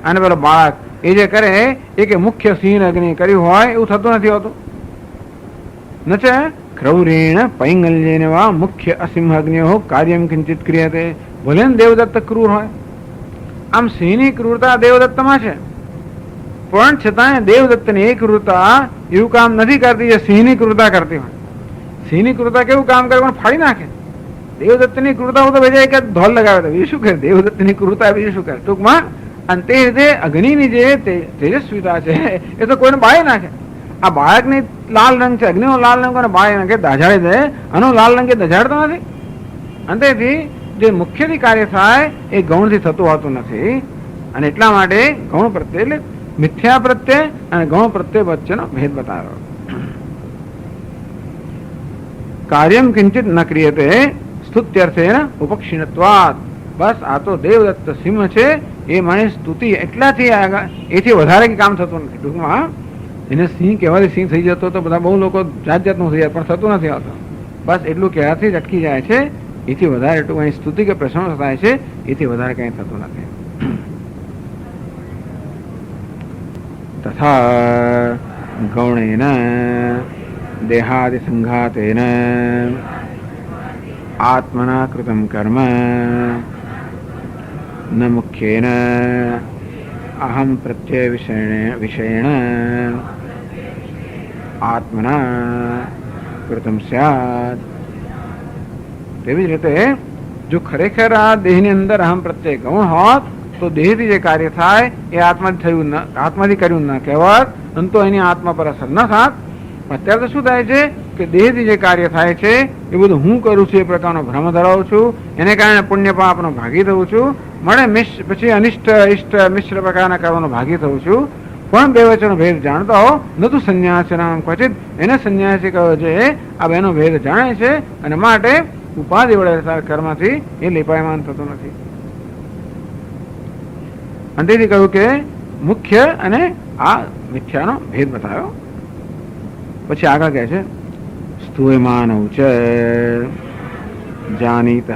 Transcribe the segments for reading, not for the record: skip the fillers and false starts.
અને પેલો બાળક એ જે કરે એ કે મુખ્ય સિંહ અગ્નિ કર્યું હોય એવું થતું નથી હોતું. ન છે ક્રૌરેણ પૈંગલ્યેન વા મુખ્ય અસિંહ અગ્નિઓ કાર્યમ કિંચિત ક્રિયતે. ભલે ને દેવદત્ત ક્રૂર હોય, આમ સિંહની ક્રૂરતા દેવદત્તમાં છે, પણ છતાં દેવદત્તની એ ક્રૂરતા એવું કામ નથી કરતી જે સિંહની ક્રૂરતા કરતી હોય. સિંહની ક્રૂરતા કેવું કામ કરે પણ ફાડી નાખે. દેવદત્તની ક્રૂરતા તો બીજા એક ધોલ લગાવે બીજું શું કરે. દેવદત્તની ક્રૂરતા બીજું શું કરે ટૂંકમાં. અને તે રીતે અગ્નિની જે તેજસ્વીતા છે એ તો કોઈને બાળી નાખે. આ બાળકની લાલ રંગ છે, અગ્નિનો લાલ રંગ કોને બાળી નાખે, દાઝાડી દે. આનો લાલ રંગ એ દઝાડતો નથી. અને તેથી જે મુખ્યથી કાર્ય થાય એ ગૌણથી થતું હોતું નથી. અને એટલા માટે ગૌણ પ્રત્યે એટલે મિથ્યા પ્રત્યે અને ગૌણ પ્રત્યે વચ્ચેનો ભેદ બતાવ્યો. કાર્યમ કિંચિત ન ક્રિયતે સ્તુત્યર્થેન ઉપક્ષીણત્વાત. બસ આ તો દેવદત્ત સિંહ છે એ મને સ્તુતિ એટલાથી એથી વધારે કામ થતું નથી. ટૂંકમાં એને સિંહ કહેવાથી સિંહ થઈ જતો તો બધા બહુ લોકો જાત જાતનું થઈ જાય, પણ થતું નથી આવતું. બસ એટલું કહેવાથી જ અટકી જાય છે. એથી વધારે એટલું કંઈ સ્તુતિ કે પ્રશંસા થાય છે એથી વધારે કંઈ થતું નથી. તથા ગૌણેન દેહાદિ સંઘાતેન આત્મના કૃતમ કર્મ ન મુખ્યેન અહમ પ્રત્યય વિષયેણ આત્મના કૃતમ સ્યાત. તેવી જ રીતે જો ખરેખર આ દેહની અંદર અહમ પ્રત્યય ગૌણ હોત તો દેહથી જે કાર્ય થાય એ આત્માથી કર્યું ન કહેવત, તો એની આત્મા પર અસર ન થાત. અત્યારે તો શું થાય છે કે દેહથી જે કાર્ય થાય છે એ બધું હું કરું છું એ પ્રકારનો ભ્રમ ધરાવું છું, એને કારણે પુણ્ય પાપનો ભાગી થવું છું, મળે પછી અનિષ્ટ ઇષ્ટ મિશ્ર પ્રકારના કર્મનો ભાગી થવું છું. પણ બે વચ્ચેનો ભેદ જાણતો હો ન તું સંન્યાસી નામ ક્વચિત. એને સંન્યાસી કહ્યો છે આ બેનો ભેદ જાણે છે અને માટે ઉપાધિ વડે કર્મથી એ લેપાયમાન થતું નથી. અને તેથી કહ્યું કે મુખ્ય અને આ મિથ્યાનો ભેદ બતાવ્યો. પછી આગળ કહે છે સ્તુયમાન ઉચ જાનીત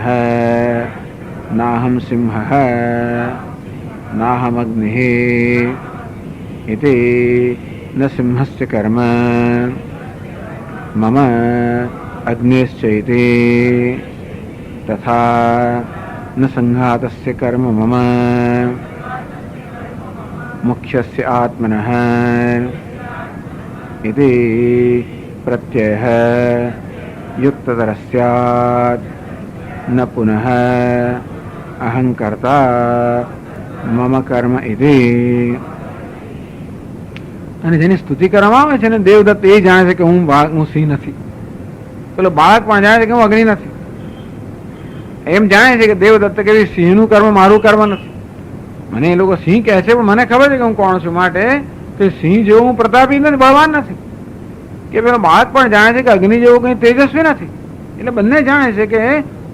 નાહમ સિંહ નાહમ અગ્નિ ઇતિ ન સિંહસ્ય કર્મ મમ અગ્નિશ્ચૈતિ તથા ન સંઘાતસ્ય કર્મ મમ મુખ્યસ્ય આત્મનઃ इति प्रत्ययः युक्ततर स्यात् न पुनः अहंकर्ता मम कर्म इति. અને જેની સ્તુતિ કરવામાં આવે છે ને દેવદત્ત એ જાણે છે કે હું સિંહ નથી. પેલો બાળક પણ જાણે છે કે હું અગ્નિ નથી. એમ જાણે છે કે દેવદત્ત કે સિંહનું કર્મ મારું કર્મ નથી. મને એ લોકો સિંહ કહે છે પણ મને ખબર છે કે હું કોણ છું. માટે કે સિંહ જેવું હું પ્રતાપી નથી, બળવાન નથી. કે પેલો બાળક પણ જાણે છે કે અગ્નિ જેવું કંઈ તેજસ્વી નથી. એટલે બંને જાણે છે કે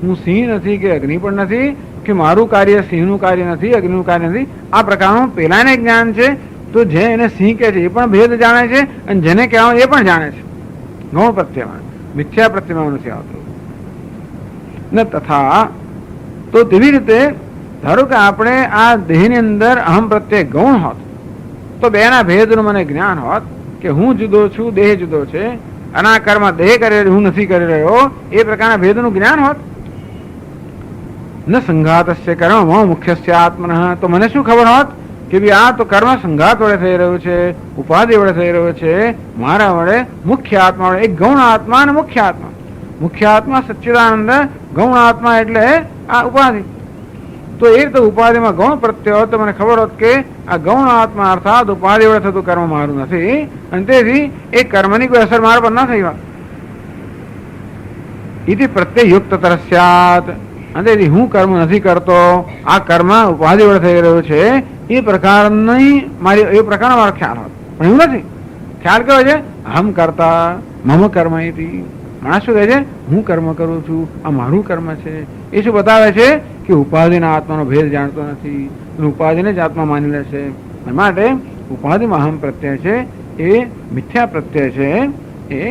હું સિંહ નથી કે અગ્નિ પણ નથી, કે મારું કાર્ય સિંહનું કાર્ય નથી, અગ્નિનું કાર્ય નથી. આ પ્રકારનું પેલાને જ્ઞાન છે. તો જે એને સિંહ કહે છે એ પણ ભેદ જાણે છે અને જેને કહેવાય એ પણ જાણે છે. ગૌણ પ્રત્યયમાં મિથ્યા પ્રત્યયમાં નથી આવતું. ને તથા તો તેવી રીતે ધારો કે આપણે આ દેહની અંદર અહમ પ્રત્યય ગૌણ હોત તો બેના ભેદનું મને જ્ઞાન હોત કે હું જુદો છું, દેહ જુદો છે, અને આ કર્મ દેહ કરી હું નથી કરી રહ્યો એ પ્રકારના ભેદનું જ્ઞાન હોત. ન સંઘાતસ્ય કર્મ મુખ્યસ્ય આત્મનઃ. તો મને શું ખબર હોત કે ભાઈ આ તો કર્મ સંઘાત વડે થઈ રહ્યું છે, ઉપાધિ વડે થઈ રહ્યું છે, મારા વડે મુખ્ય આત્મા વડે. એક ગૌણ આત્મા અને મુખ્ય આત્મા. મુખ્ય આત્મા સચ્ચિદાનંદ, ગૌણ આત્મા એટલે આ ઉપાધિ. તો એ રીતે ઉપાધિમાં ગૌણ પ્રત્યય હોત તો મને ખબર હોત કે આ ગૌણ આત્મા અર્થાત ઉપાધિ વડે થતું કર્મ મારું નથી, અને તેથી એ કર્મની કોઈ અસર મારા પર ન થઈ હોત. ઇતિ પ્રત્યય યુક્ત તરસ્યાત. અને તેથી હું કર્મ નથી કરતો, આ કર્મ ઉપાધિ વડે થઈ રહ્યું છે એ પ્રકારની એ પ્રકારનો મારો ખ્યાલ હોત. પણ એવું નથી. ખ્યાલ કયો છે? અહમ કરતા મમ કર્મ ઇતિ. માણસ શું કહે છે? હું કર્મ કરું છું, આ મારું કર્મ છે. એ શું બતાવે છે કે ઉપાધિના આત્માનો ભેદ જાણતો નથી, ઉપાધિને જ આત્મા માની લે છે. માટે ઉપાધિમાં અહમ પ્રત્યય છે એ મિથ્યા પ્રત્યય છે, એ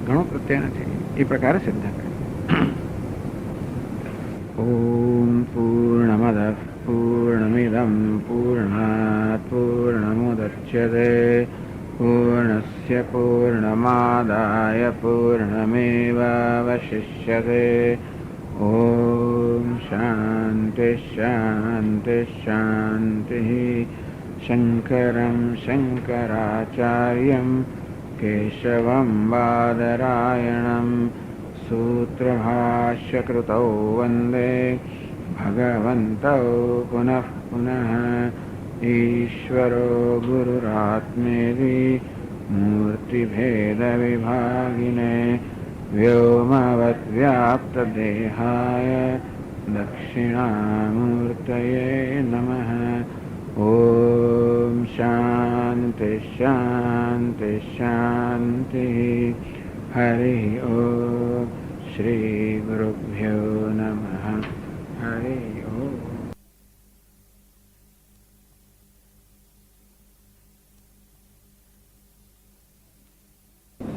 ઘણો પ્રત્યય નથી. એ પ્રકારે સિદ્ધ કરે. ઓમ પૂર્ણમદ પૂર્ણ પૂર્ણમિદં પૂર્ણાત પૂર્ણમુદચ્યતે પૂર્ણસ્ય પૂર્ણમાદાય પૂર્ણમેવાવશિષ્યતે. ઓમ શાંતિ શાંતિ શાંતિ. શંકરં શંકરાચાર્યં કેશવં બાદરાયણં સૂત્રભાષ્યકૃતૌ વંદે ભગવन्तौ પુનઃ પુનઃ. ઈશ્વરો ગુરુરાત્મેતિ મૂર્તિભેદવિભાગિને વ્યોમવદ્વ્યાપ્તદેહાય દક્ષિણામૂર્તયે નમઃ. ઓમ શાંતિ શાંતિ શાંતિ. હરિ ઓમ. શ્રી ગુરુભ્યો નમઃ. હરિ ઓમ.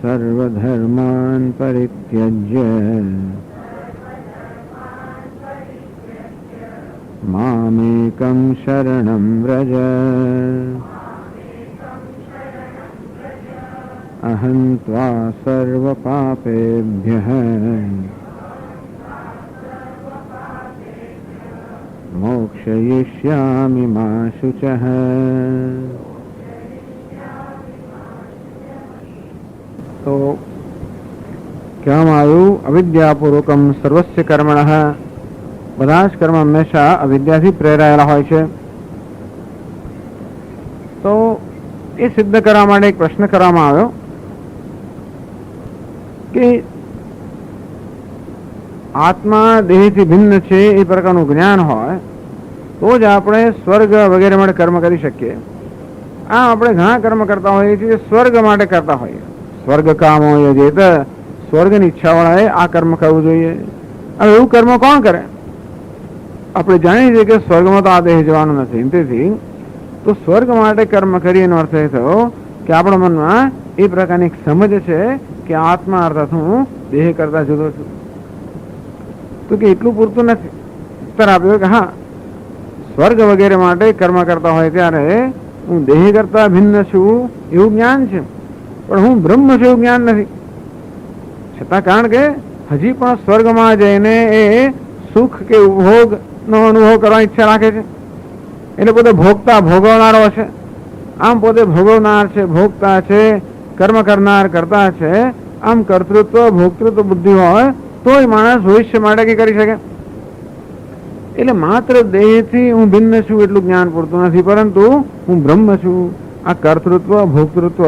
સર્વધર્માન પરિત્યજ્ય મામેકં શરણં વ્રજ. અહં ત્વા સર્વપાપેભ્યઃ મોક્ષયિષ્યામિ મા શુચઃ. તો કહેવામાં આવ્યું અવિદ્યાપૂર્વકમ સર્વસ્ય કર્મણઃ. બધા જ કર્મ હંમેશા અવિદ્યાથી પ્રેરાયેલા હોય છે. તો એ સિદ્ધ કરવા માટે એક પ્રશ્ન કરવામાં આવ્યો કે આત્મા દેહથી ભિન્ન છે એ પ્રકારનું જ્ઞાન હોય તો જ આપણે સ્વર્ગ વગેરે માટે કર્મ કરી શકીએ. આ આપણે ઘણા કર્મ કરતા હોઈએ છીએ, સ્વર્ગ માટે કરતા હોઈએ. સ્વર્ગ કામ હોય જે તો સ્વર્ગની ઈચ્છાવાળાએ આ કર્મ કરવું જોઈએ. હવે એવું કર્મ કોણ કરે? આપણે જાણીએ છીએ કે સ્વર્ગમાં તો આ દેહ જવાનું નથી. તેથી તો સ્વર્ગ માટે કર્મ કરીએ એનો અર્થ એ થયો કે આપણા મનમાં એ પ્રકારની સમજ છે કે આત્મા અર્થાત હું દેહ કરતા જુદો છું. તો કે એટલું પૂરતું નથી. ઉત્તર આપ્યો કે હા, સ્વર્ગ વગેરે માટે કર્મ કરતા હોય ત્યારે હું દેહ કરતા ભિન્ન છું એવું જ્ઞાન છે, પણ હું બ્રહ્મ છું એવું જ્ઞાન નથી. છતાં કારણ કે હજી પણ સ્વર્ગમાં જઈને એ સુખ કે ભોગનો અનુભવ કરવાની ઈચ્છા રાખે છે. એટલે પોતે ભોગતા ભોગવનારો છે. આમ પોતે ભોગવનાર છે, ભોગતા છે, કર્મ કરનાર કરતા છે. આમ કર્તૃત્વ ભોક્તૃત્વ બુદ્ધિ હોય તોય માણસ ભવિષ્ય માટે કઈ કરી શકે. એટલે માત્ર દેહથી હું ભિન્ન છું એટલું જ્ઞાન પૂરતું નથી, પરંતુ હું બ્રહ્મ છું, આ કર્તૃત્વ ભોક્તૃત્વ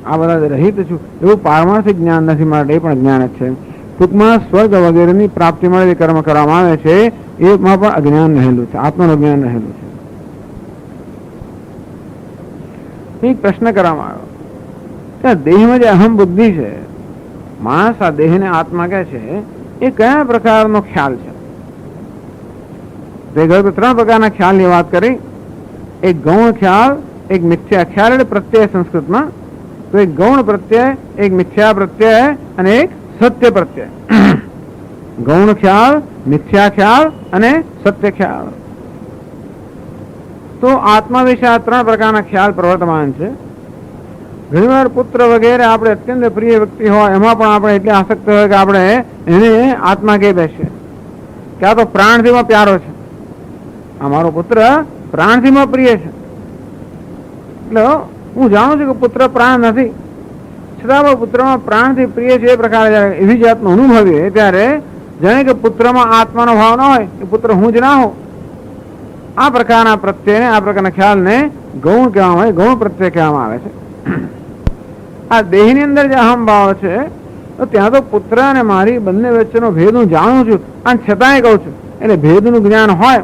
આ બધા રહિત છું એવું પારમાર્થિક જ્ઞાન નથી. માટે એ પણ જ્ઞાન જ છે. ટૂંકમાં સ્વર્ગ વગેરેની પ્રાપ્તિ માટે જે કર્મ કરવામાં આવે છે એમાં પણ અજ્ઞાન રહેલું છે, આત્માનું જ્ઞાન રહેલું છે. એક પ્રશ્ન કરવામાં આવ્યો કે દેહમાં જે અહમ બુદ્ધિ છે, માણસ આ દેહને આત્મા કહે છે, એ કયા પ્રકારનો ખ્યાલ છે? તે ગયો 3 પ્રકારના ખ્યાલની વાત કરી. એક ગૌણ ખ્યાલ, એક મિથ્યા ખ્યાલ એટલે પ્રત્યય સંસ્કૃતમાં. તો એક ગૌણ પ્રત્યય, એક મિથ્યા પ્રત્યય અને એક સત્ય પ્રત્યય. ગૌણ ખ્યાલ, મિથ્યા ખ્યાલ અને સત્ય ખ્યાલ. તો આત્મા વિશે આ 3 પ્રકારના ખ્યાલ પ્રવર્તમાન છે. ઘણીવાર પુત્ર વગેરે આપણે અત્યંત પ્રિય વ્યક્તિ હોય એમાં પણ આપણે એટલે આસક્ત હોય કે આપણે એને આત્મા કહી બેસીએ કે આ તો પ્રાણથીમાં પ્યારો છે, આ મારો પુત્ર પ્રાણથીમાં પ્રિય છે. એટલે હું જાણું છું કે પુત્ર પ્રાણ નથી, છતાં પુત્રમાં પ્રાણથી પ્રિય છે. એ પ્રકારે જયારે એવી જાતનો અનુભવીએ ત્યારે જાણે કે પુત્રમાં આત્માનો ભાવ ન હોય, એ પુત્ર હું જ ના હોઉં. આ પ્રકારના પ્રત્યયને, આ પ્રકારના ખ્યાલને ગૌણ કહેવામાં આવે, ગૌણ પ્રત્યય કહેવામાં આવે છે. આ દેહની અંદર જે અહમ ભાવ છે તો ત્યાં તો પુત્ર અને મારી બંને વચ્ચેનો ભેદ હું જાણું છું, અને છતાંય કહું છું. એટલે ભેદનું જ્ઞાન હોય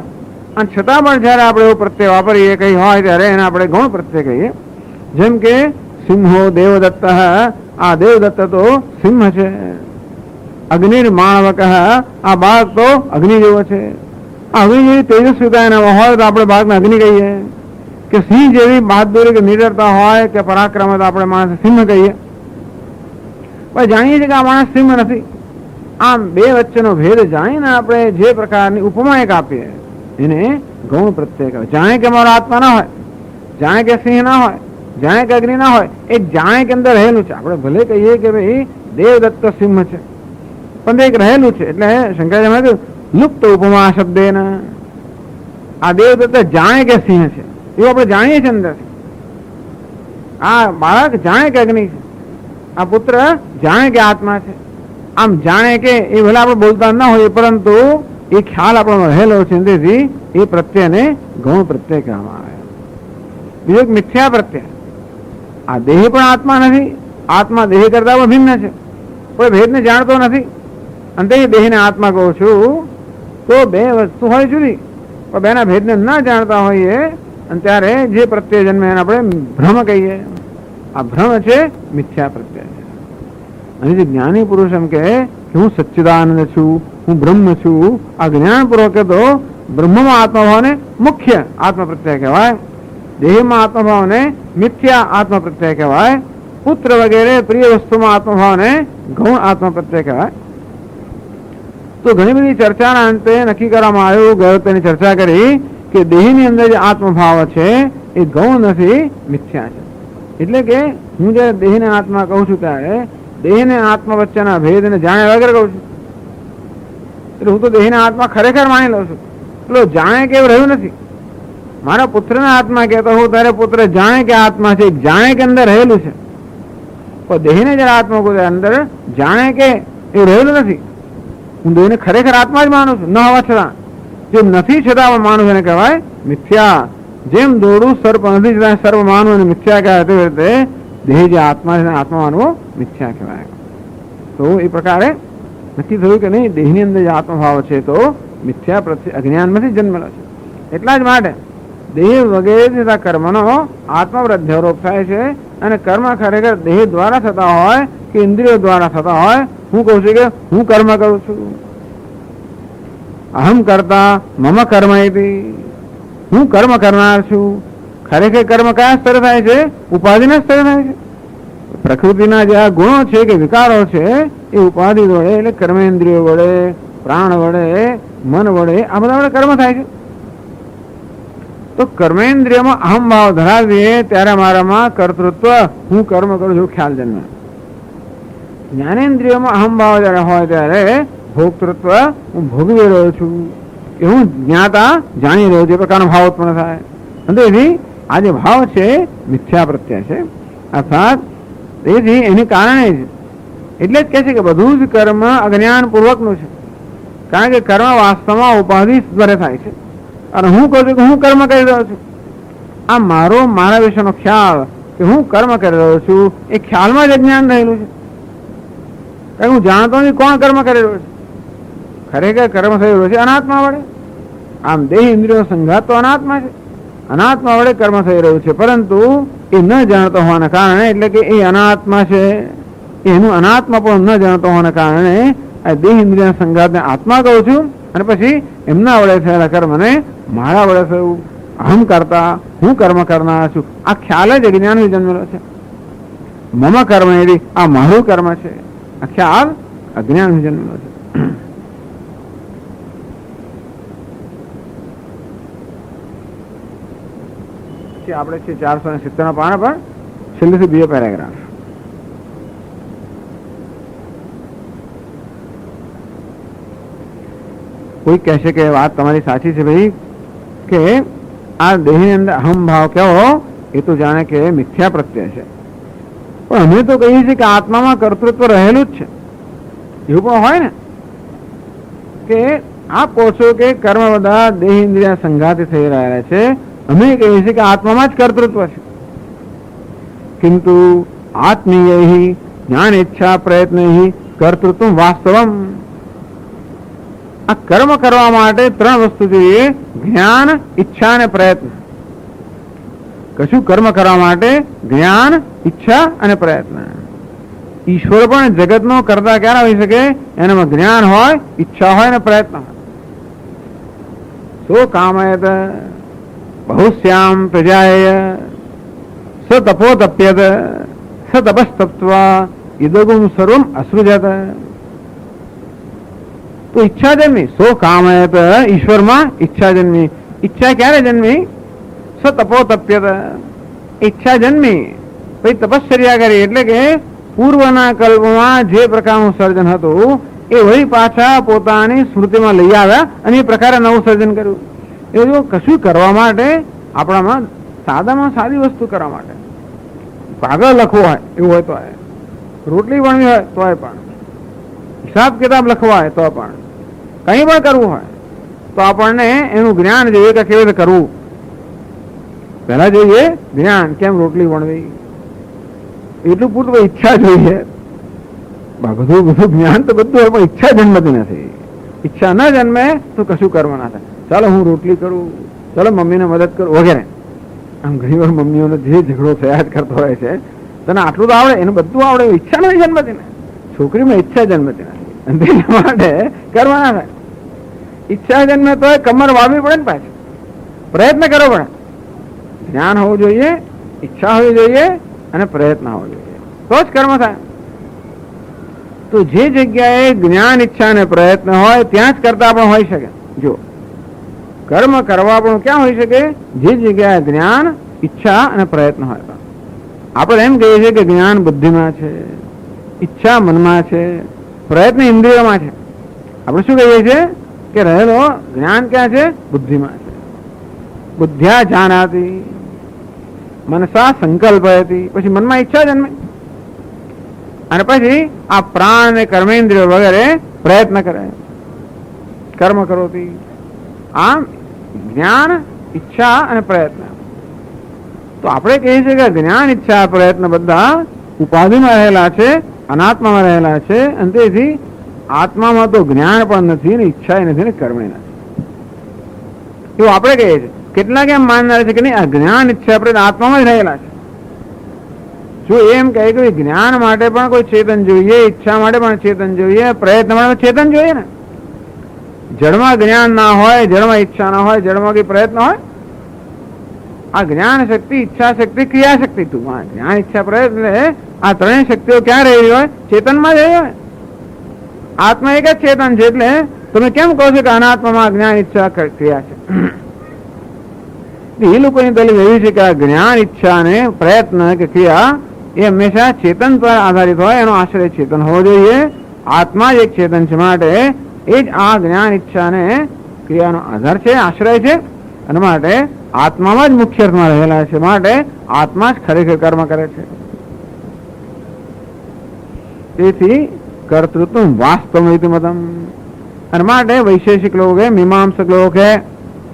અને છતાં પણ જયારે આપણે એવો પ્રત્યય વાપરીએ કઈ હોય ત્યારે એને આપણે ગૌણ પ્રત્યય કહીએ. જેમ કે સિંહો દેવદત્ત, આ દેવદત્ત તો સિંહ છે. અગ્નિર્માણવક, આ બાળક તો અગ્નિ જેવો છે. અગ્નિ જેવી તેજસ્વીતા એનામાં હોય તો આપણે બાળકને અગ્નિ કહીએ. કે સિંહ જેવી બહાદુરી કે નિડરતા હોય કે પરાક્રમ તો આપણે માણસ સિંહ કહીએ. પણ જાણીએ છીએ કે આ માણસ સિંહ નથી. આમ બે વચ્ચેનો ભેદ જાણીને આપણે જે પ્રકારની ઉપમા એક આપીએ એને ગૌણ પ્રત્યય કહેવાય. જાણે કે મારો આત્મા ના હોય, જાણે કે સિંહ ના હોય, જાણે કે અગ્નિ ના હોય, એ જાણે કે અંદર રહેલું છે. આપણે ભલે કહીએ કે ભાઈ દેવદત્ત સિંહ છે, પણ એક રહેલું છે. એટલે શંકરાચાર્ય કહ્યું લુપ્ત ઉપમા શબ્દેન, આ દેવદત્ત જાણે કે સિંહ છે એવું આપણે જાણીએ છીએ અંદર. આ બાળક જાણે કે અગ્નિ છે, આ પુત્ર જાણે કે આત્મા છે. આમ જાણે કે એ ભલે આપણે બોલતા ના હોઈએ, પરંતુ એ ખ્યાલ આપણો રહેલો છે, તેથી એ પ્રત્યયને ગૌણ પ્રત્યય કહેવામાં આવે. બીજો એક મિથ્યા પ્રત્યય. આ દેહ પણ આત્મા નથી, આત્મા દેહ કરતા પણ ભિન્ન છે, કોઈ ભેદને જાણતો નથી, અને તે દેહને આત્મા કહું છું. તો બે વસ્તુ હોય જુદી, પણ બેના ભેદને ના જાણતા હોઈએ, અને ત્યારે જે પ્રત્યય જન્મે એને આપણે ભ્રમ કહીએ. આ ભ્રમ છે, મિથ્યા પ્રત્યય છે. અને જે જ્ઞાની પુરુષ એમ કે હું સચ્ચિદાનંદ છું, હું બ્રહ્મ છું, આ જ્ઞાનપૂર્વક તો બ્રહ્મમાં આત્મભાવને મુખ્ય આત્મ પ્રત્યય કહેવાય, દેહમાં આત્મભાવને મિથ્યા આત્મ પ્રત્યય કહેવાય, પુત્ર વગેરે પ્રિય વસ્તુમાં આત્મભાવને ગૌણ આત્મ પ્રત્યય કહેવાય. તો ઘણી બધી ચર્ચાના અંતે નક્કી કરવામાં આવ્યું, ગયો તેની ચર્ચા કરી કે દેહની અંદર જે આત્મભાવ છે એ ગૌણ નથી, મિથ્યા છે. એટલે કે હું જયારે દેહને આત્મા કહું છું ત્યારે દેહને આત્મા વચ્ચેના ભેદને જાણ્યા વગર કહું છું. એટલે હું તો દેહને આત્મા ખરેખર માની લઉં છું. એટલે જાણે કે એવું રહ્યું નથી. મારા પુત્રના આત્મા કહેતો હું ત્યારે પુત્ર જાણે કે આત્મા છે, જાણે કે અંદર રહેલું છે. પણ દેહને જયારે આત્મા કહું અંદર જાણે કે એવું રહેલું નથી. હું દેહને ખરેખર આત્મા જ માનું છું, ન હોવા છતાં. જેમ નથી છતાં માનું એને કહેવાય મિથ્યા. જેમ દોડું સર્પ નથી છતાં સર્પ માનવું અને મિથ્યા કહેવાય, તે રીતે દેહ જે આત્મા છે આત્મા માનવો મિથ્યા કહેવાય. તો એ પ્રકારે નક્કી થયું કે નહીં, દેહની અંદર જે આત્મભાવ છે તો મિથ્યા પ્રત્યે અજ્ઞાનમાંથી જન્મેલો છે. એટલા જ માટે દેહ વગેરે થતા કર્મનો આત્મા પર અધ્યારોપ થાય છે, અને કર્મ ખરેખર દેહ દ્વારા થતા હોય કે ઇન્દ્રિયો દ્વારા થતા હોય. હું કહું છું કે હું કર્મ કરું છું, અહમ કરતા મમ કર્મ, હું કર્મ કરનાર છું. ખરેખર કર્મ કયા સ્તરે થાય છે? ઉપાધિના સ્તરે થાય છે. પ્રકૃતિના જે આ ગુણો છે કે વિકારો છે એ ઉપાધિ વડે, એટલે કર્મેન્દ્રિયો વડે, પ્રાણ વડે, મન વડે, આ બધા વડે કર્મ થાય છે. તો કર્મેન્દ્રિયમાં અહમ ભાવ ધરાવીએ ત્યારે મારામાં કર્તૃત્વ, હું કર્મ કરું છું ખ્યાલ જન્મે. જ્ઞાનેન્દ્રિયોમાં અહમ ભાવ જયારે હોય ત્યારે ભોક્તૃત્વ, હું ભોગવી રહ્યો છું, કે હું જ્ઞાતા જાણી રહ્યો છું, એ પ્રકારનો ભાવ ઉત્પન્ન થાય. તેથી આ જે ભાવ છે મિથ્યા પ્રત્યય છે. અર્થાત તેથી એને કારણે જ એટલે જ કહે છે કે બધું જ કર્મ અજ્ઞાન પૂર્વકનું છે. કારણ કે કર્મ વાસ્તવમાં ઉપાધિ દ્વારા થાય છે, અને હું કહું છું કે હું કર્મ કરી રહ્યો છું. આ મારો મારા વિશેનો ખ્યાલ કે હું કર્મ કરી રહ્યો છું એ ખ્યાલમાં જ અજ્ઞાન રહેલું છે. કારણ હું જાણતો નથી કોણ કર્મ કરી રહ્યો છે. ખરેખર કર્મ થઈ રહ્યો છે અનાત્મા વડે. આમ દેહ ઇન્દ્રિયો સંઘાત તો અનાત્મા છે, અનાત્મા વડે કર્મ થઈ રહ્યું છે, પરંતુ એ ન જાણતો હોવાના કારણે, એટલે કે એ અનાત્મા છે, એનું અનાત્મા પણ ન જાણતો હોવાના કારણે આ દેહ ઇન્દ્રિય સંઘાતને આત્મા કહું છું, અને પછી એમના વડે થયેલા કર્મને મારા વડે થયું, અહમ કરતા હું કર્મ કરનાર છું. આ ખ્યાલ જ અજ્ઞાનથી જન્મેલો છે. મમ કર્મ એવી આ મારું કર્મ છે, આ ખ્યાલ અજ્ઞાનથી જન્મેલો છે. આપણે છે 470 પાના પર છેલ્લેથી બીજો પેરેગ્રાફ. કોઈ કહેશે કે વાત તમારી સાચી છે ભાઈ, કે આ દેહની અંદર અહમ ભાવ કેવો એ તો જાણે કે મિથ્યા પ્રત્યય છે, પણ અમે તો કહીએ છીએ કે આત્મામાં કર્તૃત્વ રહેલું જ છે. એવું પણ હોય ને કે આપ કહો છો કે કર્મ બધા દેહ ઇન્દ્રિય સંઘાતે થઈ રહ્યા છે, અમે કહીએ છીએ કે આત્મામાં જ કર્તૃત્વ છે. કિંતુ આત્મીય જ્ઞાન ઈચ્છા પ્રયત્ન કર્તૃત્વ વાસ્તવમ. આ કર્મ કરવા માટે 3 વસ્તુ જોઈએ: જ્ઞાન, ઈચ્છા અને પ્રયત્ન. કશું કર્મ કરવા માટે જ્ઞાન, ઈચ્છા અને પ્રયત્ન. ઈશ્વર પણ જગતનો કરતા ક્યારે હોઈ શકે? એનામાં જ્ઞાન હોય, ઈચ્છા હોય અને પ્રયત્ન હોય. સો કામયત બહુશ્યામ પ્રજાય સ તપોતપ્યત સ તપસ્તપ્ત્વા ઇદગુમ સર્વમ અસૃજત. તો ઈચ્છા જન્મી, સો કામયત ઈશ્વરમાં ઈચ્છા જન્મી. ઈચ્છા ક્યારે જન્મી? સ તપો તપ્યત, ઈચ્છા જન્મી પછી તપશ્ચર્યા કરી, એટલે કે પૂર્વના કલ્પમાં જે પ્રકારનું સર્જન હતું એ વળી પાછા પોતાની સ્મૃતિમાં લઈ આવ્યા અને એ પ્રકારે નવું સર્જન કર્યું. એ જો કશું કરવા માટે આપણામાં સાદામાં સાદી વસ્તુ કરવા માટે કાગળ લખવો હોય એવું હોય તો, રોટલી વણવી હોય તો પણ, હિસાબ કિતાબ લખવા હોય તો પણ, કંઈ પણ કરવું હોય તો આપણને એનું જ્ઞાન જોઈએ કે કેવી રીતે કરવું. પહેલા જોઈએ જ્ઞાન, કેમ રોટલી વણવી, એટલું પૂરતું ઈચ્છા જોઈએ. બધું જ્ઞાન તો બધું હોય પણ ઈચ્છા જન્મતી નથી. ઈચ્છા ન જન્મે તો કશું કરવા ના થાય. ચાલો હું રોટલી કરું, ચાલો મમ્મીને મદદ કરું વગેરે. આમ ઘણી વાર મમ્મીઓને જે ઝઘડો થયા જ કરતો હોય છે, તને આટલું તો આવડે, એનું બધું આવડે, ઈચ્છા નથી જન્મતી ને. છોકરીમાં ઈચ્છા જન્મતી નથી અને તેના માટે કરવા ના થાય. ઈચ્છા જન્મે તો કમર વાળવી પડે ને, પાછી પ્રયત્ન કરવો પડે. જ્ઞાન હોવું જોઈએ, ઈચ્છા હોવી જોઈએ અને પ્રયત્ન હોવો જોઈએ, તો જ કર્મ થાય. તો જે જગ્યાએ જ્ઞાન, ઈચ્છા અને પ્રયત્ન હોય ત્યાં જ કરતા પણ હોઈ શકે. જો કર્મ કરવા પણ ક્યાં હોઈ શકે? જે જગ્યાએ જ્ઞાન, ઈચ્છા અને પ્રયત્ન હોય. આપણે એમ કહીએ છીએ કે જ્ઞાન બુદ્ધિમાં છે, ઈચ્છા મનમાં છે, પ્રયત્ન ઇન્દ્રિયોમાં છે. આપણે શું કહીએ છીએ કે રહેલો જ્ઞાન ક્યાં છે? બુદ્ધિમાં છે. બુદ્ધ્યા જાનાતિ, મનસા સંકલ્પયતિ, પછી મનમાં ઈચ્છા જન્મે અને પછી આ પ્રાણ અને કર્મેન્દ્રિયો વગેરે પ્રયત્ન કરે, કર્મ કરોતી. આમ જ્ઞાન, ઈચ્છા અને પ્રયત્ન. તો આપણે કહીએ છીએ કે જ્ઞાન, ઈચ્છા, પ્રયત્ન બધા ઉપાધિમાં રહેલા છે, અનાત્મામાં રહેલા છે, અને તેથી આત્મામાં તો જ્ઞાન પણ નથી ને ઈચ્છા નથી ને કર્મ નથી. એવું આપણે કહીએ છીએ. કેટલાક એમ માનનાર છે કે નહીં, આ જ્ઞાન, ઈચ્છા, પ્રયત્ન આત્મામાં જ રહેલા છે. જો એમ કહે કે જ્ઞાન માટે પણ કોઈ ચેતન જોઈએ, ઈચ્છા માટે પણ ચેતન જોઈએ, પ્રયત્ન માટે ચેતન જોઈએ ને. જળમાં જ્ઞાન ના હોય, જળમાં ઈચ્છા ના હોય, જળમાં કઈ પ્રયત્ન હોય? આ જ્ઞાન શક્તિ, ઈચ્છા શક્તિ, ક્રિયા શક્તિ, તું જ્ઞાન, ઈચ્છા, પ્રયત્ન, આ ત્રણેય શક્તિઓ ક્યાં રહેલી હોય? ચેતનમાં જ રહી હોય. આત્મા એક જ ચેતન છે. એટલે તમે કેમ કહો છો કે અનાત્મામાં જ્ઞાન, ઈચ્છા, ક્રિયા છે? એ લોકોની દલીલ એવી છે કે આ જ્ઞાન, ઈચ્છા અને પ્રયત્ન કે ક્રિયા એ હંમેશા ચેતન પર આધારિત હોય, એનો આશ્રય ચેતન હોવો જોઈએ. આત્મા જ એક ચેતન છે, માટે એ જ આ જ્ઞાન, ઈચ્છા અને ક્રિયાનો આધાર છે, આશ્રય છે. અને માટે આત્મામાં જ મુખ્ય અર્થમાં રહેલા છે, માટે આત્મા જ ખરેખર કર્મ કરે છે. તેથી કર્તૃત્વ વાસ્તવ મતમ. અને માટે વૈશેષિક લોકો, મીમાંસક લોકો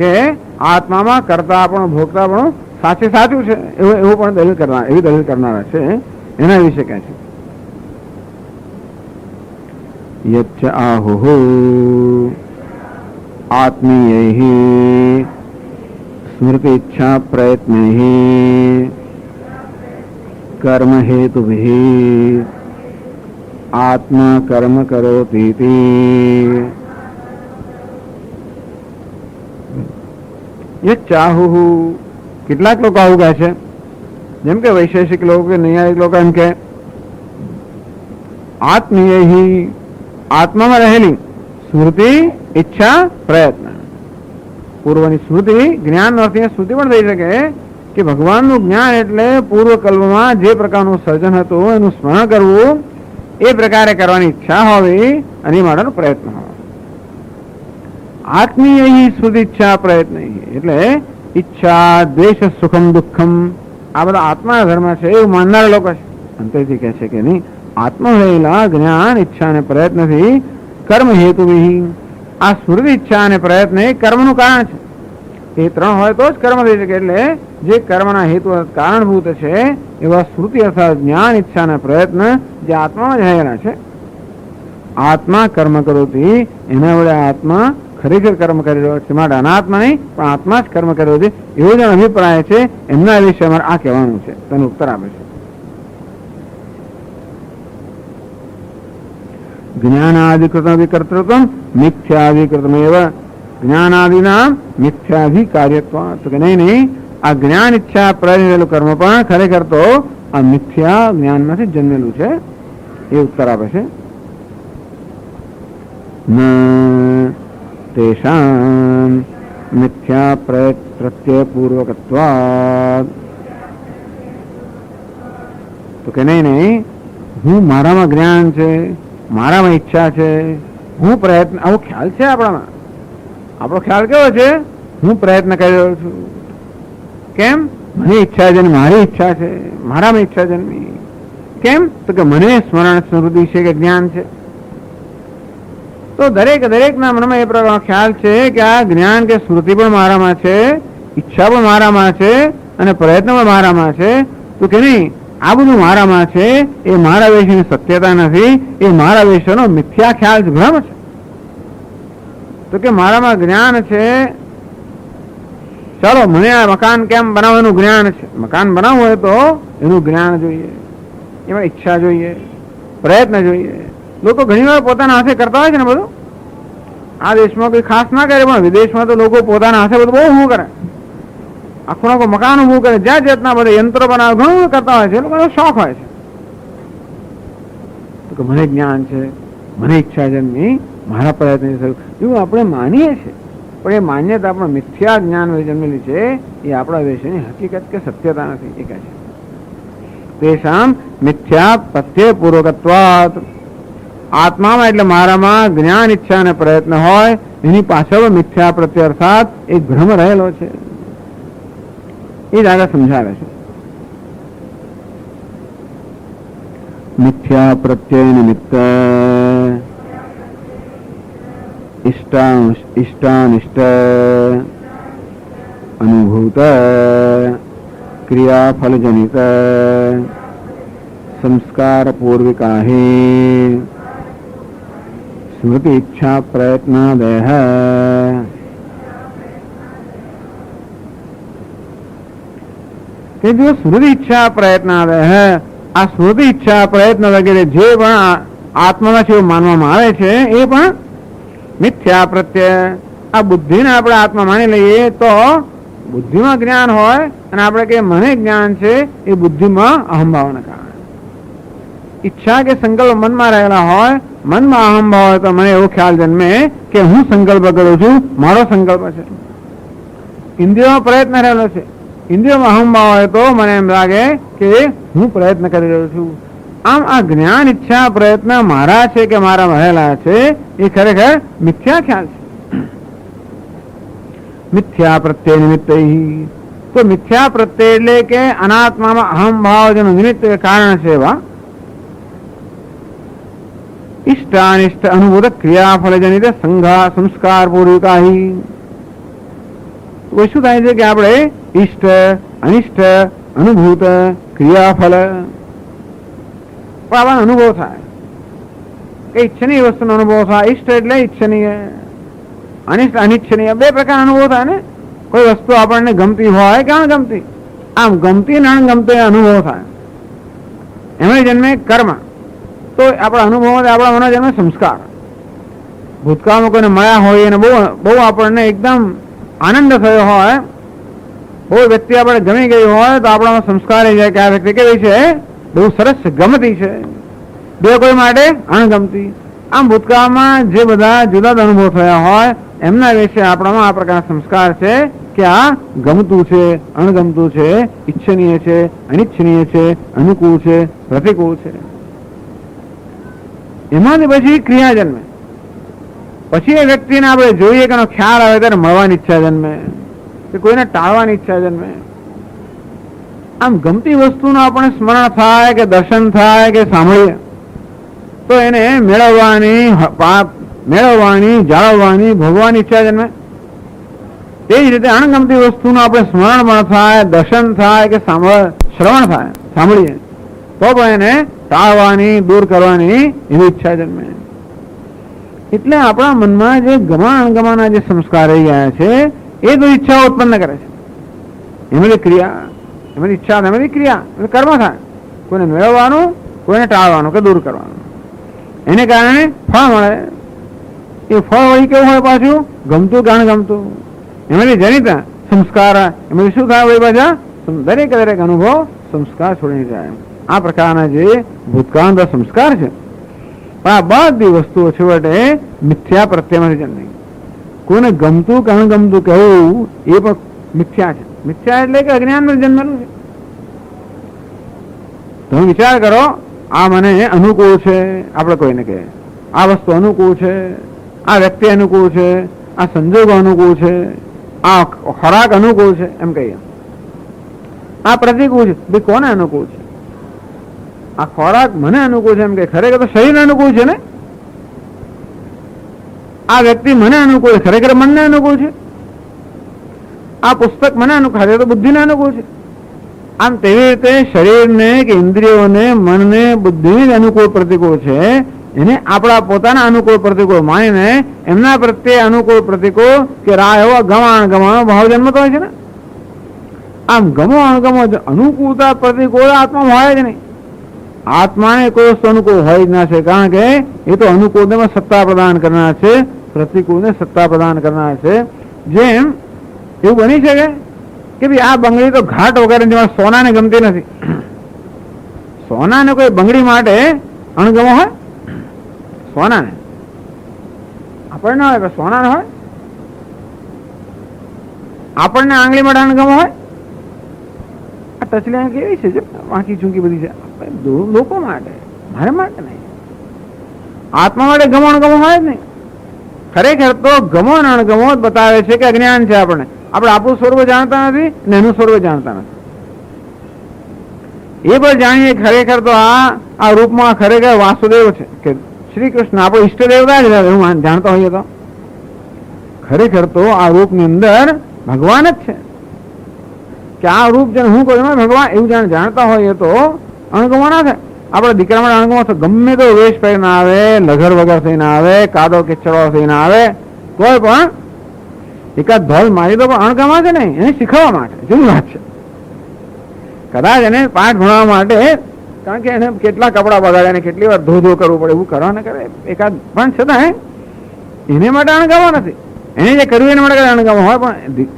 કે આત્મામાં કરતા પણ ભોગતા પણ સાચે સાચું છે, એવું પણ દલીલ કરનાર, એવી દલીલ કરનારા છે. એના વિશે કહે છે યચ્ચ આહુહુ આત્મીયૈ સ્મૃતિ ઈચ્છા પ્રયત્નૈ કર્મ હેતુભિ આત્મા કર્મ કરોતિ. ચાહુ, કેટલાક લોકો આવું કહે છે, જેમ કે વૈશેષિક લોકો કે નૈયાયિક લોકો એમ કે આત્મીય આત્મામાં રહેલી સ્મૃતિ, ઈચ્છા, પ્રયત્ન. પૂર્વની સ્મૃતિ, જ્ઞાન નો અર્થ સ્મૃતિ પણ થઈ શકે કે ભગવાનનું જ્ઞાન એટલે પૂર્વ કલ્પમાં જે પ્રકારનું સર્જન હતું એનું સ્મરણ કરવું, એ પ્રકારે કરવાની ઈચ્છા હોવી અને એ માટેનો પ્રયત્ન હોવો. આત્મીય સ્મૃતિ, ઈચ્છા, પ્રયત્ન એટલે ઈચ્છા, દ્વેષ, સુખમ, દુઃખમ, આ બધા આત્માના ધર્મ છે એવું માનનારા લોકો છે. અંતેથી કહે છે કે નહીં, આત્મા રહેલા જ્ઞાન, ઈચ્છા અને પ્રયત્નથી કર્મ હેતુ. આ સ્મૃતિ, ઈચ્છા અને પ્રયત્ન એ કર્મનું કારણ છે. એ ત્રણ હોય તો જ કર્મ થઈ શકે. એટલે જે કર્મના હેતુ કારણભૂત છે એવા સ્મૃતિ અર્થાત જ્ઞાન, ઈચ્છા અને પ્રયત્ન જે આત્મામાં જ રહેલા છે. આત્મા કર્મ કરોથી, એના વડે આત્મા ખરેખર કર્મ કરી રહ્યો છે, માટે અનાત્મા નહીં પણ આત્મા જ કર્મ કર્યો છે, એવો જ અભિપ્રાય છે. એમના વિશે અમારે આ કહેવાનું છે. તેનો ઉત્તર આપે છે જ્ઞાનાધિકૃત વિકર્તૃત્વ મિથ્યાધિકૃતમ એવ જ્ઞાનાદિના મિથ્યાધિકાર્યત્વ. તો કે નહીં, આ જ્ઞાન, ઈચ્છા, પ્રયત્ન કર્મ પણ ખરેખર તો આ મિથ્યા જ્ઞાનમાંથી જન્મેલું છે. એ ઉત્તર આપે છે. તેષાં મિથ્યા પ્રત્યય પૂર્વકત્વાદ. તો કે નહીં, હું મારામાં જ્ઞાન છે, મારામાં ઈચ્છા છે, હું પ્રયત્ન, આવો ખ્યાલ છે આપણામાં. આપણો ખ્યાલ કેવો છે? હું પ્રયત્ન કરી રહ્યો છું. કેમ? મને ઈચ્છા છે, મારી ઈચ્છા છે, મારામાં ઈચ્છા જન્મી. કેમ? તો કે મને સ્મરણ સ્મૃતિ છે કે જ્ઞાન છે. તો દરેકના મનમાં એ પ્રકારનો ખ્યાલ છે કે આ જ્ઞાન કે સ્મૃતિ પણ મારામાં છે, ઈચ્છા પણ મારામાં છે અને પ્રયત્ન પણ મારામાં છે. તો કે નહીં, આ બધું મારામાં છે, એ મારા વિશેની સત્યતા નથી, એ મારા વિશેનો મિથ્યા ખ્યાલ છે, ભ્રમ છે. તો કે મારામાં જ્ઞાન છે, ચાલો મને આ મકાન કેમ બનાવવાનું જ્ઞાન છે. મકાન બનાવવું હોય તો એનું જ્ઞાન જોઈએ, એમાં ઈચ્છા જોઈએ, પ્રયત્ન જોઈએ. લોકો ઘણી વાર પોતાના હાથે કરતા હોય છે ને બધું. આ દેશમાં કોઈ ખાસ ના કરે, પણ વિદેશમાં તો લોકો પોતાના હાથે બધું બહુ ઊભું કરે. આખું આખું મકાન ઊભું કરે, જ્યાં જાતના બધા યંત્રો બનાવે, ઘણું કરતા હોય છે. એ લોકોનો શોખ હોય છે. તો કે મને જ્ઞાન છે, મને ઈચ્છા જન્મી, મારા પ્રયત્ન થયું, એવું આપણે માનીએ છીએ. પણ એ માન્યતા આપણા મિથ્યા જ્ઞાન જન્મેલી છે, એ આપણા વિશેની હકીકત કે સત્યતા નથી. એ કહે છે તેષામ મિથ્યા પ્રત્યય પૂર્વકત્વાત. આત્મામાં એટલે મારામાં જ્ઞાન, ઈચ્છા અને પ્રયત્ન હોય, એની પાછળ મિથ્યા પ્રત્યય અર્થાત એક ભ્રમ રહેલો છે. એ જ આગળ સમજાવે છે. મિથ્યા પ્રત્યય નિમિત્ત ઇષ્ટાનિષ્ટ અનુભૂત ક્રિયાફલજનિત સંસ્કાર પૂર્વિકા સ્મૃતિ ઈચ્છા પ્રયત્ન દેહ. કે જો સ્મૃતિ ઈચ્છા પ્રયત્ન દેહ, આ સ્મૃતિ ઈચ્છા પ્રયત્ન વગેરે જે પણ આત્મામાં છે એવું માનવામાં આવે છે, એ પણ મિથ્યા પ્રત્યય. આ બુદ્ધિને આપણે આત્મા માની લઈએ તો બુદ્ધિમાં જ્ઞાન હોય અને આપણે કે મને જ્ઞાન છે, એ બુદ્ધિમાં અહંભાવના કારણે. ઈચ્છા કે સંકલ્પ મનમાં રહેલા હોય, મનમાં અહંભાવ હોય તો મને એવો ખ્યાલ જન્મે કે હું સંકલ્પ કરું છું, મારો સંકલ્પ છે. ઇન્દ્રિયોમાં પ્રયત્ન રહેલો છે, ઇન્દ્રિયોમાં અહંભાવ હોય તો મને એમ લાગે કે હું પ્રયત્ન કરી રહ્યો છું. આમ આ જ્ઞાન, ઈચ્છા, પ્રયત્ન મારા છે કે મારા રહેલા છે, એ ખરેખર મિથ્યા ખ્યાલ છે. મિથ્યા પ્રત્યય નિમિત્ત. તો મિથ્યા પ્રત્યય એટલે કે અનાત્મામાં અહંભાવ જેનું નિમિત્ત કારણ છે એવા ઇષ્ટાનિષ્ટ અનુભૂત ક્રિયાફલજનિત સંસ્કાર પૂર્વિકા. શું થાય છે કે આપણે ઇષ્ટ, અનિષ્ટ, અનુભૂત, ક્રિયાફલ પણ આવા અનુભવ થાય. કે ઈચ્છનીય વસ્તુનો અનુભવ થાય. ઇષ્ટ એટલે ઈચ્છનીય, અનિષ્ટ અનિચ્છનીય, બે પ્રકારના અનુભવ થાય ને. કોઈ વસ્તુ આપણને ગમતી હોય કે અણગમતી, આમ ગમતી અને અણગમતી અનુભવ થાય. એમાં જન્મે કર્મ. તો આપણા અનુભવ આપણા મનમાં જન્મે સંસ્કાર. ભૂતકાળમાં કોઈને મળ્યા હોય અને બહુ આપણને એકદમ આનંદ થયો હોય, બહુ વ્યક્તિ આપણે ગમી ગઈ હોય તો આપણામાં સંસ્કાર એ જાય કે આ વ્યક્તિ કેવી છે, બહુ સરસ છે, ગમતી છે. બે કોઈ માટે અણગમતી. આમ ભૂતકાળમાં જે બધા જુદા અનુભવ થયા હોય એમના વિશે આપણામાં આ પ્રકારના સંસ્કાર છે કે આ ગમતું છે, અણગમતું છે, ઈચ્છનીય છે, અનિચ્છનીય છે, અનુકૂળ છે, પ્રતિકૂળ છે. એમાંથી પછી ક્રિયા જન્મે. પછી એ વ્યક્તિને આપણે જોઈએ કે એનો ખ્યાલ આવે ત્યારે મળવાની ઈચ્છા જન્મે કે કોઈને ટાળવાની ઈચ્છા જન્મે. આમ ગમતી વસ્તુનું આપણે સ્મરણ થાય કે દર્શન થાય કે સાંભળીએ તો એને મેળવવાની, જાળવવાની, ભોગવાની ઈચ્છા જન્મે. તે જ રીતે અણગમતી વસ્તુનું આપણે સ્મરણ પણ થાય, દર્શન થાય કે શ્રવણ થાય, સાંભળીએ તો પણ એને ટાળવાની, દૂર કરવાની એવી ઈચ્છા જન્મે. એટલે આપણા મનમાં જે ગમા અણગમાના જે સંસ્કાર રહી ગયા છે એ તો ઈચ્છા ઉત્પન્ન કરે છે. એમાંથી ક્રિયા, એમાંથી ઈચ્છા, એમાંથી ક્રિયા, કર્મ થાય. કોઈને મેળવવાનું, કોઈને ટાળવાનું કે દૂર કરવાનું. એને કારણે ફળ મળે. એ ફળ વળી કેવું હોય પાછું? ગમતું કે અણગમતું. એમાંથી જનિત સંસ્કાર. એમાંથી શું થાય વળી પાછા? દરેક અનુભવ સંસ્કાર છોડીને જાય. આ પ્રકારના જે ભૂતકાળના સંસ્કાર છે. પણ આ બધી વસ્તુઓ છેવટે મિથ્યા પ્રત્યયમાંથી જન્મે. કોઈને ગમતું કે અણગમતું કહેવું એ પણ મિથ્યા છે. મિથ્યા એટલે કે અજ્ઞાનમાં જન્મેલું છે. તમે વિચાર કરો, આ મને અનુકૂળ છે, આપણે કોઈને કહે આ વસ્તુ અનુકૂળ છે, આ વ્યક્તિ અનુકૂળ છે, આ સંજોગો અનુકૂળ છે, આ ખોરાક અનુકૂળ છે એમ કહીએ. આ પ્રતિકૂળ છે, ભાઈ કોને અનુકૂળ છે? આ ખોરાક મને અનુકૂળ છે એમ કે ખરેખર તો શરીર અનુકૂળ છે ને. આ વ્યક્તિ મને અનુકૂળ છે, ખરેખર મનને અનુકૂળ છે. આ પુસ્તક મને અનુકૂળ છે તો બુદ્ધિને અનુકૂળ છે. આમ તેવી રીતે શરીરને કે ઇન્દ્રિયોને, મનને, બુદ્ધિને અનુકૂળ પ્રતિકૂળ છે, એને આપણા પોતાના અનુકૂળ પ્રતિકૂળ માનીને એમના પ્રત્યે અનુકૂળ પ્રતિકૂળ કે રા એવો ગમો અણગમો ભાવ જન્મતો હોય છે ને. આમ ગમો અણગમો અનુકૂળતા પ્રતિકૂળ આત્મામાં હોય જ નહીં. આત્માને કોઈ વસ્તુ અનુકૂળ હોય જ ના છે, કારણ કે એ તો અનુકૂળને સત્તા પ્રદાન કરનાર છે, પ્રતિકૂળને સત્તા પ્રદાન કરનાર છે. જેમ એવું બની શકે કે ભાઈ આ બંગડી તો ઘાટ વગેરે જેમાં સોનાને ગમતી નથી. સોનાને કોઈ બંગડી માટે અણગમો હોય? સોનાને આપણને હોય પણ સોનાને હોય? આપણને આંગળી માટે અણગમો હોય? આ ટચલી કેવી છે જે વાંકી ચૂંકી બધી છે, લોકો માટે, મારે માટે નહીં. આત્મા માટે ગમો અણગમો હોય જ નહીં. ખરેખર તો ગમો અને અણગમો જ બતાવે છે કે અજ્ઞાન છે. આપણે આપણું સ્વરૂપ જાણતા નથી ને એનું સ્વરૂપ જાણતા નથી. એ પણ જાણીએ ખરેખર તો આ રૂપમાં ખરેખર વાસુદેવ છે કે શ્રી કૃષ્ણ આપણો ઈષ્ટ દેવતા જ એવું જાણતા હોઈએ તો ખરેખર તો આ રૂપની અંદર ભગવાન જ છે. કે આ રૂપ જેને હું કહું ભગવાન એવું જાણતા હોઈએ તો અણગમો ના થાય. આપણા દીકરા માટે અણગમો થાય, ગમે તો વેશ પહેરીને આવે, લગર વગર થઈને આવે, કાદો કિચડો થઈને આવે, કોઈ પણ એકાદ ધોલ મારી દો પણ અણગમા છે નહીં. એને શીખવવા માટે જેવી વાત છે. કદાચ એને પાઠ ભણવા માટે, કારણ કે એને કેટલા કપડા બગાડે અને કેટલી વાર ધો કરવું પડે, એવું કરવા ને કરે એકાદ, પણ છતાં એને માટે અણગમો નથી. એને જે કર્યું એના માટે અણગમો હોય, પણ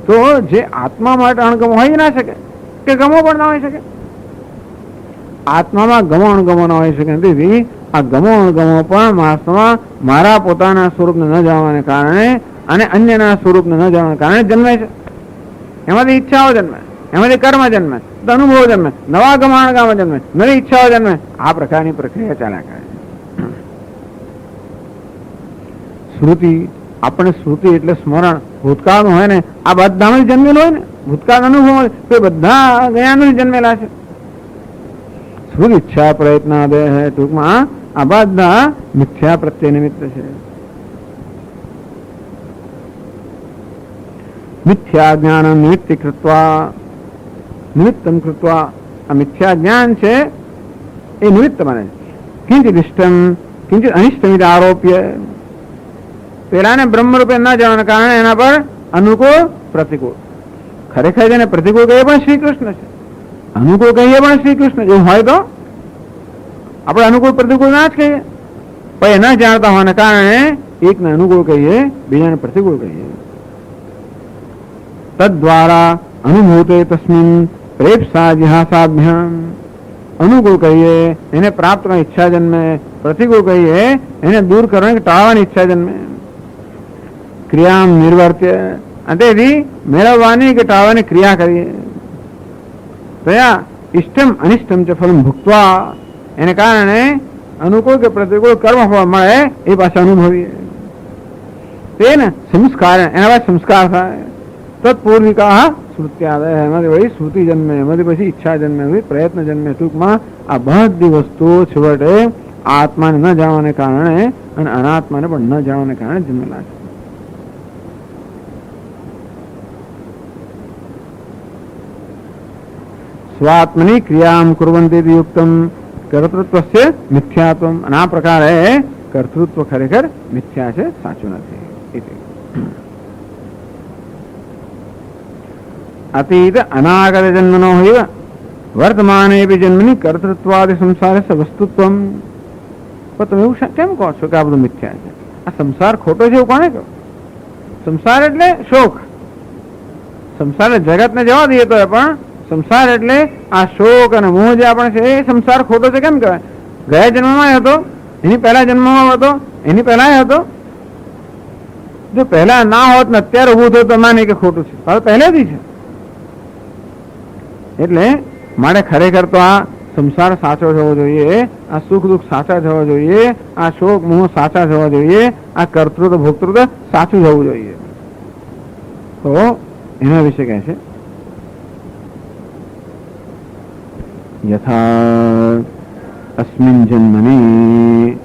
તો જે આત્મા માટે અણગમો હોય ના શકે કે ગમો પણ ના હોઈ શકે. આત્મામાં ગમો અણગમો ના હોઈ શકે. તેથી આ ગમો અણગમો પણ માસમાં મારા પોતાના સ્વરૂપને ન જાણવાને કારણે અને અન્યના સ્વરૂપને ન જાણવાને કારણે જન્મે છે. એમાંથી ઈચ્છાઓ જન્મે, એમાંથી કર્મ જન્મે, અનુભવ જન્મે, નવા ગમો અણગમો જન્મે, નવી ઈચ્છાઓ જન્મે. આ પ્રકારની પ્રક્રિયા ચાલ્યા કરે છે. શ્રુતિ, આપણે શ્રુતિ એટલે સ્મરણ ભૂતકાળનું હોય ને, આ બધામાં જન્મેલું હોય ને, ભૂતકાળ અનુભવ તે બધા જ્ઞાનથી જન્મેલા છે. શુદ્ધ ઈચ્છા પ્રયત્ન દેહ, ટૂંકમાં આ બધા મિથ્યા પ્રત્યે નિમિત્ત છે. મિથ્યા જ્ઞાન નિમિત્તિ કૃત્વા, નિમિત્તમ કૃત્વા, આ મિથ્યા જ્ઞાન છે એ નિમિત્ત બને. કિંચિત ઇષ્ટમ કિંચિત અનિષ્ટમિત આરોપ્ય, પેલાને બ્રહ્મરૂપે ન જવાના કારણે એના પર અનુકૂળ પ્રતિકૂળ. ખરેખર જેને પ્રતિકૂળ કહીએ પણ શ્રી કૃષ્ણ છે, અનુકૂળ કહીએ પણ શ્રી કૃષ્ણ. એવું હોય તો આપણે અનુકૂળ પ્રતિકૂળ ના જ કહીએ, પણ એ ન જાણતા હોવાને કારણે એકને અનુકૂળ કહીએ, બીજાને પ્રતિકૂળ કહીએ. તદ્વારા અનુભૂતે તસ્મિન પ્રેપ્સા જિહાસાભ્યામ, અનુકૂળ કહીએ એને પ્રાપ્ત કરવાની ઈચ્છા જન્મે, પ્રતિકૂળ કહીએ એને દૂર કરવાની ટાળવાની ઈચ્છા જન્મે. ક્રિયા નિર્વર્ત્ય, તેથી મેળવવાની કે ટાળવાની ક્રિયા કરીએ. તયા ઇષ્ટમ અનિષ્ટમ ચ ફલમ ભુક્ત્વા, એને કારણે અનુકૂળ કે પ્રતિકૂળ કર્મ ફળ મળે એ પાછા અનુભવીએ. તેને સંસ્કાર, એના બાદ સંસ્કાર થાય. તત્પૂર્વિકા શ્રુત્યાદય, એમાંથી વળી શ્રુતિ જન્મે, એમાંથી પછી ઈચ્છા જન્મે, પ્રયત્ન જન્મે. ટૂંકમાં આ બધી વસ્તુઓ છેવટે આત્માને ન જાણવાને કારણે અને અનાત્માને પણ ન જાણવાને કારણે જન્મેલા છે. સ્વાત્મની ક્રિયામ કુર્વંતી યુક્તમ કર્તૃત્વસ્ય મિથ્યાત્વમ, અને આ પ્રકારે કર્તૃત્વ ખરેખર મિથ્યા છે, સાચું નથી. અતીત અનાગત જન્મનો હોય વર્તમાને જન્મની કર્તૃત્વાદિ સંસાર વસ્તુત્વમ. પણ તમે એવું કેમ કહો છો કે આ બધું મિથ્યા છે? આ સંસાર ખોટો છે એવું કોને કહો? સંસાર એટલે શોક. સંસાર જગતને જવા દઈએ તો પણ સંસાર એટલે આ શોક અને મોહ જે આપણે છે એ સંસાર ખોટો છે કેમ કહેવાય? ગયા જન્મમાં હતો, એની પહેલા જન્મમાં હતો, એની પહેલા હતો. જો પહેલા ના હોત ને અત્યારે ઉભું થયું તો માને કે ખોટું છે, પહેલેથી છે. એટલે મારે ખરેખર તો આ સંસાર સાચો થવો જોઈએ, આ સુખ દુઃખ સાચા થવા જોઈએ, આ શોક મોહ સાચા થવા જોઈએ, આ કર્તૃત્વ ભોક્તૃત્વ સાચું થવું જોઈએ. તો એના વિશે કહે છે યથા અસ્મિન જન્મની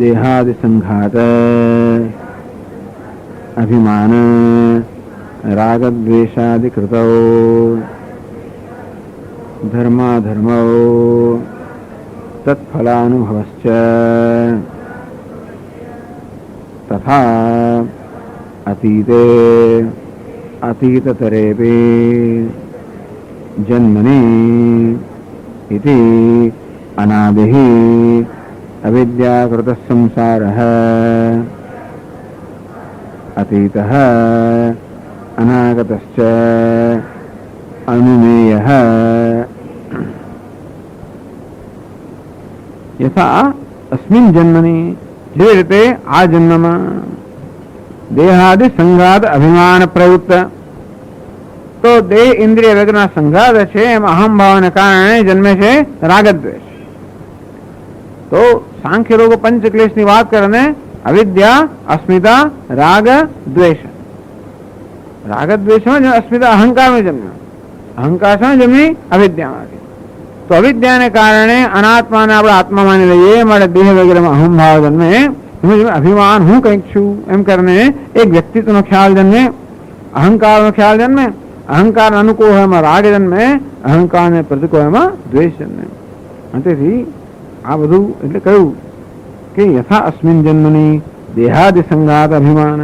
દેહાદિ સંઘાત અભિમાન રાગદ્વેષાદિ કૃતો ધર્માધર્મો તત્ફલાનુભવશ્ચ તથા અતીતે અતીતતરેપી જન્મની ઇતિ અનાદિઃ અવિદ્યાકૃતઃ સંસારઃ અતીતઃ અનાગતશ્ચ અનુમેયઃ યથા અસ્મિન જન્મની જે રીતે આ જન્મમાં દેહાદિ સંઘાત અભિમાન પ્રવૃત્ત, તો દેહ ઇન્દ્રિય વગરના સંઘાત છે એમ અહમ ભાવને કારણે જન્મે છે રાગદ્વેષ. તો સાંખ્ય લોક પંચ ક્લેશ ની વાત કરે ને અવિદ્યા અસ્મિતા રાગ દ્વેષ. રાગદ્વેષમાં અસ્મિતા અહંકારમાં જન્મ્યો, અહંકાર છે જન્મી અવિદ્યામાંથી. તો અવિદ્યાને કારણે અનાત્માને આપણે આત્મા માની લઈએ, માટે દેહ વગેરેમાં અહમ ભાવ જન્મે, અભિમાન હું કંઈક છું એમ કરીને એક વ્યક્તિત્વનો ખ્યાલ જન્મે, અહંકારનો ખ્યાલ જન્મે, અહંકાર અનુકૂળ હોય એમાં રાગ જન્મે, અહંકાર ને પ્રતિકૂળ એમાં દ્વેષ જન્મે. તેથી આ બધું એટલે કહ્યું કે યથા અસ્મિન જન્મની દેહાદિ સંઘાત અભિમાન,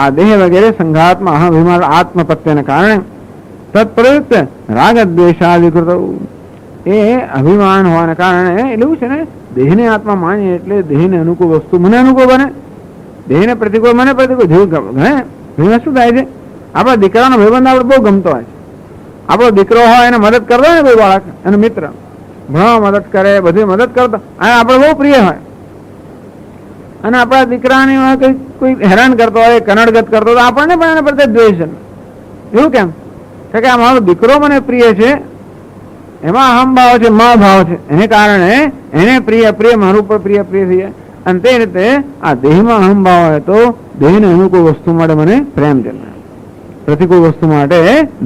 આ દેહ વગેરે સંઘાતમાં અભિમાન આત્મ પ્રત્યેને કારણે તત્પ્રયુક્ત રાગ દ્વેષાદિકૃત, એ અભિમાન હોવાને કારણે એવું છે ને દેહને આત્મા માનીએ એટલે દેહને અનુકૂળ વસ્તુ મને અનુકૂળ બને, દેહને પ્રતિકૂળ મને પ્રતિકૂળ. જેવું ઘણી શું થાય છે, આપણા દીકરાનો ભાઈબંધ આપણે બહુ ગમતો હોય છે, આપણો દીકરો હોય એને મદદ કરતો હોય ને કોઈ બાળક, એનો મિત્ર ભણવા મદદ કરે, બધી મદદ કરતો, અને આપણે બહુ પ્રિય હોય. અને આપણા દીકરાની કોઈ હેરાન કરતો હોય, કનડગત કરતો હોય, આપણને પણ એના પ્રત્યે દ્વેષ છે. એવું કેમ? કે આ મારો દીકરો મને પ્રિય છે, એમાં અહમ ભાવ છે, મા ભાવ છે, એને કારણે એને પ્રિય પ્રિય મારું પર પ્રિય પ્રિય થઈ જાય. અને તે રીતે આ દેહમાં અહમ ભાવ હોય તો દેહને અનુકૂળ વસ્તુ માટે મને પ્રેમ જન્મે, પ્રતિકૂળ વસ્તુ માટે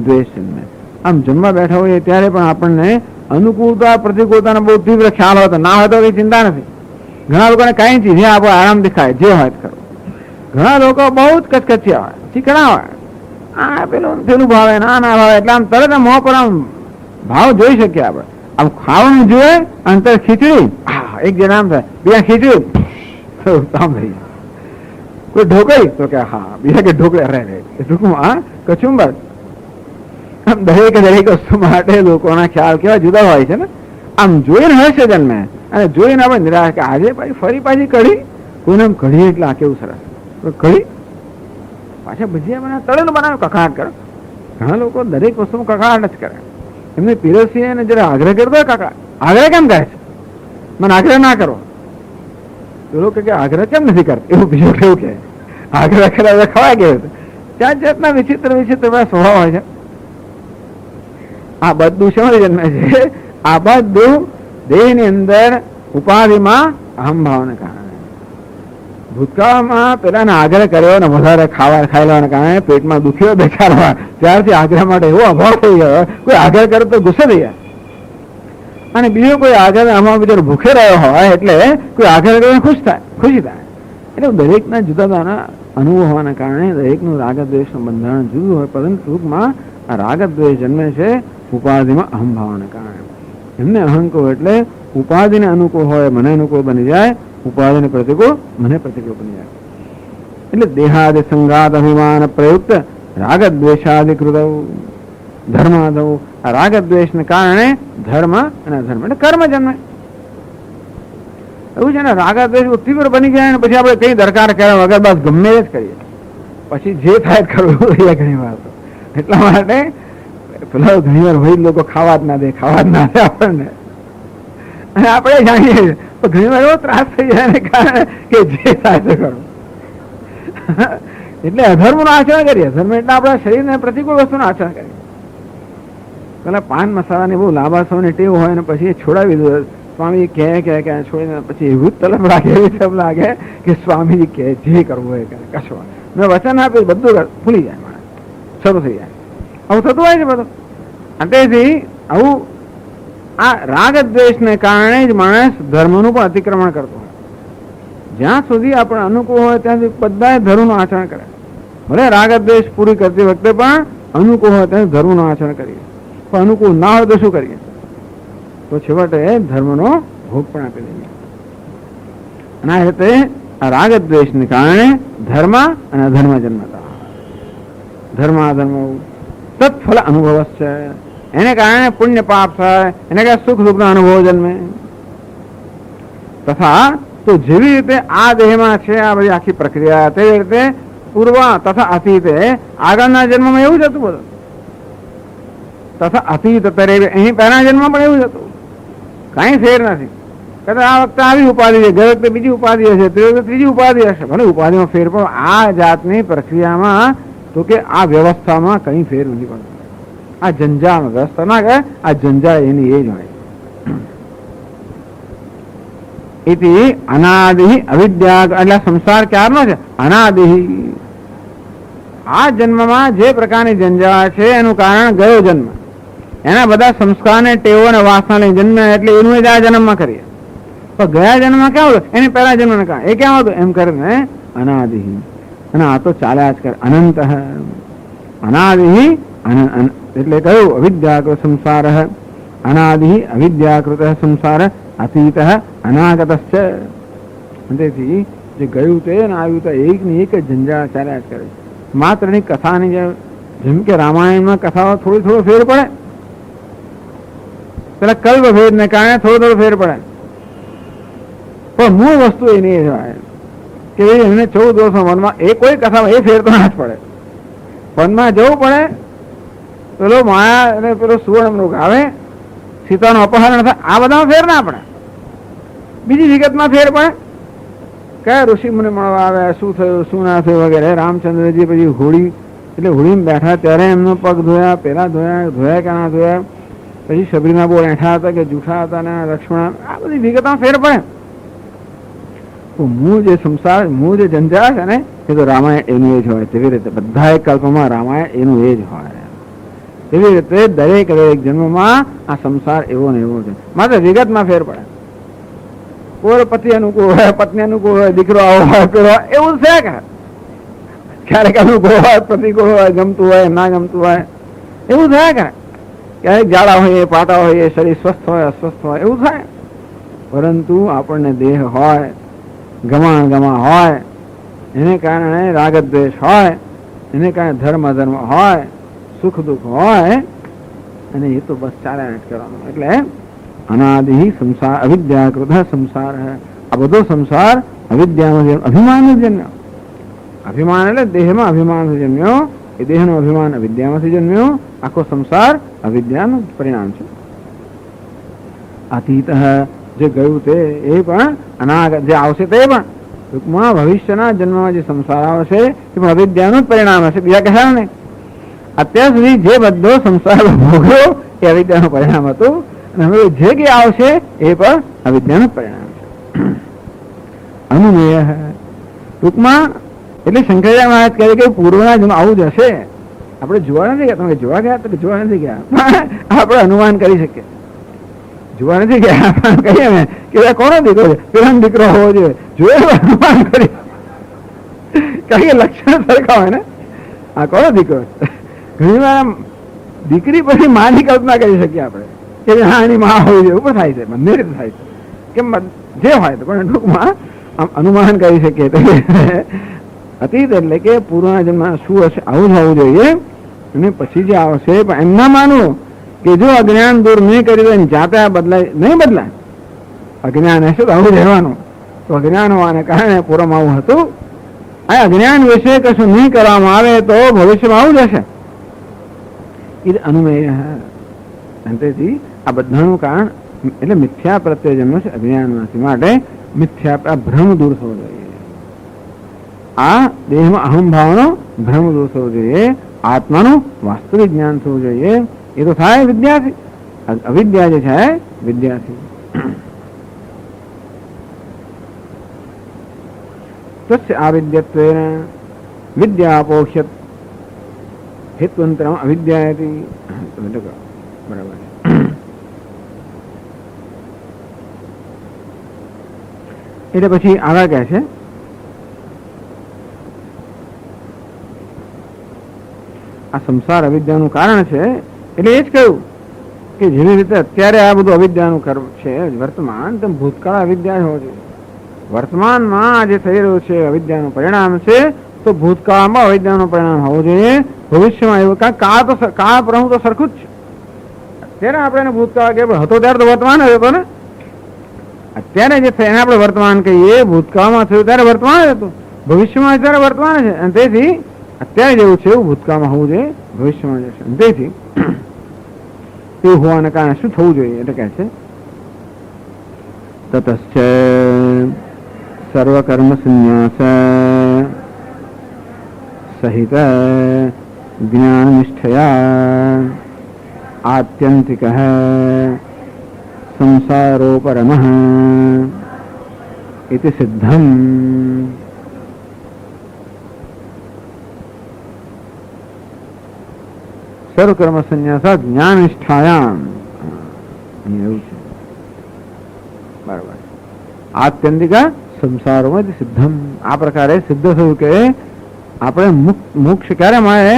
દ્વેષ જન્મે. આમ જમવા બેઠા હોઈએ ત્યારે પણ આપણને અનુકૂળતા પ્રતિકૂળતાનો બહુ તીવ્ર ખ્યાલ હોય તો ના હોય તો કઈ ચિંતા નથી. ઘણા લોકોને કઈ ચીજ આપણે આરામથી ખાય, જે હોય ખરું. ઘણા લોકો બહુ જ કચકચિયા હોય, ચીકણા હોય, આ પેલું ભાવે ના ભાવે, એટલે આમ તરત મોં પર આમ ભાવ જોઈ શકીએ આપણે. આમ ખાવાનું જોઈએ અંતર ખીચડી, એક જે નામ થાય, બીજા ખીચડી કોઈ ઢોકળી તો કે હા, બીજા કે ઢોકળી રહે ટૂંકમાં કચુંબર. આમ દરેક વસ્તુ માટે લોકોના ખ્યાલ કેવા જુદા હોય છે ને. આમ જોઈને હશે જન્મે, અને જોઈને આપણે નિરાશ કે આજે ફરી પાછી કઢી, કોઈને આમ કઢી એટલે આ કેવું સરસ કઢી, પાછા ભજીયા બનાવે, તળેલું બનાવે, કકડાટ કરે. ઘણા લોકો દરેક વસ્તુમાં કકડાટ જ કરે. એમને પીરસીએ ને જરા આગ્રહ કરતો હોય, કાકા આગ્રહ કેમ કરે છે, મને આગ્રહ ના કરો. પેલો કે આગ્રહ કેમ નથી કરતો, એવું બીજું કેવું કે આગ્રહ કરે ખવાય ગયો. જાત જાતના વિચિત્ર વિચિત્ર સ્વભાવ હોય છે. આ બધું શું જન્મે છે? આ બધું દેહની અંદર ઉપાધિમાં અહમ ભાવને કારણે. ભૂતકાળમાં પેલાને આગ્રહ કર્યો ને વધારે ખાઈ લેવાને કારણે પેટમાં દુખ્યો બેચારવા, ત્યારથી આગ્રહ માટે એવો અભાવ થઈ ગયો. કોઈ આગ્રહ કરે તો ગુસ્સે થઈ જાય, અને બીજો કોઈ આગ્રહ આમાં બિચારો ભૂખે રહ્યો હોય એટલે કોઈ આગ્રહ કરીને ખુશી થાય. એટલે દરેકના જુદા જુદા અનુભવ હોવાના કારણે દરેકનું રાગદ્વેષનું બંધારણ જુદું હોય. પરંતુ ટૂંકમાં આ રાગદ્વેષ જન્મે છે ઉપાધિમાં અહમ ભાવના કારણે. એમને અહંકાર એટલે ઉપાધિને અનુકૂળ હોય મને અનુકૂળ બની જાય, ઉપાધિને પ્રતિકૂળ મને પ્રતિકૂળ બની જાય. એટલે દેહાદિ સંઘાત અભિમાન પ્રયુક્ત રાગદ્વેષાદિકૃત ધર્માદવ. આ રાગદ્વેષને કારણે ધર્મ અને અધર્મ એટલે કર્મ જન્મે. એવું છે ને, રાગદ્વેષ તીવ્ર બની જાય ને પછી આપણે કઈ દરકાર કર્યા વગર બસ ગમે જ કરીએ, પછી જે થાય કરવું ઘણી વાર. એટલા માટે પેલા ઘણી વાર વૈદ લોકો ખાવા જ ના દે આપણને, અને આપણે જાણીએ ઘણી વાર એવો ત્રાસ થઈ જાય ને કારણે કે જે થાય તે કરવું. એટલે અધર્મનું આચરણ કરીએ. ધર્મ એટલે આપણા શરીરને પ્રતિકૂળ વસ્તુનું આચરણ કરીએ. પેલા પાન મસાલાની બહુ લાંબા સમયની ટેવ હોય ને પછી એ છોડાવી દો. સ્વામી કહે છોડીને પછી એવું તલબ લાગે, એવી તલબ લાગે કે સ્વામીજી કહે જે કરવું એ કરે, કશું મેં વચન આપ્યું બધું ભૂલી જાય, માણસ શરૂ થઈ જાય. આવું થતું હોય છે બધું. અંતેથી આવું આ રાગ દ્વેષને કારણે જ માણસ ધર્મનું પણ અતિક્રમણ કરતો હોય. જ્યાં સુધી આપણે અનુકૂળ હોય ત્યાં સુધી બધા ધર્મનું આચરણ કરે. ભલે રાગ દ્વેષ પૂરી કરતી વખતે પણ અનુકૂળ હોય ત્યાં ધર્મનું આચરણ કરીએ, પણ અનુકૂળ ના હોય તો શું કરીએ? તો છેવટે ધર્મનો ભોગ પણ આપી દઈએ. અને આ રીતે આ રાગ દ્વેષને કારણે ધર્મ અને અધર્મ જન્મતા. ધર્મ અધર્મ તત્ફલ અનુભવ છે. એને કારણે પુણ્ય પાપ થાય, એને કારણે સુખ દુઃખનો અનુભવ જન્મે. તથા તો જેવી રીતે આ દેહમાં છે આ બધી આખી પ્રક્રિયા, તેવી રીતે પૂર્વ તથા અતીતે આગળના જન્મમાં એવું જ હતું બધું. તથા અતીત અહીં પહેલા જન્મમાં પણ એવું જ હતું. કઈ ફેર નથી. કદાચ આ વખતે આવી ઉપાધિ છે, ગઈ વખતે બીજી ઉપાધિ હશે, તે વખતે ત્રીજી ઉપાધિ હશે. ભલે ઉપાધિમાં ફેર પણ આ જાતની પ્રક્રિયામાં તો કે આ વ્યવસ્થામાં કઈ ફેર નથી પડતો. આ જંજાળ વ્યવસ્થા ના કહે, આ જંજાળ એની એ જ હોય. એથી અનાદિ અવિદ્યા એટલે સંસાર ક્યારનો છે? અનાદિ. આ જન્મમાં જે પ્રકારની જંજાળ છે એનું કારણ ગયો જન્મ, એના બધા સંસ્કારને ટેવો અને વાસના જન્મ, એટલે એનું જ આ જન્મમાં કરીએ. પણ ગયા જન્મમાં ક્યાં હતું? એની પહેલા જન્મને કારણ એ ક્યાં હતું? એમ કરીને અનાદિ. અને આ તો ચાલ્યા જ કરે. અનંત અનાદિ એટલે કયું? અવિદ્યાકૃત સંસાર. અનાદિ અવિદ્યાકૃત સંસાર અતીત અનાગત. તેથી જે ગયું તે ને આવ્યું તે એક ને એક જ જંજાળ ચાલ્યા જ કરે. માત્ર ની કથાની જેમ કે રામાયણમાં કથાઓ થોડો ફેર પડે, પેલા કલ્પ ભેદ ને કારણે થોડો ફેર પડે, પણ મૂળ વસ્તુ એની એ હોય કે એમને 14 વર્ષમાં વનમાં એ કોઈ કથામાં એ ફેર તો ના જ પડે. વનમાં જવું પડે, પેલો માયા અને પેલો સુવર્ણ મૃગ આવે, સીતાનું અપહરણ થાય, આ બધામાં ફેર ના પડે. બીજી વિગતમાં ફેર પડે, કયા ઋષિ મુનિ મળવા આવ્યા, શું થયું શું ના થયું વગેરે. રામચંદ્રજી પછી હોળી એટલે હોળીમાં બેઠા ત્યારે એમનો પગ ધોયા, પેલા ધોયા કે ના ધોયા, પછી શબરીના બહુ એઠા હતા કે જૂઠા હતા ને લક્ષ્મણ, આ બધી વિગતમાં ફેર પડે. તો મૂળ જે સંસાર, મૂળ જે જંજાળ છે ને એ તો રામાયણ એનું એ જ હોય. તેવી રીતે બધા કલ્પમાં રામાયણ એનું એ જ હોય. તેવી રીતે દરેક જન્મમાં આ સંસાર એવો ને એવો છે, માત્ર વિગતમાં ફેર પડે. કોઈ પતિ અનુકૂળ હોય, પત્ની અનુકૂળ હોય, દીકરો આવો હોય, પેલો હોય, એવું છે કે ક્યારેક અનુકૂળ હોય, પ્રતિકૂળ હોય, ગમતું હોય, ના ગમતું હોય, એવું થાય કે ક્યારેક ઝાડા હોય, પાટા હોય, શરીર સ્વસ્થ હોય, અસ્વસ્થ હોય, એવું થાય. પરંતુ આપણને દેહ હોય, ગમા હોય, એને કારણે રાગ દ્વેષ હોય, એને કારણે ધર્મ અધર્મ હોય, સુખ દુઃખ હોય, અને એ તો બસ ચાલ્યા જ કરવાનું. એટલે અનાદિ સંસાર અવિદ્યાકૃત સંસાર. આ બધો સંસાર અવિદ્યાનો અભિમાન જન્મ્યો. અભિમાન એટલે દેહમાં અભિમાન જન્મ્યો. એ દેહનો અભિમાન અવિદ્યામાંથી જન્મ્યો. આખો સંસાર અવિદ્યાનું પરિણામ છે. અતીત જે ગયું તે એ પણ અનાગત જે આવશે તે પણ ટૂંકમાં ભવિષ્યના જન્મમાં જે સંસાર આવશે એ પણ અવિદ્યાનું જ પરિણામ હશે, બીજા કહેવાનું નહીં. અત્યાર સુધી જે બધો સંસાર ભોગવ્યો એ અવિદ્યાનું પરિણામ હતું, અને હવે જે કે આવશે એ પણ અવિદ્યાનું પરિણામ છે. અનુમેય ટૂંકમાં એટલે શંકરાચાર્ય મહારાજ કહે કે પૂર્વના જન્મ આવું જ હશે. આપણે જોવા નથી ગયા, તમે જોવા ગયા તો જોવા નથી ગયા, આપણે અનુમાન કરી શકીએ. જોવા નથી ગયા કહીએ ને કે કોનો દીકરો છે, પેલા દીકરો હોવો જોઈએ, જોયે અનુમાન કરી કહીએ, લક્ષણ સરખા હોય ને, આ કોનો દીકરો છે. ઘણી વાર દીકરી પછી માની કલ્પના કરી શકીએ આપણે કે હા એની માં હોવી જોઈએ, ઉપર થાય છે, બંને રીતે થાય છે, કે જે હોય તો પણ ટૂંકમાં આમ અનુમાન કરી શકીએ. અતીત એટલે કે પૂર્વના જન્મમાં શું હશે આવું જ હોવું જોઈએ, અને પછી જે આવશે પણ એમ ના માનવું કે જો અજ્ઞાન દૂર નહીં કરી દે જાતે આ બદલાય, નહીં બદલાય. અજ્ઞાન હશે તો આવું જ રહેવાનું. તો અજ્ઞાન હોવાને કારણે પૂર્વમાં આવું હતું. આ અજ્ઞાન વિશે કશું નહીં કરવામાં આવે તો ભવિષ્યમાં આવું જ હશે. એ અનુમેય. તેથી આ બધાનું કારણ એટલે મિથ્યા પ્રત્યે જન્મ છે અજ્ઞાનમાંથી. માટે મિથ્યા ભ્રમ દૂર થવો જોઈએ. આ દેહમાં અહમ ભાવનો ભ્રમ દોષ હોવો જોઈએ, આત્માનું વાસ્તવિક જ્ઞાન થવું જોઈએ. એ તો થાય વિદ્યાથી. અવિદ્યા જે છે વિદ્યાથી. તસ્ય આવિદ્યત્વેન વિદ્યાપોષ્યત હેત્વંતરમ અવિદ્યાયતિ. બરાબર. એટલે પછી આગળ કહે છે આ સંસાર અવિદ્યાનું કારણ છે. એટલે એ જ કહ્યું કે જેવી રીતે અત્યારે આ બધું અવિદ્યાનું કર્મ છે વર્તમાન, તેમ ભૂતકાળ અવિદ્યા હોવો જોઈએ. વર્તમાનમાં જે થઈ રહ્યું છે અવિદ્યાનું પરિણામ છે, તો ભૂતકાળમાં અવિદ્યાનું પરિણામ હોવું જોઈએ. ભવિષ્યમાં એવું કાળ પ્રભુ તો સરખું જ છે. અત્યારે આપણે ભૂતકાળ કે હતો ત્યારે તો વર્તમાન જ હતો ને. અત્યારે જે થયું એને આપણે વર્તમાન કહીએ, ભૂતકાળમાં થયું ત્યારે વર્તમાન જ હતું, ભવિષ્યમાં અત્યારે વર્તમાન છે. અને તેથી અત્યારે જેવું છે એવું ભૂતકાળમાં હોવું જોઈએ, ભવિષ્યમાં જશે. અને તેથી તેવું હોવાના કારણે શું થવું જોઈએ? એટલે કહે છે તતશ્ચ સર્વકર્મ સંન્યાસ સહિત જ્ઞાન નિષ્ઠયા આત્યંતિક સંસારોપરમઃ ઇતિ સિદ્ધમ. સર્વકર્મ સંન્યાસ જ્ઞાન નિષ્ઠાયામ. એવું છે બરાબર. આત્યંતિક સંસારોમાં સિદ્ધમ. આ પ્રકારે સિદ્ધ થયું કે આપણે મોક્ષ ક્યારે મળે?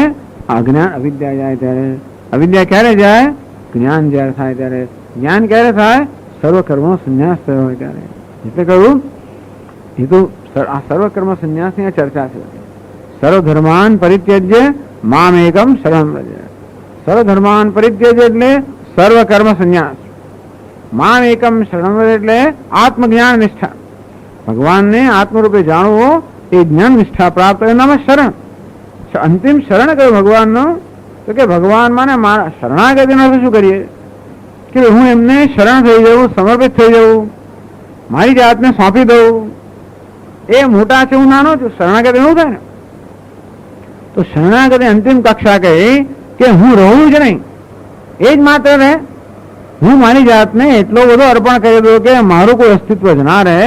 અજ્ઞાન અવિદ્યા જાય ત્યારે. અવિદ્યા ક્યારે જાય? જ્ઞાન જયારે થાય ત્યારે. જ્ઞાન ક્યારે થાય? સર્વકર્મનો સંન્યાસ થયો હોય ત્યારે. એટલે કહ્યું એ તો આ સર્વકર્મ સંન્યાસની ચર્ચા છે. સર્વધર્માન પરિત્યજ્ય મામ એકમ શરણં વ્રજ. સર્વધર્માન પરિત્યજ્ય એટલે સર્વકર્મ સંન્યાસ. મામ એકમ શરણં વ્રજ એટલે આત્મજ્ઞાન નિષ્ઠા. ભગવાનને આત્મરૂપે જાણવો એ જ્ઞાન નિષ્ઠા પ્રાપ્ત નામ શરણ. અંતિમ શરણ કયું ભગવાનનો? તો કે ભગવાનમાં ને મારા શરણાગતિનો શું કરીએ કે હું એમને શરણ થઈ જવું, સમર્પિત થઈ જવું, મારી જાતને સોંપી દઉં. એ મોટા છે, હું નાનો છું. શરણાગતિ એવું થાય ને. તો શરણાગતિ અંતિમ કક્ષા કહી કે હું રહું જ નહીં, એ જ માત્ર રહે. હું મારી જાતને એટલો બધો અર્પણ કરી દઉં કે મારું કોઈ અસ્તિત્વ જ ના રહે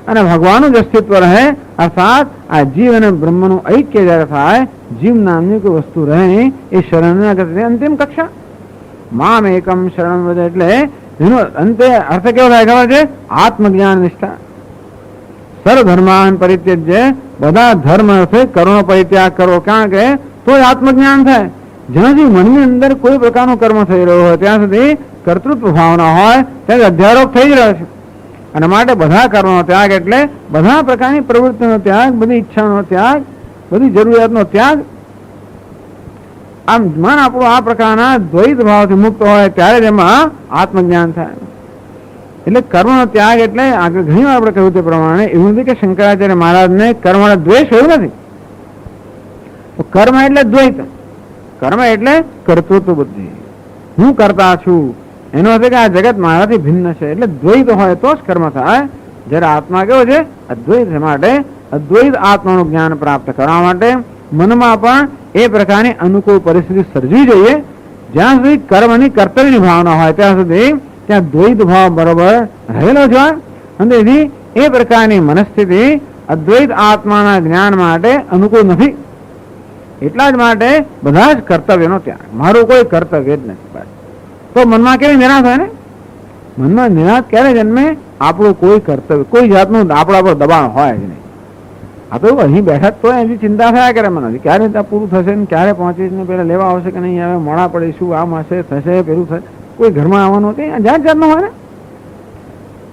અને ભગવાનનું જ અસ્તિત્વ રહે. અર્થાત આ જીવ અને બ્રહ્મનું ઐક્ય જયારે થાય, જીવ નામની કોઈ વસ્તુ રહે નહીં, એ શરણાગતિની અંતિમ કક્ષા. મામ એકમ શરણ વ્રજ એટલે એનો અંતે અર્થ કેવો થાય ખબર છે? આત્મજ્ઞાન નિષ્ઠા. સર્વધર્માન પરિત્યજ્ય, બધા ધર્મ અર્થે કર્મનો પરિત્યાગ કરો. કારણ કે તો જ આત્મજ્ઞાન થાય. જ્યાં સુધી મનની અંદર કોઈ પ્રકારનું કર્મ થઈ રહ્યો હોય ત્યાં સુધી કર્તૃત્વ ભાવના હોય ત્યાં અધ્યારોપ થઈ જ રહ્યો છે. અને માટે બધા કર્મનો ત્યાગ એટલે બધા પ્રકારની પ્રવૃત્તિનો ત્યાગ, બધી ઈચ્છાનો ત્યાગ, બધી જરૂરિયાતનો ત્યાગ. આમ મન આપણું આ પ્રકારના દ્વૈત ભાવથી મુક્ત હોય ત્યારે જ એમાં આત્મજ્ઞાન થાય. એટલે કર્મનો ત્યાગ એટલે આગળ ઘણી વાર આપણે કહ્યું તે પ્રમાણે એવું નથી કે શંકરાચાર્ય મહારાજને કર્મનો દ્વેષ એવું નથી. કર્મ એટલે દ્વૈત. કર્મ એટલે કર્તૃત્વ બુદ્ધિ. હું કરતા છું એનો અર્થ કે આ જગત મારાથી ભિન્ન છે. એટલે દ્વૈત હોય તો જ કર્મ થાય. જ્યારે આત્મા કેવો છે? અદ્વૈત છે. માટે અદ્વૈત આત્માનું જ્ઞાન પ્રાપ્ત કરવા માટે મનમાં પણ એ પ્રકારની અનુકૂળ પરિસ્થિતિ સર્જવી જોઈએ. જ્યાં સુધી કર્મની કર્તવ્યની ભાવના હોય ત્યાં સુધી ત્યાં દ્વૈત ભાવ બરોબર રહેલો છે. અને તેથી એ પ્રકારની મનસ્થિતિ અદ્વૈત આત્માના જ્ઞાન માટે અનુકૂળ નથી. એટલા જ માટે બધા જ કર્તવ્યનો ત્યાગ. મારું કોઈ કર્તવ્ય જ નથી. તો મનમાં કેવી નિરાશ હોય ને? મનમાં નિરાશ ક્યારે જન્મે? આપણું કોઈ કર્તવ્ય, કોઈ જાતનું આપણા પર દબાણ હોય જ નહીં. આ તો અહીં બેઠા તો એની ચિંતા થયા કરે મને, ક્યારે ત્યાં પૂરું થશે ને ક્યારે પહોંચીશ ને પેલા લેવા આવશે કે નહીં આવે, મોડા પડીશું, આમ હશે થશે પેલું થશે. કોઈ ઘરમાં આવવાનું હતું જાત જાતનું હોય ને.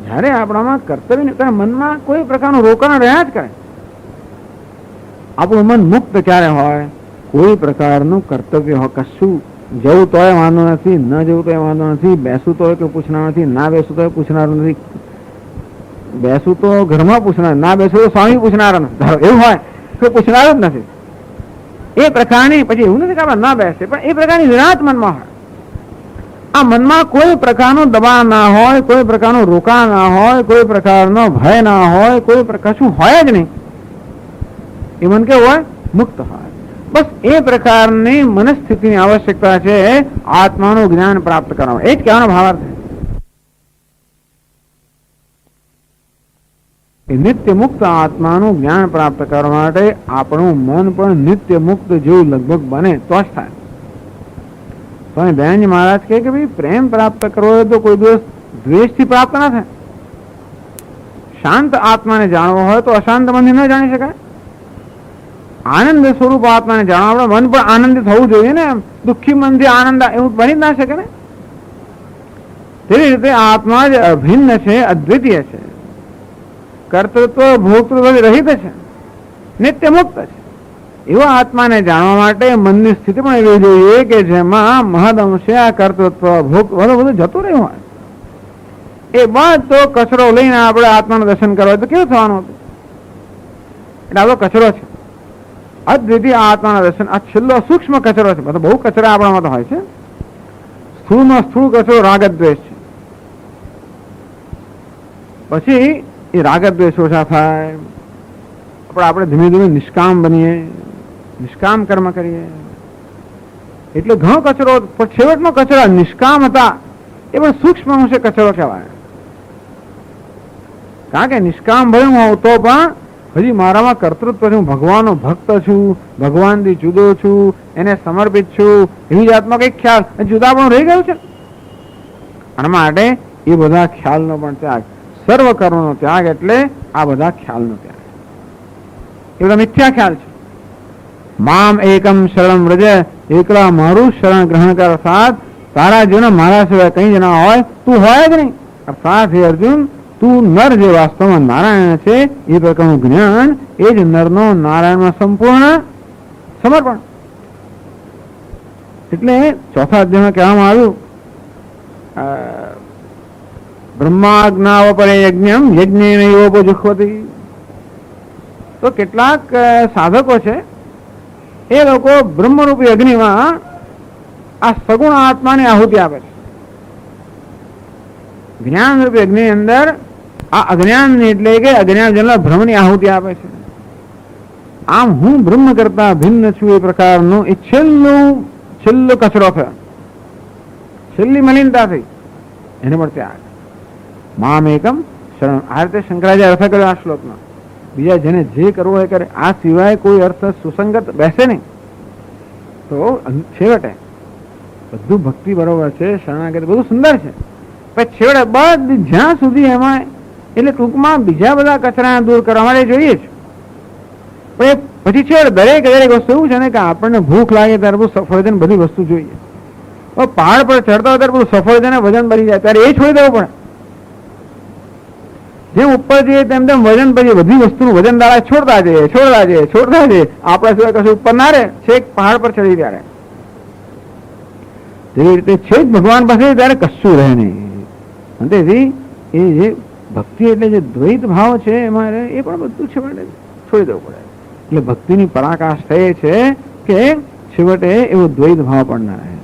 જ્યારે આપણામાં કર્તવ્ય મનમાં કોઈ પ્રકારનું રોકાણ રહ્યા જ કરે. આપણું મન મુક્ત ક્યારે હોય? કોઈ પ્રકારનું કર્તવ્ય હોય. કશું જવું તોય વાંધો નથી, ન જવું તોય વાંધો નથી, બેસવું તોય કોઈ પૂછનાર નથી, ના બેસવું તોય પૂછનાર નથી. બેસવું તો ઘરમાં પૂછનાર, ના બેસવું તો સ્વામી પૂછનાર નથી. એવું હોય કોઈ પૂછનાર જ નથી. એ પ્રકારની પછી એવું નથી કે આપણે ના બેસે, પણ એ પ્રકારની વિરાટ મનમાં હોય. આ મનમાં કોઈ પ્રકારનું દબાણ ના હોય, કોઈ પ્રકારનું રોકાણ ના હોય, કોઈ પ્રકારનો ભય ના હોય, કોઈ કશું હોય જ નહીં. એ મન કેવું હોય? મુક્ત હોય. બસ એ પ્રકારની મનસ્થિતિની આવશ્યકતા છે આત્માનું જ્ઞાન પ્રાપ્ત કરવાનું. એ જ કહેવાનો ભાવાર્થ છે. નિત્ય મુક્ત આત્માનું જ્ઞાન પ્રાપ્ત કરવા માટે આપણું મન પણ નિત્ય મુક્ત જેવું લગભગ બને તો જ થાય. સ્વામી દયાનંદ મહારાજ કહે કે ભાઈ પ્રેમ પ્રાપ્ત કરવો હોય તો કોઈ દિવસ દ્વેષથી પ્રાપ્ત ના થાય. શાંત આત્માને જાણવો હોય તો અશાંત મનથી ન જાણી શકાય. આનંદ સ્વરૂપ આત્માને જાણવા આપણે મન પણ આનંદિત થવું જોઈએ ને. દુઃખી મનથી આનંદ એવું બની જ ના શકે ને. તેવી રીતે આત્મા જ અભિન્ન છે, અદ્વિતીય છે, કર્તૃત્વ ભોક્તૃત્વ રહિત છે, નિત્ય મુક્ત છે. એવા આત્માને જાણવા માટે મનની સ્થિતિ પણ એવી જોઈએ કે જેમાં મહદઅંશે આ કર્તૃત્વ ભોક્તૃત્વ બધું જતું રહ્યું હોય. એ બધો કચરો લઈને આપણે આત્માનું દર્શન કરવા તો કેવું થવાનું હતું? એટલે આ કચરો છે. અદ્વિતીય આત્માના દર્શન આ છેલ્લો સૂક્ષ્મ કચરો છે. બહુ કચરા આપણામાં તો હોય છે. સ્થૂળમાં સ્થૂળ કચરો રાગદ્વેષ છે. પછી એ રાગદ્વેષ ઓછા થાય આપણે ધીમે ધીમે નિષ્કામ બનીએ, નિષ્કામ કર્મ કરીએ. એટલે ઘણો કચરો, પણ છેવટનો કચરો નિષ્કામ હતા એ પણ સૂક્ષ્મ અંશે કચરો કહેવાય. કારણ કે નિષ્કામ ભલે હું તો પણ હજી મારામાં કર્તૃત્વ છે, હું ભગવાનનો ભક્ત છું, ભગવાનથી જુદો છું, એને સમર્પિત છું, એવી જાતમાં કઈક ખ્યાલ જુદા પણ રહી ગયું છે. અને માટે એ બધા ખ્યાલનો પણ ત્યાગ, સર્વ કર્મનો ત્યાગ એટલે આ બધા ખ્યાલનો ત્યાગ. એ બધા મિથ્યા ખ્યાલ છે. મામ એકમ શરણમ વ્રજ, એકલા મારું શરણ ગ્રહણ કર. અર્થાત તારા જીવન મારા સિવાય કઈ જ ના હોય, તું હોય જ નહીં. અર્થાત હે અર્જુન, તું નર જે વાસ્તવમાં નારાયણ છે એ પ્રકારનું જ્ઞાન, એ જ નરનો નારાયણમાં સંપૂર્ણ સમર્પણ. એટલે ચોથા અધ્યાયમાં કહેવામાં આવ્યું બ્રહ્માજ્ઞાવપરે યજ્ઞમ યજ્ઞેન યોપજુહ્વતિ. તો કેટલાક સાધકો છે એ લોકો બ્રહ્મરૂપી અગ્નિમાં આ સગુણ આત્માને આહુતિ આપે છે. જ્ઞાન રૂપી અગ્નિ અંદર આ અજ્ઞાન એટલે કે અજ્ઞાન જન્મ ભ્રમની આહુતિ આપે છે. આમ હું બ્રહ્મ કરતા ભિન્ન છું એ પ્રકારનું એ છેલ્લો કચરો થયો, છેલ્લી મલિનતા થઈ, એને પણ ત્યાગ. મામ એકમ શરણ. આ રીતે શંકરાચાર્ય અર્થ કર્યો આ શ્લોકમાં. બીજા જેને જે કરવો એ કરે, આ સિવાય કોઈ અર્થ સુસંગત બેસે નહીં. તો છેવટે બધું ભક્તિ બરોબર છે, શરણાગતિ બધું સુંદર છે, પણ છેવટે બધી જ્યાં સુધી એમાં એટલે ટૂંકમાં બીજા બધા કચરા દૂર કરવા માટે જોઈએ છે. પણ એ પછી છેવટે દરેક વસ્તુ એવું છે ને કે આપણને ભૂખ લાગે ત્યારે બધું સફરજન બધી વસ્તુ જોઈએ. પહાડ પર ચડતા હોય ત્યારે બધું સફરજન વજન બની જાય ત્યારે એ છોડી દેવું પડે. જેમ ઉપર જઈએ તેમ તેમ વજન પછી બધી વસ્તુનું વજન દાડા છોડતા જઈએ. આપણા સિવાય કશું ઉપર ના રહે, છેક પહાડ પર ચડી ત્યારે. તેવી રીતે છેક ભગવાન પાસે ત્યારે કશું રહે નહીં. તેથી એ જે ભક્તિ એટલે જે દ્વૈત ભાવ છે એમાં એ પણ બધું છેવટે છોડી દેવું પડે. એટલે ભક્તિની પરાકાષ્ઠા એ છે કે છેવટે એવો દ્વૈત ભાવ પણ ના રહે.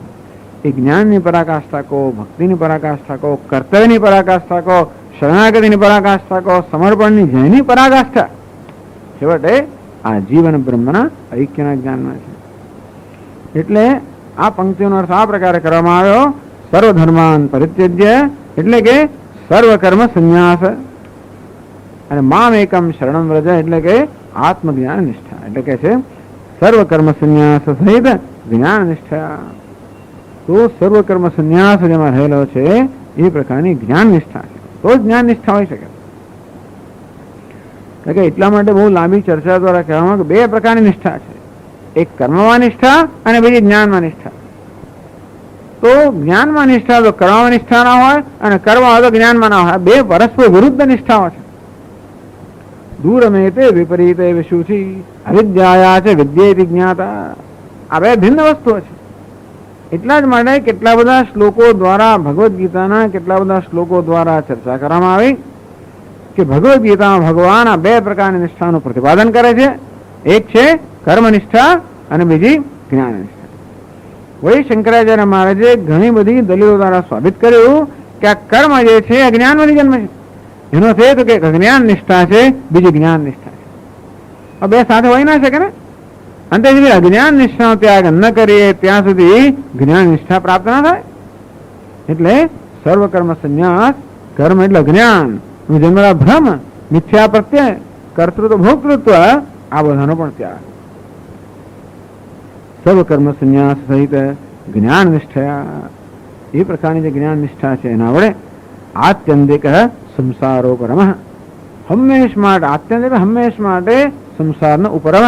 એ જ્ઞાનની પરાકાષ્ઠા કહો, ભક્તિની પરાકાષ્ઠા કહો, કર્તવ્યની પરાકાષ્ઠા કહો, શરણાગતિની પરાકાષ્ઠા કહો, સમર્પણની જેની પરાકાષ્ઠા છેવટે આ જીવન બ્રહ્મના ઐક્યના જ્ઞાનમાં છે. એટલે આ પંક્તિનો અર્થ આ પ્રકારે કરવામાં આવ્યો, સર્વધર્માન પરિત્યજ્ય એટલે કે સર્વ કર્મ સંન્યાસ, અને મામ એકમ શરણમ વ્રજ એટલે કે આત્મજ્ઞાન નિષ્ઠા. એટલે કે છે સર્વ કર્મ સંન્યાસ સહિત જ્ઞાન નિષ્ઠા. તો સર્વ કર્મ સંન્યાસ જેમાં રહેલો છે એ પ્રકારની જ્ઞાન નિષ્ઠા છે, તો જ જ્ઞાન નિષ્ઠા હોઈ શકે. એટલે કે એટલા માટે બહુ લાંબી ચર્ચા દ્વારા કહેવામાં કે બે પ્રકારની નિષ્ઠા છે, એક કર્મમાં નિષ્ઠા અને બીજી જ્ઞાનમાં નિષ્ઠા. તો જ્ઞાનમાં નિષ્ઠા તો કર્મમાં નિષ્ઠા ના હોય અને કર્મ તો જ્ઞાનમાં ના હોય. બે પરસ્પર વિરુદ્ધ નિષ્ઠાઓ છે. દૂરમે તે વિપરીત વિશુચિ અવિદ્યાયા છે વિદ્યેતિ જ્ઞાતા. આ બે ભિન્ન વસ્તુઓ છે. એટલા જ માટે કેટલા બધા શ્લોકો દ્વારા ભગવદ્ ગીતાના કેટલા બધા શ્લોકો દ્વારા ચર્ચા કરવામાં આવી કે ભગવદ્ ગીતામાં ભગવાન આ બે પ્રકારની નિષ્ઠાનું પ્રતિપાદન કરે છે. એક છે કર્મનિષ્ઠા અને બીજી જ્ઞાન નિષ્ઠા. વળી શંકરાચાર્ય મહારાજે ઘણી બધી દલીલો દ્વારા સાબિત કર્યું કે આ કર્મ જે છે અજ્ઞાનમાંથી જન્મ છે. એનો છે તો કે જ્ઞાન નિષ્ઠા છે, બીજી જ્ઞાન નિષ્ઠા છે. બે સાથે હોય ના શકે ને. અંતે સુધી અજ્ઞાન નિષ્ઠાનો ત્યાગ ન કરીએ ત્યાં સુધી જ્ઞાન નિષ્ઠા પ્રાપ્ત ના થાય. એટલે સર્વકર્મ સંન્યાસ, કર્મ એટલે જ્ઞાન, જન્મેલા ભ્રમ, મિથ્યા પ્રત્યય, કર્તૃત્વ ભોક્તૃત્વ, આ બધાનો પણ ત્યાગ. સર્વકર્મ સંન્યાસ સહિત જ્ઞાન નિષ્ઠા, એ પ્રકારની જે જ્ઞાન નિષ્ઠા છે એના વડે આત્યંતિક સંસારોપરમ, હંમેશ માટે, આત્યંતિક હંમેશ માટે સંસારનો ઉપરમ,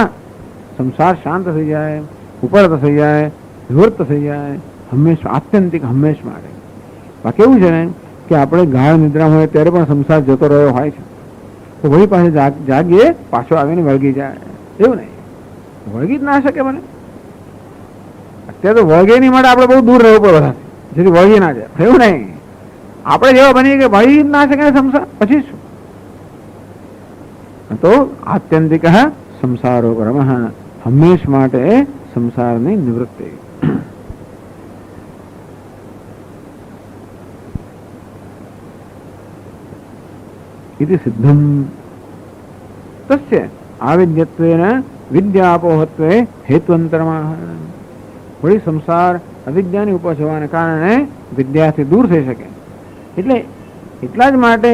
સંસાર શાંત થઈ જાય, ઉપરત થઈ જાય, નિવૃત્ત થઈ જાય, હંમેશ આત્યંતિક હંમેશ માટે. બાકી એવું છે ને કે આપણે ગાઢ નિદ્રા હોય ત્યારે પણ સંસાર જતો રહ્યો હોય છે, તો વળી પાસે જાગીએ પાછો આવીને વળગી જાય, એવું નહીં. વળગી જ ના શકે મને. અત્યારે તો વળગે નહીં માટે આપણે બહુ દૂર રહેવું પડે, જેથી વળગી ના જાય, એવું નહીં. આપણે જેવા બનીએ કે વળી જ ના શકે સંસાર, પછી શું? તો આત્યંતિક સંસારો પરમ, હંમેશ માટે સંસારની નિવૃત્તિ. इति सिद्धम तस्य आविद्यत्वेन विद्यापोहत्वे हेतुअंतरमाह. वળી સંસાર અવિદ્યાની ઉપજ હોવાને કારણે વિદ્યાથી દૂર થઈ શકે. એટલે એટલા જ માટે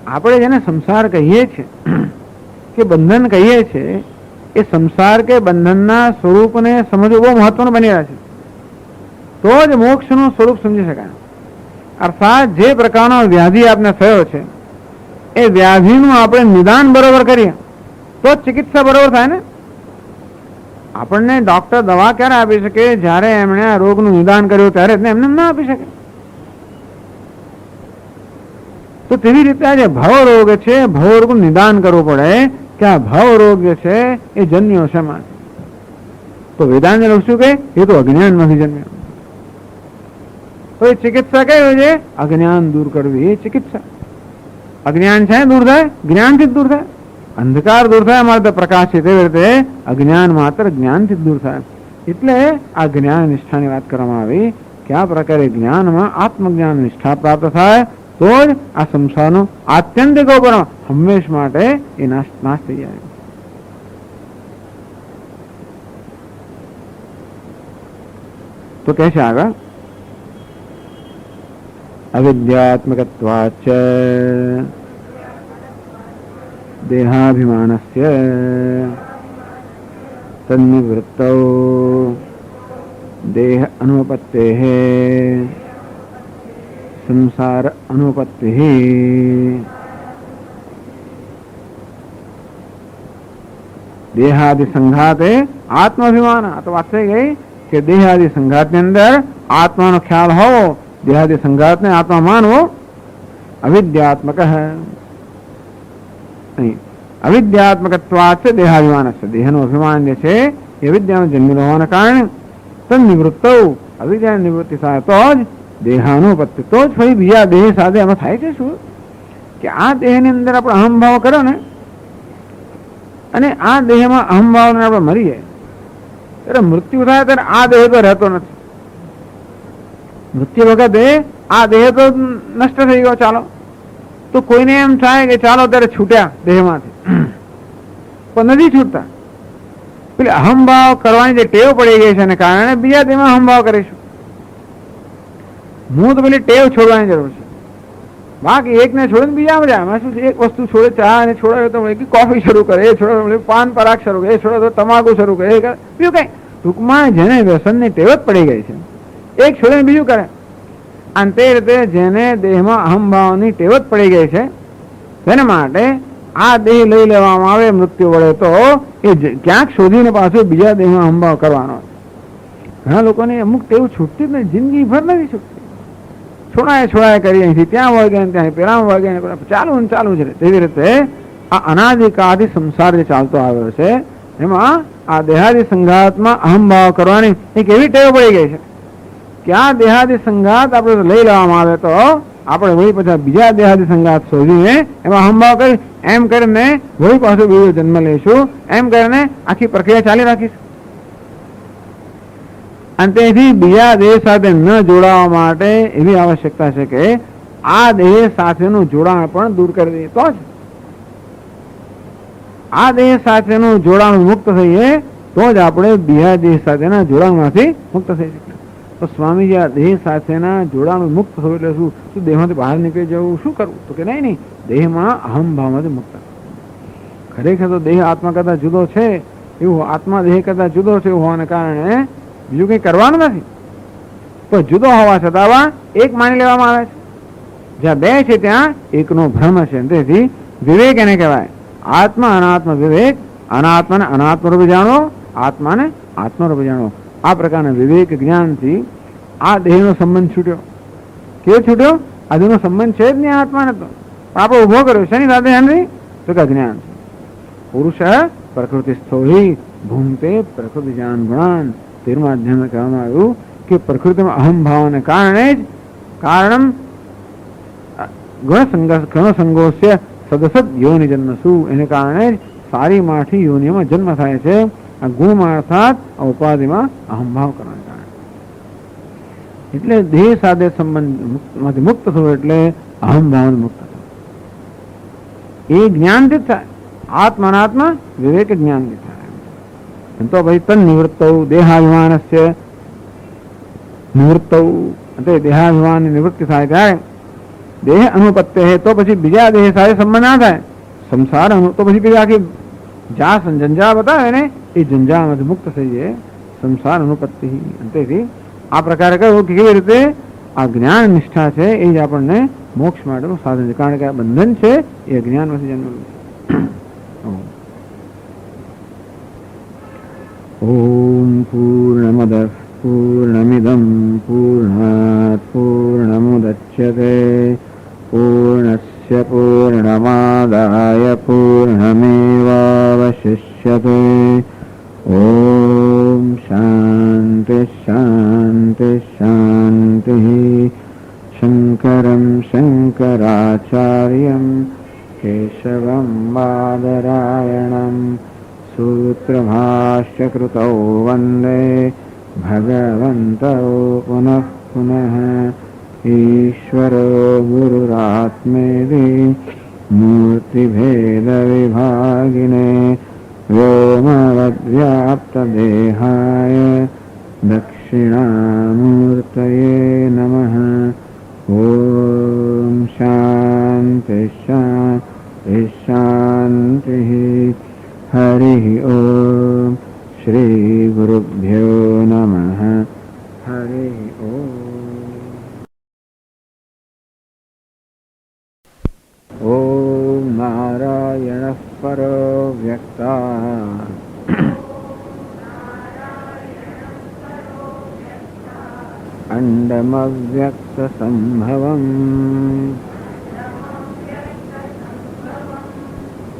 આપણે જેને સંસાર કહીએ છીએ કે બંધન કહીએ છીએ, એ સંસાર કે બંધનના સ્વરૂપને સમજવું બહુ મહત્વનું બની રહ્યા છે. તો જ મોક્ષનું સ્વરૂપ સમજી શકાય. અર્થાત જે પ્રકારનો વ્યાધિ આપને થયો છે એ વ્યાધિનું આપણે નિદાન બરોબર કરીએ તો ચિકિત્સા બરોબર થાય ને. આપણને ડોક્ટર દવા ક્યારે આપી શકે? જ્યારે એમણે આ રોગનું નિદાન કર્યું ત્યારે જ, એમને ના આપી શકે. તો તેવી રીતે આ જે ભાવ રોગ છે, ભાવ રોગનું નિદાન કરવું પડે કે આ ભાવ રોગ જે છે એ જન્મ્યો શેમાં? તો વેદાંત શું કહે? એ તો અજ્ઞાનમાંથી જન્મ્યો. તો એ ચિકિત્સા કઈ હોય છે? અજ્ઞાન દૂર કરવી, એ ચિકિત્સા. અજ્ઞાન છે દૂર થાય, જ્ઞાનથી જ દૂર થાય. અંધકાર દૂર થાય અમારે તો પ્રકાશ છે, તેવી રીતે અજ્ઞાન માત્ર જ્ઞાનથી જ દૂર થાય. એટલે આ જ્ઞાન નિષ્ઠાની વાત કરવામાં આવી કે આ પ્રકારે જ્ઞાનમાં આત્મજ્ઞાન નિષ્ઠા પ્રાપ્ત થાય તો જ આ સંસારનો આત્યંતિક ઉપર હંમેશ માટે એ નાશ થઈ જાય. તો કહે છે આગળ, અવિદ્યાત્મકત્વાચ્ચ દેહાભિમાનસ્ય તન્નિવૃત્તૌ દેહ અનુપત્તેઃ સંસાર અનુપત્તિઃ. દેહાદિ સંઘાતે આત્માભિમાન. આ તો વાત થઈ ગઈ કે દેહાદિ સંઘાતની અંદર આત્માનો ખ્યાલ હોવો, દેહાદિ સંઘાતને આત્મા માનવો. અવિદ્યાત્મક અવિદ્યાત્મકત્વાચ દેહાભિમાન છે. દેહનું અભિમાન જે છે એ વિદ્યાનો જન્મેલો હોવાના કારણે તન્નિવૃત્ત, અવિદ્યાની નિવૃત્તિ થાય તો જ દેહાનુપત્તિ, તો જ ફરી બીજા દેહ સાથે એમાં થાય છે શું કે આ દેહની અંદર આપણે અહમભાવ કર્યો ને, અને આ દેહમાં અહમભાવને આપણે મરીએ ત્યારે મૃત્યુ થાય ત્યારે આ દેહ તો રહેતો નથી. મૃત્યુ વખતે આ દેહ તો નષ્ટ થઈ ગયો. ચાલો તો કોઈને એમ થાય કે ચાલો ત્યારે છૂટ્યા દેહમાંથી, પણ નથી છૂટતા. પેલી અહમભાવ કરવાની જે ટેવ પડી ગઈ છે એને કારણે બીજા દેહમાં અહમભાવ કરીશું. હું તો પેલી ટેવ છોડવાની જરૂર છે. બાકી એકને છોડે ને બીજા જાય. એમાં શું છે? એક વસ્તુ છોડે, ચા ને છોડાવે તો કોફી શરૂ કરે, એ છોડે પાન પરાગ શરૂ કરે, એ છોડે તો તમાકુ શરૂ કરે, એ કરે બીજું કઈ. ટૂંકમાં જેને વ્યસનની ટેવ જ પડી ગઈ છે, એક છોડે ને બીજું કરે. અને તે રીતે જેને દેહમાં અહમભાવની ટેવ જ પડી ગઈ છે તેના માટે આ દેહ લઈ લેવામાં આવે મૃત્યુ વડે તો એ ક્યાંક શોધીને પાછું બીજા દેહમાં અહમભાવ કરવાનો. ઘણા લોકોને અમુક ટેવ છૂટતી જ નહીં, જિંદગી ભર નથી છૂટતી. છોડાય કરી અહીંથી ત્યાં વળગે, ત્યાં પેલા વળગે, ચાલુ ને ચાલુ છે. તેવી રીતે આ અનાદિકાળથી સંસાર જે ચાલતો આવ્યો છે એમાં આ દેહાદી સંઘાતમાં અહમભાવ કરવાની એક એવી ટેવ પડી ગઈ છે કે આ દેહાદી સંઘાત આપણે લઈ લેવામાં આવે તો આપણે વળી પછી બીજા દેહાદી સંઘાત શોધીને એમાં અહમભાવ કરી એમ કરીને વળી પાછું બીજો જન્મ લઈશું, એમ કરીને આખી પ્રક્રિયા ચાલી રાખીશું. અને તેથી બીજા દેહ સાથે ન જોડાવા માટે એવી આવશ્યકતા છે કે આ દેહ સાથેનું જોડાણ પણ દૂર કરી દઈએ તો જ. આ દેહ સાથેનું જોડાણ મુક્ત થઈએ તો જ આપણે બીજા દેહ સાથેના જોડાણમાંથી મુક્ત થઈ શકીએ. તો સ્વામીજી આ દેહ સાથેના જોડાણ મુક્ત થવું એટલે શું? શું દેહમાંથી બહાર નીકળી જવું? શું કરવું? તો કે નહીં, દેહમાં અહમ ભાવમાંથી મુક્ત. ખરેખર તો દેહ આત્મા કરતા જુદો છે એવું, આત્મા દેહ કરતા જુદો છે એવું હોવાને કારણે બીજું કંઈ કરવાનું નથી. પણ જુદો હોવા છતાં એક માની લેવામાં આવે છે. જ્યાં બે છે ત્યાં એકનો ભ્રમ છે. તેથી વિવેક એને કહેવાય. આત્મા અનાત્મ વિવેક. અનાત્માને અનાત્મ રૂપે જાણો, આત્માને આત્મ રૂપે જાણો. આ પ્રકારના વિવેક જ્ઞાનથી આ દેહનો સંબંધ છૂટ્યો. કેવો છૂટ્યો? આ દેહનો સંબંધ છે જ નહીં આત્માને. તો આપણે ઉભો કર્યો શેની સાથે? હેનરી તો કે જ્ઞાન. પુરુષ પ્રકૃતિ સ્થોહી ભૂમતે પ્રકૃતિ જાન ગુણાન. 13મા અધ્યાયમાં કહેવામાં આવ્યું કે પ્રકૃતિમાં અહમ ભાવને કારણે જ કારણ ગુણસંગોસ્ય સદસદ યોનિ જન્મસુ. એને કારણે જ સારી માઠી યોનિમાં જન્મ થાય છે. આ ગુણમાં અર્થાત ઉપાધિમાં અહમભાવ કરવાને કારણે. એટલે દેહ સાથે સંબંધમાંથી મુક્ત થવું એટલે અહમભાવ મુક્ત થવું. એ જ્ઞાનથી જ થાય. આત્માનાત્મા વિવેક જ્ઞાનથી થાય. તો ભાઈ તન નિવૃત્ત દેહાભિમાનસ્ય નિવૃત્ત એટલે દેહાભિમાનની નિવૃત્તિ થાય ત્યારે દેહ અનુપત્ય તો પછી બીજા દેહ સાથે સંબંધ ના થાય. સંસાર તો પછી પેલી આખી જંજા બતાવે ને એ જંજામાંથી મુક્ત થઈ જાય. સંસાર અનુપત્તિ. તેથી આ પ્રકારે કહ્યું કે કેવી રીતે આ જ્ઞાન નિષ્ઠા છે એ જ આપણને મોક્ષ માટેનું સાધન છે. કારણ કે આ બંધન છે એ જ્ઞાનમાંથી જન્મેલું છે. ઓમ પૂર્ણમદ પૂર્ણમિદમ પૂર્ણાત પૂર્ણમુદચ્યતે પૂર્ણસ્ય પૂર્ણમાદાય પૂર્ણમેવાવશિષ્યતે. ઓમ શાંતિ શાંતિ શાંતિ. શંકરં શંકરાચાર્યં કેશવં બાદરાયણં સૂત્રભાષ્યકૃતૌ વંદે ભગવन्तौ પુનઃ પુનઃ. ઈશ્વરો ગુરુરાત્મેતિ મૂર્તિભેદવિભાગિને વ્યોમવદ્વ્યાપ્તદેહાય દક્ષિણામૂર્તયે નમઃ. ઓમ શાંતિ શાંતિ શાંતિ. હરિ ઓમ. શ્રી ગુરુભ્યો નમઃ. હરિ ઓમ. ઓમ નારાયણ પરો વ્યક્તા અંડમવ્યક્ત સંભવમ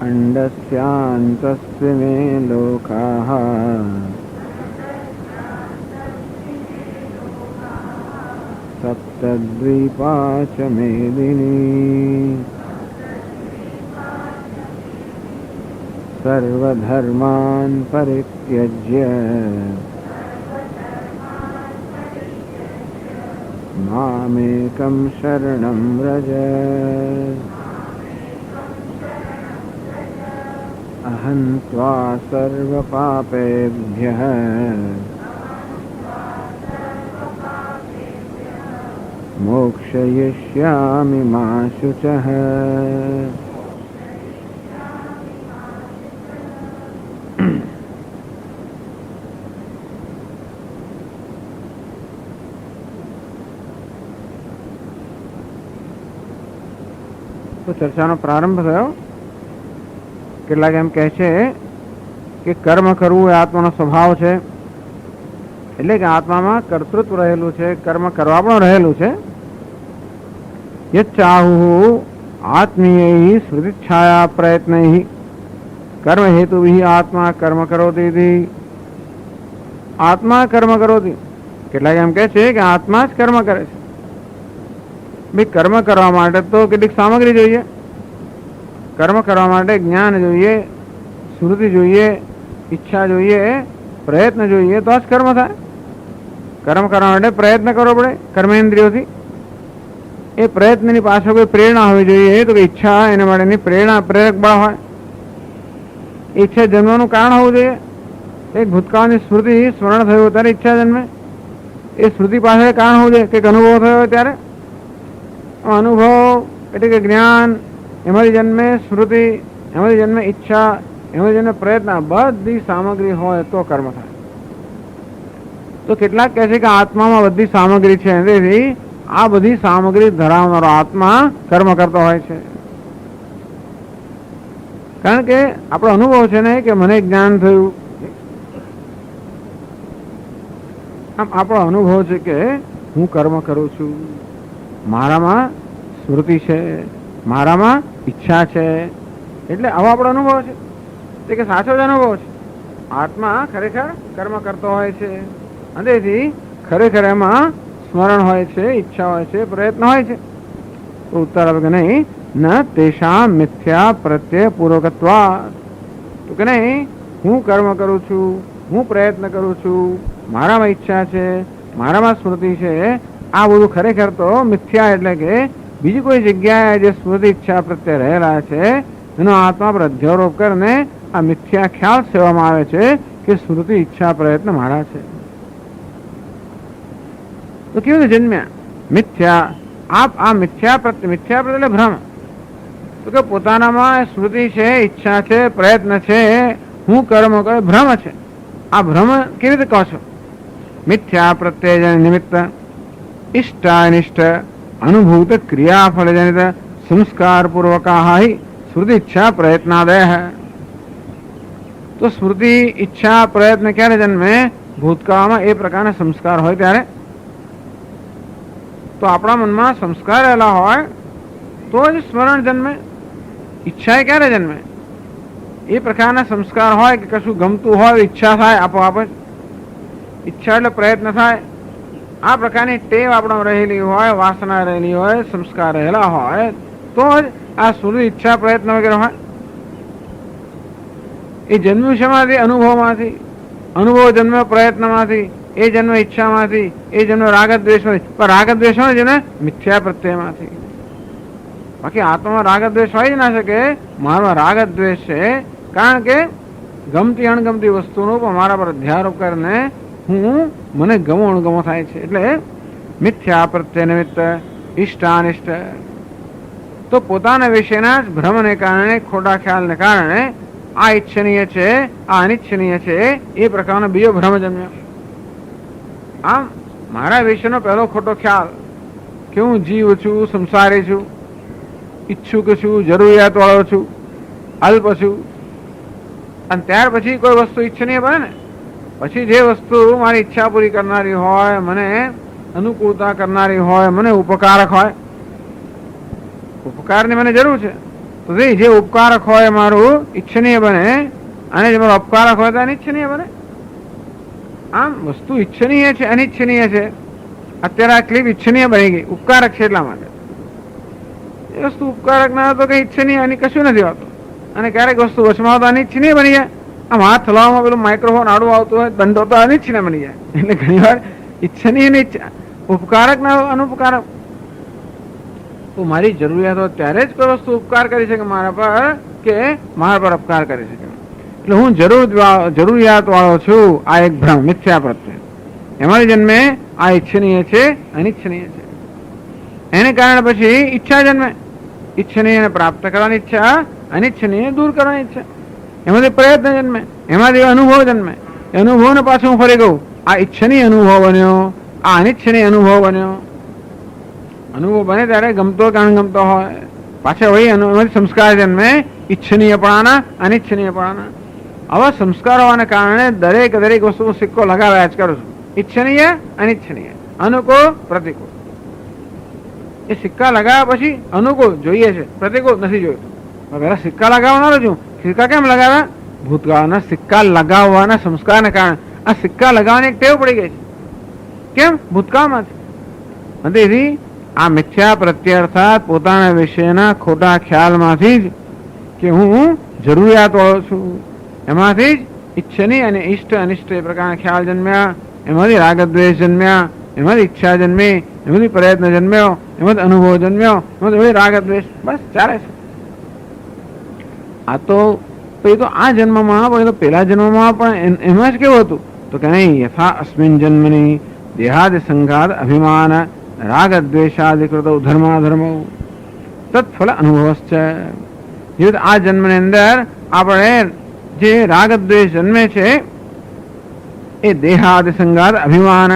અંડસ્યાંતસ્ય મે લોકાઃ સપ્તદ્વીપા ચ મેદિની. સર્વધર્માન પરિત્યજ્ય મામેકં શરણં વ્રજ. અહં ત્વા સર્વપાપેભ્યઃ મોક્ષયિષ્યામિ મા શુચઃ. તો ચર્ચાનો પ્રારંભ થયો. કેટલાક એમ કહે છે કે કર્મ કરવું એ આત્માનો સ્વભાવ છે. એટલે કે આત્મામાં કર્તૃત્વ રહેલું છે, કર્મ કરવા પણ રહેલું છે. યચ્ચાહુ આત્મીય સ્મૃતિચ્છાયા પ્રયત્ન કર્મ હેતુ આત્મા કર્મ કરોતી. આત્મા કર્મ કરોતી. કેટલાક એમ કહે છે કે આત્મા જ કર્મ કરે છે. ભાઈ કર્મ કરવા માટે તો કેટલીક સામગ્રી જોઈએ. કર્મ કરવા માટે જ્ઞાન જોઈએ, સ્મૃતિ જોઈએ, ઈચ્છા જોઈએ, પ્રયત્ન જોઈએ તો જ કર્મ થાય. કર્મ કરવા માટે પ્રયત્ન કરવો પડે કર્મેન્દ્રિયોથી. એ પ્રયત્નની પાછળ કોઈ પ્રેરણા હોવી જોઈએ. તો કે ઈચ્છા એના માટેની પ્રેરણા પ્રેરક બળ હોય. ઈચ્છા જન્મવાનું કારણ હોવું જોઈએ. એક ભૂતકાળની સ્મૃતિ સ્મરણ થયું ત્યારે ઈચ્છા જન્મે. એ સ્મૃતિ પાસે કારણ હોવું જોઈએ. કંઈક અનુભવ થયો ત્યારે અનુભવ એટલે કે જ્ઞાન, એમાંથી જન્મે સ્મૃતિ, એમાંથી જન્મે ઈચ્છા, એમાંથી જન્મે પ્રયત્ન. બધી સામગ્રી હોય તો કર્મ થાય. તો કેટલાક કહે છે કે આત્મામાં બધી સામગ્રી છે, તેથી આ બધી સામગ્રી ધરાવનારો આત્મા કર્મ કરતો હોય છે. કારણ કે આપણો અનુભવ છે ને કે મને જ્ઞાન થયું. આમ આપણો અનુભવ છે કે હું કર્મ કરું છું, મારામાં સ્મૃતિ છે, મારામાં ઈચ્છા છે, એટલે આવો આપણો અનુભવ છે. તે કે સાચો જ અનુભવ છે. આત્મા ખરેખર કર્મ કરતો હોય છે, અને તેથી ખરેખર એમાં સ્મરણ હોય છે, ઈચ્છા હોય છે, પ્રયત્ન હોય છે. તો ઉત્તર આવે કે નહીં, ન તેષા મિથ્યા પ્રત્યય પૂર્વકત્વા. તો કે નહીં, હું કર્મ કરું છું, હું પ્રયત્ન કરું છું, મારામાં ઈચ્છા છે, મારામાં સ્મૃતિ છે, આ બધું ખરેખર તો મિથ્યા એટલે કે બીજી કોઈ જગ્યાએ જે સ્મૃતિ ઈચ્છા પ્રત્યે રહેલા છે એનો આત્મા પર અધ્યારોપ કરીને આ મિથ્યા ખ્યાલ સેવામાં આવે છે કે સ્મૃતિ ઈચ્છા પ્રયત્ન મારા છે. તો કેવું રીતે જન્મ્યા? મિથ્યા. આ મિથ્યા પ્રત્યે એટલે ભ્રમ. તો કે પોતાનામાં સ્મૃતિ છે, ઈચ્છા છે, પ્રયત્ન છે, હું કર્મ કરે, ભ્રમ છે. આ ભ્રમ કેવી રીતે કહો છો? મિથ્યા પ્રત્યય નિમિત્ત ઇષ્ટ અનિષ્ટ અનુભૂત ક્રિયાફળ જનિત સંસ્કાર પૂર્વકા સ્મૃતિ ઈચ્છા પ્રયત્નાદય. તો સ્મૃતિ ઈચ્છા પ્રયત્ન ક્યારે જન્મે? ભૂતકાળમાં એ પ્રકારના સંસ્કાર હોય ત્યારે. તો આપણા મનમાં સંસ્કાર રહેલા હોય તો જ સ્મરણ જન્મે. ઈચ્છા ક્યારે જન્મે? એ પ્રકારના સંસ્કાર હોય કે કશું ગમતું હોય, ઈચ્છા થાય આપોઆપ જ. ઈચ્છા એટલે પ્રયત્ન થાય. આ પ્રકારની ટેવ આપણા રહેલી હોય, વાસના રહેલી હોય, સંસ્કાર રહેલા હોય તો જ આ સ્મૃતિ ઈચ્છા પ્રયત્ન વગેરે હોય. એ જન્મ્યું શેમાંથી? અનુભવમાંથી. અનુભવ જન્મ્યો પ્રયત્નમાંથી, એ જન્મ ઈચ્છામાંથી, એ જન્મ રાગદ્વેષમાંથી. પણ રાગદ્વેષ જેને મિથ્યા પ્રત્યયમાંથી. બાકી આત્મામાં રાગદ્વેષ હોય જ ના શકે. મારામાં રાગદ્વેષ છે કારણ કે ગમતી અણગમતી વસ્તુનો પણ મારા પર ધ્યારોપ કરીને મને ગમો અણગમો થાય છે. એટલે મિથ્યા પ્રત્યય નિમિત્ત ઇષ્ટ અનિષ્ટ. તો પોતાના વિશેના જ ભ્રમને કારણે, ખોટા ખ્યાલને કારણે આ ઈચ્છનીય છે, આ અનિચ્છનીય છે, એ પ્રકારનો બીજો ભ્રમ જન્મ્યો. આમ મારા વિશેનો પહેલો ખોટો ખ્યાલ કે હું જીવ છું, સંસારી છું, ઈચ્છુક છું, જરૂરિયાત વાળો છું, અલ્પ છું. અને ત્યાર પછી કોઈ વસ્તુ ઈચ્છનીય બને ને, પછી જે વસ્તુ મારી ઈચ્છા પૂરી કરનારી હોય, મને અનુકૂળતા કરનારી હોય, મને ઉપકારક હોય, ઉપકારની મને જરૂર છે, તો જે ઉપકારક હોય મારું ઈચ્છનીય બને, અને જે મારો અપકારક હોય તો અનિચ્છનીય બને. આમ વસ્તુ ઈચ્છનીય છે, અનિચ્છનીય છે. અત્યારે આ ક્લિપ ઈચ્છનીય બની ગઈ, ઉપકારક છે એટલા માટે. એ વસ્તુ ઉપકારક ના તો કઈ ઈચ્છનીય અને કશું નથી હોતું. અને ક્યારેક વસ્તુ વચમાં તો અનિચ્છનીય બની જાય. આમ હાથ હલાવવામાં પેલું માઇક્રોફોન આડું આવતું હોય, દંડો તો અનિચ્છનીય બની જાય. એટલે ઘણી વાર ઈચ્છનીય ને ઉપકારક ના અનુપકારક. તો મારી જરૂરિયાત હોય ત્યારે જ કોઈ વસ્તુ ઉપકાર કરી શકે મારા પર, કે મારા પર અપકાર કરી શકે. એટલે હું જરૂરિયાત વાળો છું. આ એક ભ્રમ, મિથ્યા પ્રત્યય. એમાંથી જન્મે આ ઈચ્છનીય છે, અનિચ્છનીય છે. એને કારણે પછી ઈચ્છા જન્મે. ઈચ્છનીય પ્રાપ્ત કરવાની ઈચ્છા, અનિચ્છનીય દૂર કરવાની ઈચ્છા. એમાંથી પ્રયત્ન જન્મે, એમાંથી અનુભવ જન્મે. એ અનુભવને પાછું હું ફરી કહું, આ ઈચ્છનીય અનુભવ બન્યો, આ અનિચ્છનીય અનુભવ બન્યો. અનુભવ બને ત્યારે ગમતો કે અણગમતો હોય, પાછા વહી એમાંથી સંસ્કાર જન્મે, ઈચ્છનીયપણાના, અનિચ્છનીયપણાના. આવા સંસ્કાર હોવાને કારણે દરેક વસ્તુ સિક્કો લગાવ્યા જ કરું છું. ઈચ્છનીય, અનિચ્છનીય, અનુકૂળ, પ્રતિકૂળ. એ સિક્કા લગાવ્યા પછી અનુકૂળ જોઈએ છે, પ્રતિકૂળ નથી જોયું. પેલા સિક્કા લગાવવાનો છું. સિક્કા કેમ લગાવ્યા? ભૂતકાળના સિક્કા લગાવવાના સંસ્કારને કારણે. આ સિક્કા લગાવવાની એક ટેવ પડી ગઈ છે. કેમ? ભૂતકાળમાંથી. તેથી આ મિથ્યા પ્રત્યય અર્થાત પોતાના વિશેના ખોટા ખ્યાલમાંથી જ કે હું જરૂરિયાત વાળો છું, એમાંથી જ ઈચ્છનીય અને ઇષ્ટ અનિષ્ટ એ પ્રકારના ખ્યાલ જન્મ્યા. એમાંથી રાગદ્વેષ જન્મ્યા, એમાંથી ઈચ્છા જન્મી, એમાંથી પ્રયત્ન જન્મ્યો, એમાંથી અનુભવ જન્મ્યો, એમાંથી રાગદ્વેષ. બસ ચાલે છે. આ તો તો એ તો આ જન્મમાં, પણ એ તો પેલા જન્મમાં પણ એમાં જ કેવું હતું? તો કે નહીં, યથા અસ્મિન જન્મની દેહાદિ સંઘાત અભિમાન રાગ દ્વેષાદિકૃત ધર્માધર્મ તત્ફલ અનુભવશ્ચ. જેવી આ જન્મની અંદર આપણે જે રાગ દ્વેષ જન્મે છે એ દેહાદિ સંઘાત અભિમાન,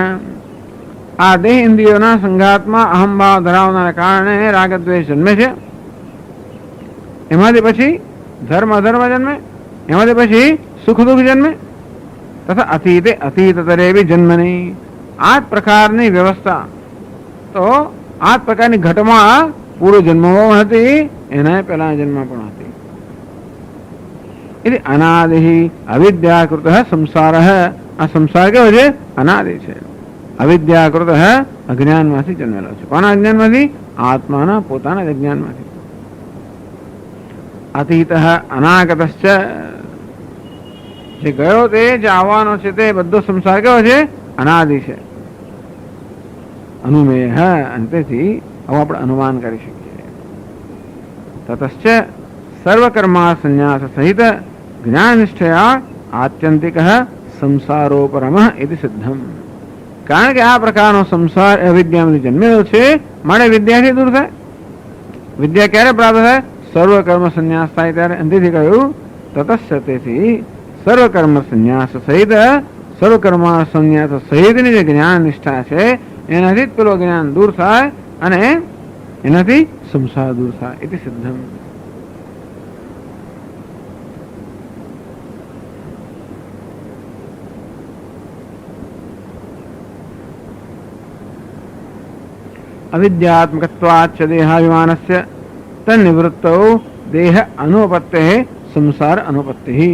આ દેહ ઇન્દ્રિયોના સંઘાતમાં અહમભાવ ધરાવવાના કારણે રાગ દ્વેષ જન્મે છે. એમાંથી પછી ધર્મ અધર્મ જન્મે, એમાંથી પછી સુખ દુઃખ જન્મે. તથા અતીતે અતીતતરે બી જન્મની. આ પ્રકારની વ્યવસ્થા તો આ પ્રકારની ઘટમાં પૂર્વ જન્મમાં હતી, એના પહેલા જન્મમાં પણ હતી. એટલે અનાદિ અવિદ્યાકૃત સંસાર. આ સંસાર કેવો છે? અનાદિ છે. અવિદ્યાકૃત અજ્ઞાનમાંથી જન્મેલો છે. કોના અજ્ઞાનમાંથી? આત્માના પોતાના અજ્ઞાનમાંથી. અતીત અનાગતશ્ચ, જે ગયો તે જે આવવાનો છે તે બધો સંસાર કેવો છે? અનાદિ છે. અનુમેય, અને તેથી હવે આપણે અનુમાન કરી શકીએ. તતશ્ચ સર્વકર્મા સંન્યાસ સહિત જ્ઞાનનિષ્ઠયા આત્યંતિક સંસારોપરમ ઇતિ સિદ્ધમ. કારણ કે આ પ્રકારનો સંસાર અવિદ્યામાંથી જન્મેલો છે, માટે વિદ્યાથી દૂર થાય. વિદ્યા ક્યારે પ્રાપ્ત થાય? સર્વકર્મ સંન્યાસ થાય ત્યારે. અંતિથી કહ્યું તતશ્ચ, તેથી સર્વકર્મ સંન્યાસ સહિત, સર્વકર્મ સંન્યાસ સહિતની જે જ્ઞાન નિષ્ઠા છે એનાથી જ પેલો જ્ઞાન દૂર થાય અને એનાથી સંસાર દૂર થાય. એટલે સિદ્ધમ. અવિદ્યાત્મકત્વાચ્ચ દેહાભિમાનસ્ય તન્નિવૃત્તૌ દેહ અનુપત્તે સંસાર અનુપત્તિ.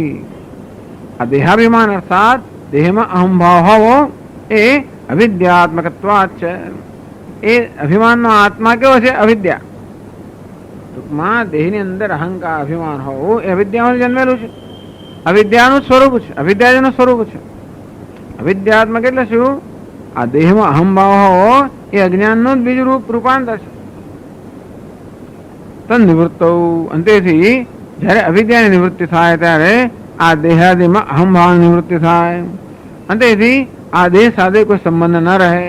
આ દેહાભિમાન અર્થાત દેહમાં અહંભાવ હોવો એ અવિદ્યાત્મકત્વાચ્ચ, એ અભિમાનનો આત્મા કેવો છે? અવિદ્યા. ટૂંકમાં દેહની અંદર અહંકાર અભિમાન હોવું એ અવિદ્યામાં જન્મેલું છે. અવિદ્યાનું સ્વરૂપ છે, અવિદ્યાનું સ્વરૂપ છે. અવિદ્યાત્મક એટલે શું? આ દેહમાં અહંભાવ હોવો એ અજ્ઞાનનું જ બીજું રૂપાંતર છે. તન નિવૃત્ત, અંતેથી જયારે અવિદ્યાની નિવૃત્તિ થાય ત્યારે આ દેહાદિમાં અહંભાવની નિવૃત્તિ થાય. અંતેથી આ દેહ સાથે કોઈ સંબંધ ન રહે.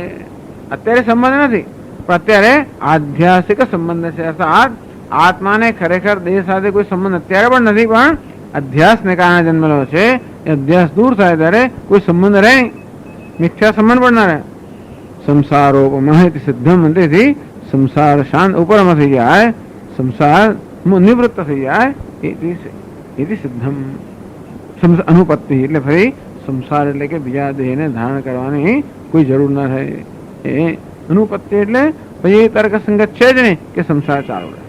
અત્યારે સંબંધ નથી, પણ અત્યારે આધ્યાસિક સંબંધ છે. અર્થાત આત્માને ખરેખર દેહ સાથે કોઈ સંબંધ અત્યારે પણ નથી, પણ અધ્યાસને કારણે જન્મેલો છે. એ અધ્યાસ દૂર થાય ત્યારે કોઈ સંબંધ રહે નહીં, મિથ્યા સંબંધ પણ ના રહે. સંસારોપમઃ સિદ્ધમ, તેથી સંસાર શાંત ઉપરમાં થઈ જાય, સંસાર નિવૃત્ત થઈ જાય. એથી સિદ્ધમ અનુપત્તિ, એટલે ફરી સંસાર એટલે કે બીજા દેહને ધારણ કરવાની કોઈ જરૂર ના રહે. એ અનુપત્તિ એટલે પછી તર્ક સંગત છે જ નહીં કે સંસાર ચાલુ રહે.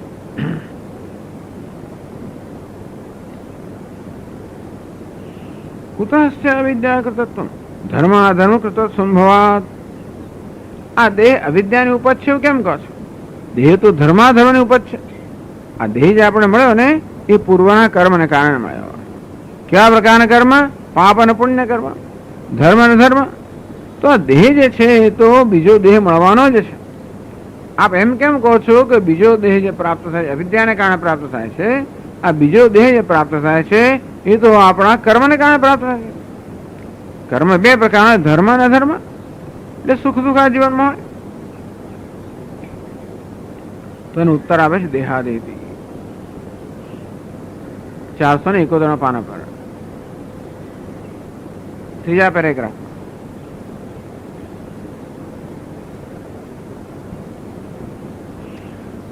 કુતઃ અવિદ્યા કૃતત્વ ધર્મ અધર્મ કૃત સંભવાત. આ દેહ અવિદ્યાની ઉપજ છે કેમ કહો છો? દેહ તો ધર્માધર્મની ઉપજ છે. આ દેહ જે આપણે મળ્યો ને એ પૂર્વના કર્મને કારણે મળ્યો. કેવા પ્રકારના કર્મ? પાપ અને પુણ્ય કર્મ, ધર્મ અને ધર્મ. તો આ દેહ જે છે એ તો બીજો દેહ મળવાનો જ છે. આપ એમ કેમ કહો છો કે બીજો દેહ જે પ્રાપ્ત થાય અવિદ્યાને કારણે પ્રાપ્ત થાય છે? આ બીજો દેહ જે પ્રાપ્ત થાય છે એ તો આપણા કર્મને કારણે પ્રાપ્ત થાય છે. કર્મ બે પ્રકારના, ધર્મ અને અધર્મ. એટલે સુખ દુઃખ આ જીવનમાં હોય. તો એનો ઉત્તર આવે છે દેહાદેહથી. 471 પાના પર ત્રીજા પેરેગ્રાફ.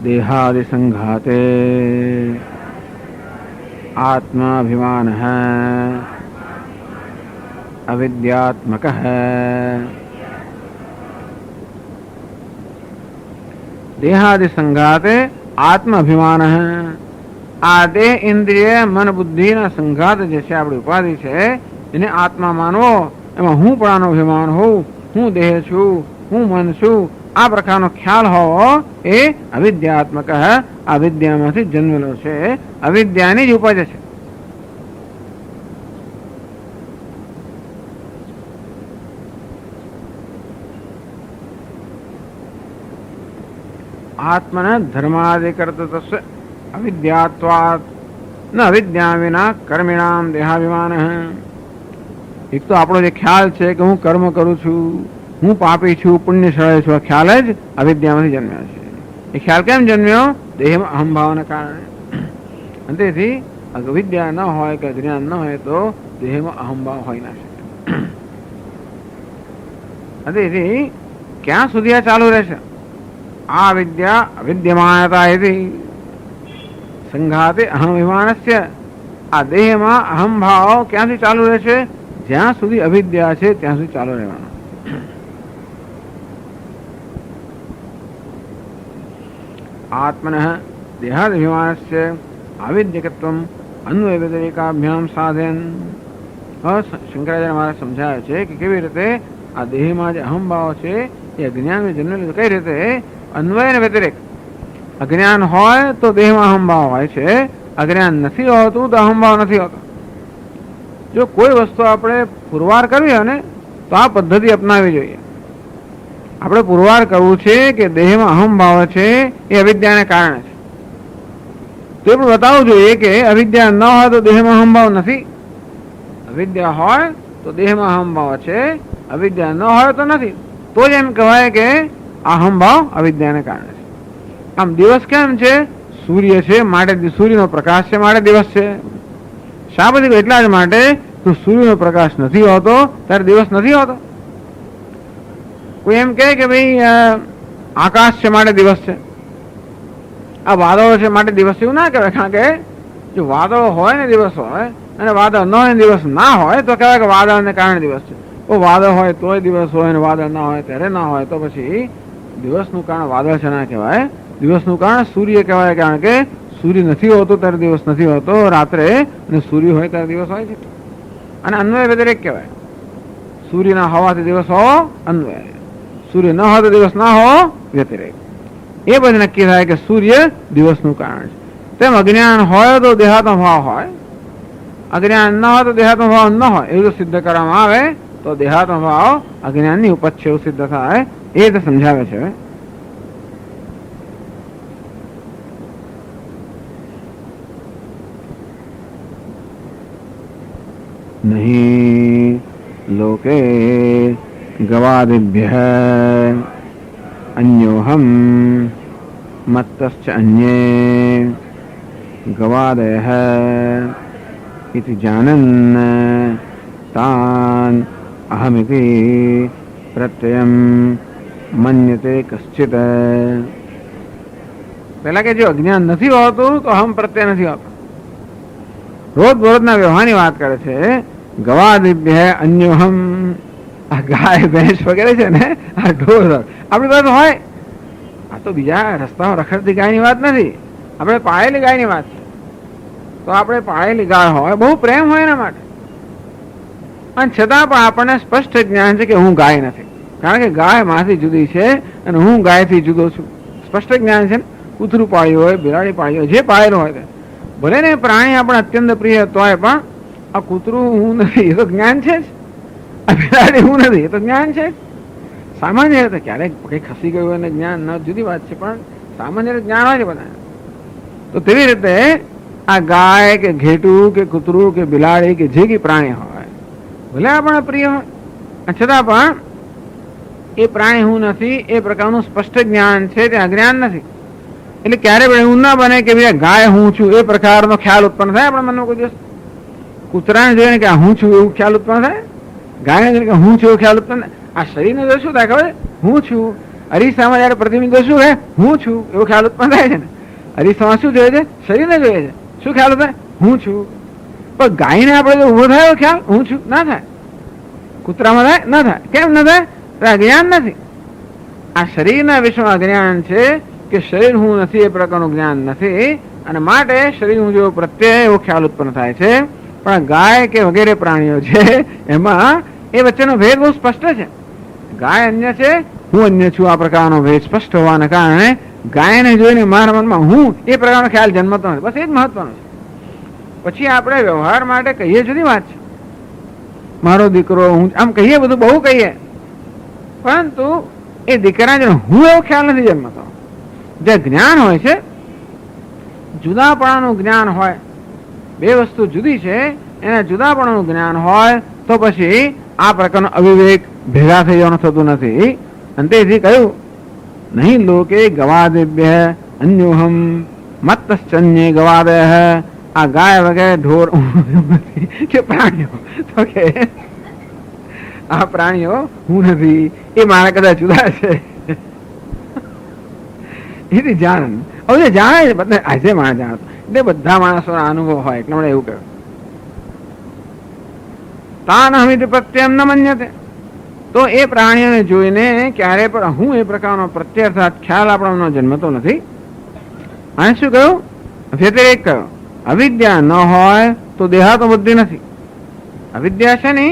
देहादि संघाते आत्माभिमान अविद्यात्मक देहादि संघाते आत्माभिमान आ देह इंद्रिय मन बुद्धि ना संघात जैसे आपणी उपाधि है એને આત્મા માનવો, એમાં હું પણાનો અભિમાન હોઉં, હું દેહ છું, હું મન છું, આ પ્રકારનો ખ્યાલ હોવો એ અવિદ્યાત્મક અવિદ્યામાંથી જન્મેલો છે, અવિદ્યાની જ ઉપજ છે. આત્મન ધર્માદિ કર્તૃત્વ અવિદ્યાત્વાત ન અવિદ્યા વિના કર્મિણામ દેહાભિમાન. એક તો આપણો જે ખ્યાલ છે કે હું કર્મ કરું છું, હું પાપી છું, પુણ્યશાળી છું, આ ખ્યાલ જ અવિદ્યામાંથી જન્મ્યો છે. એ ખ્યાલ કેમ જન્મ્યો? દેહમાં અહંભાવના કારણે. અને તેથી અવિદ્યા ન હોય કે જ્ઞાન ન હોય તો દેહમાં અહંભાવ હોય ના શકે. તેથી ક્યાં સુધી આ ચાલુ રહેશે? આ વિદ્યા અવિદ્યમાનતા એથી સંઘાતે અહમવિમાનસ્ય. આ દેહમાં અહંભાવ ક્યાંથી ચાલુ રહેશે? જ્યાં સુધી અવિદ્યા છે ત્યાં સુધી ચાલુ રહેવાનો. આત્મન દેહાદિમાનસ્ય આવિદ્યકત્વમ અન્વય વ્યતિરેકાભ્યામ સાધન. શંકરાચાર્ય મહારાજ સમજાવે છે કે કેવી રીતે આ દેહમાં જે અહંભાવ છે એ અજ્ઞાન જન્મેલું. કઈ રીતે? અન્વય અને વ્યતિરેક. અજ્ઞાન હોય તો દેહમાં અહંભાવ હોય છે, અજ્ઞાન નથી હોતું તો અહંભાવ નથી હોતો. જો કોઈ વસ્તુ આપણે પુરવાર કરવી હોય ને તો આ પદ્ધતિ અપનાવવી જોઈએ. આપણે પુરવાર કરવું છે કે દેહમાં અહંભાવ છે એ અવિદ્યાને કારણે છે, તો એ પણ બતાવવું જોઈએ કે અવિદ્યા ન હોય તો દેહમાં અહંભાવ નથી, અવિદ્યા હોય તો દેહમાં અહંભાવ છે, અવિદ્યા ન હોય તો નથી. તો જ એમ કહેવાય કે આ અહંભાવ અવિદ્યાને કારણે છે. આમ દિવસ કેમ છે? સૂર્ય છે માટે સૂર્યનો પ્રકાશ છે માટે દિવસ છે. શા પછી? એટલા જ માટે તો સૂર્યનો પ્રકાશ નથી હોતો ત્યારે દિવસ નથી હોતો. કોઈ એમ કહે કે ભાઈ આકાશ છે માટે દિવસ છે, આ વાદળો છે માટે દિવસ છે, એવું ના કહેવાય. કારણ કે જો વાદળો હોય ને દિવસ હોય અને વાદળ ન હોય દિવસ ના હોય તો કહેવાય કે વાદળને કારણે દિવસ છે. તો વાદળ હોય તોય દિવસ હોય અને વાદળ ના હોય ત્યારે ના હોય, તો પછી દિવસનું કારણ વાદળ છે ના કહેવાય, દિવસનું કારણ સૂર્ય કહેવાય. કારણ કે સૂર્ય નથી હોતો ત્યારે દિવસ નથી હોતો, રાત્રે અને સૂર્ય હોય ત્યારે દિવસ હોય છે. અને અન્વય વ્યતિરેક કહેવાય. સૂર્ય ના હોવાથી દિવસ હોવો અન્વય, સૂર્ય ન હોય તો દિવસ ના હોવો વ્યતિરેક. એ બધું નક્કી થાય કે સૂર્ય દિવસનું કારણ છે. તેમ અજ્ઞાન હોય તો દેહાત્મ ભાવ હોય, અજ્ઞાન ન હોય તો દેહાત્મ ભાવ ન હોય. એવું જો સિદ્ધ કરવામાં આવે તો દેહાત્મ ભાવ અજ્ઞાનની ઉપજ છે એવું સિદ્ધ થાય. એ રીતે સમજાવે છે. નહીં લોકે ગવાદિભ્યઃ અન્યોહમ મત્તશ્ચ અન્યે ગવાદયઃ ઇતિ જાનન્ન તાન અહમિતિ પ્રત્યયમ મન્યતે કશ્ચિત. પહેલા કે જો અજ્ઞાન નથી હોતું તો અહમ પ્રત્યય નથી હોતો. રોજ બરોજના વ્યવહારની વાત કરે છે. ગવાદિભ્યઃ અન્યોહમ. આ ગાય ભેંસ વગેરે છે ને, આ ઢોર આપણી પાસે હોય. આ તો બીજા રસ્તામાં રખડતી ગાયની વાત નથી, આપણે પાળેલી ગાયની વાત છે. તો આપણે પાળેલી ગાય હોય, બહુ પ્રેમ હોય એના માટે, અને છતાં પણ આપણને સ્પષ્ટ જ્ઞાન છે કે હું ગાય નથી. કારણ કે ગાય માથી જુદી છે અને હું ગાયથી જુદો છું. સ્પષ્ટ જ્ઞાન છે ને. કૂતરું પાળ્યું હોય, બિલાડી પાળી હોય, જે પાળેલું હોય તે ભલે ને પ્રાણી આપણે અત્યંત પ્રિય તોય પણ આ કૂતરું હું નથી એ તો જ્ઞાન છે જ, આ બિલાડી હું નથી એ તો જ્ઞાન છે જ. સામાન્ય રીતે ક્યારેક કંઈ ખસી ગયું અને જ્ઞાન ન જુદી વાત છે, પણ સામાન્ય રીતે જ્ઞાન હોય છે બધા. તો તેવી રીતે આ ગાય કે ઘેટું કે કૂતરું કે બિલાડી કે જે કંઈ પ્રાણી હોય, ભલે આપણને પ્રિય હોય છતાં પણ એ પ્રાણી હું નથી એ પ્રકારનું સ્પષ્ટ જ્ઞાન છે, તે અજ્ઞાન નથી. એટલે ક્યારે પણ એવું ના બને કે ભાઈ ગાય હું છું એ પ્રકારનો ખ્યાલ ઉત્પન્ન થાય આપણા મનમાં કોઈ દિવસ. કૂતરાને જોઈને કે હું છું એવું ખ્યાલ ઉત્પન્ન થાય, ગાયને જોઈને કે હું છું એવું ખ્યાલ ઉત્પન્ન થાય. આ શરીરને જો શું થાય ખબર? હું છું. અરીસામાં જયારે પ્રતિબિંબ શું છે? હું છું એવો ખ્યાલ ઉત્પન્ન થાય છે ને. અરીસામાં શું જોઈએ છે? શરીરને જોઈએ છે. શું ખ્યાલ થાય? હું છું. પણ ગાયને આપણે જો ઉભો થાય ખ્યાલ હું છું ના થાય, કૂતરામાં થાય ના થાય. કેમ ના થાય? અજ્ઞાન નથી. આ શરીરના વિષયમાં અજ્ઞાન છે કે શરીર હું નથી એ પ્રકારનું જ્ઞાન નથી, અને માટે શરીર હું જેવો પ્રત્યય એવો ખ્યાલ ઉત્પન્ન થાય છે. પણ ગાય કે વગેરે પ્રાણીઓ છે એમાં એ વચ્ચેનો ભેદ બહુ સ્પષ્ટ છે. ગાય અન્ય છે, હું અન્ય છું. આ પ્રકારનો ભેદ સ્પષ્ટ હોવાના કારણે ગાયને જોઈને મારા મનમાં હું એ પ્રકારનો ખ્યાલ જન્મતો નથી. બસ એ જ મહત્વનું છે. પછી આપણે વ્યવહાર માટે કહીએ જુદી વાત છે, મારો દીકરો હું આમ કહીએ, બધું બહુ કહીએ, પરંતુ એ દીકરા જ હું એવો ખ્યાલ નથી જન્મતો. જે જ્ઞાન હોય છે, જુદાપણાનું જ્ઞાન હોય, બે વસ્તુ જુદી છે એના જુદાપણાનું જ્ઞાન હોય તો પછી આ પ્રકારનો અવિવેક ભેગા થઈ જવાનું થતું નથી. અને તેથી કહ્યું નહીં લોકે ગવાદેભ્ય અન્યોહમ મત્તશ્ચન્યે ગવાદય. આ ગાય વગેરે ઢોર નથી કે પ્રાણીઓ, તો કે આ પ્રાણીઓ હું નથી, એ મારા કદાચ જુદા છે. એથી જાણ હવે જે જાણે છે બધા આજે માણસ જાણતો એટલે બધા માણસોના અનુભવ હોય એટલે મને એવું કહ્યું તાન હમિત પ્રત્યમ ન મન્યતે. તો એ પ્રાણીઓને જોઈને ક્યારે પણ હું એ પ્રકારનો પ્રત્યય અર્થાત ખ્યાલ આપણો જન્મતો નથી. અને શું કહ્યું? વ્યતિરેક કહ્યું. અવિદ્યા ન હોય તો દેહાતો બુદ્ધિ નથી. અવિદ્યા છે ને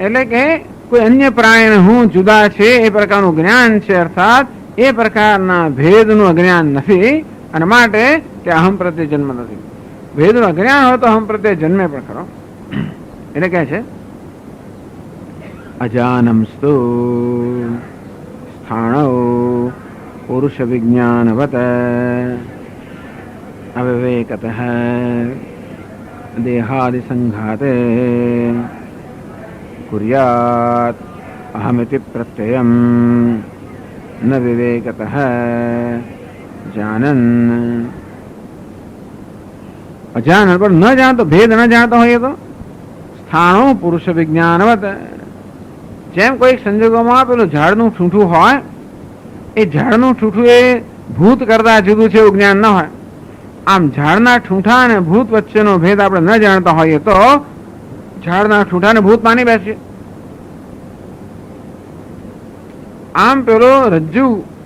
એટલે કે કોઈ અન્ય પ્રાણીને હું જુદા છે એ પ્રકારનું જ્ઞાન છે, અર્થાત એ પ્રકારના ભેદનું અજ્ઞાન નથી. અને માટે કે અહમ પ્રત્યે જન્મ નથી. ભેદનું અજ્ઞાન હોય તો અહમ પ્રત્યે જન્મે પણ ખરો. એટલે કહે છે અજાનમસ્તુ સ્થાણો પુરુષ વિજ્ઞાનવત અવિવેકતઃ દેહાદિ સંઘાતે કુર્યાત અહમિતિ પ્રત્યયમ ન વિવેકતઃ જાનન. અજાનન પર ન જાણતો, ભેદ ન જાણતો હોય તો સ્થાણો પુરુષ વિજ્ઞાનવત. જેમ કોઈ સંજોગોમાં પેલું ઝાડનું ઠૂંઠું હોય, એ ઝાડનું ઠૂંઠું એ ભૂત કરતા જુદું છે એવું જ્ઞાન ન હોય. આમ ઝાડના ઠૂંઠા અને ભૂત વચ્ચેનો ભેદ આપણે ન જાણતા હોઈએ તો ઝાડના ઠૂંઠાને ભૂત માની બેસીએ. આમ પેલો રજ્જુ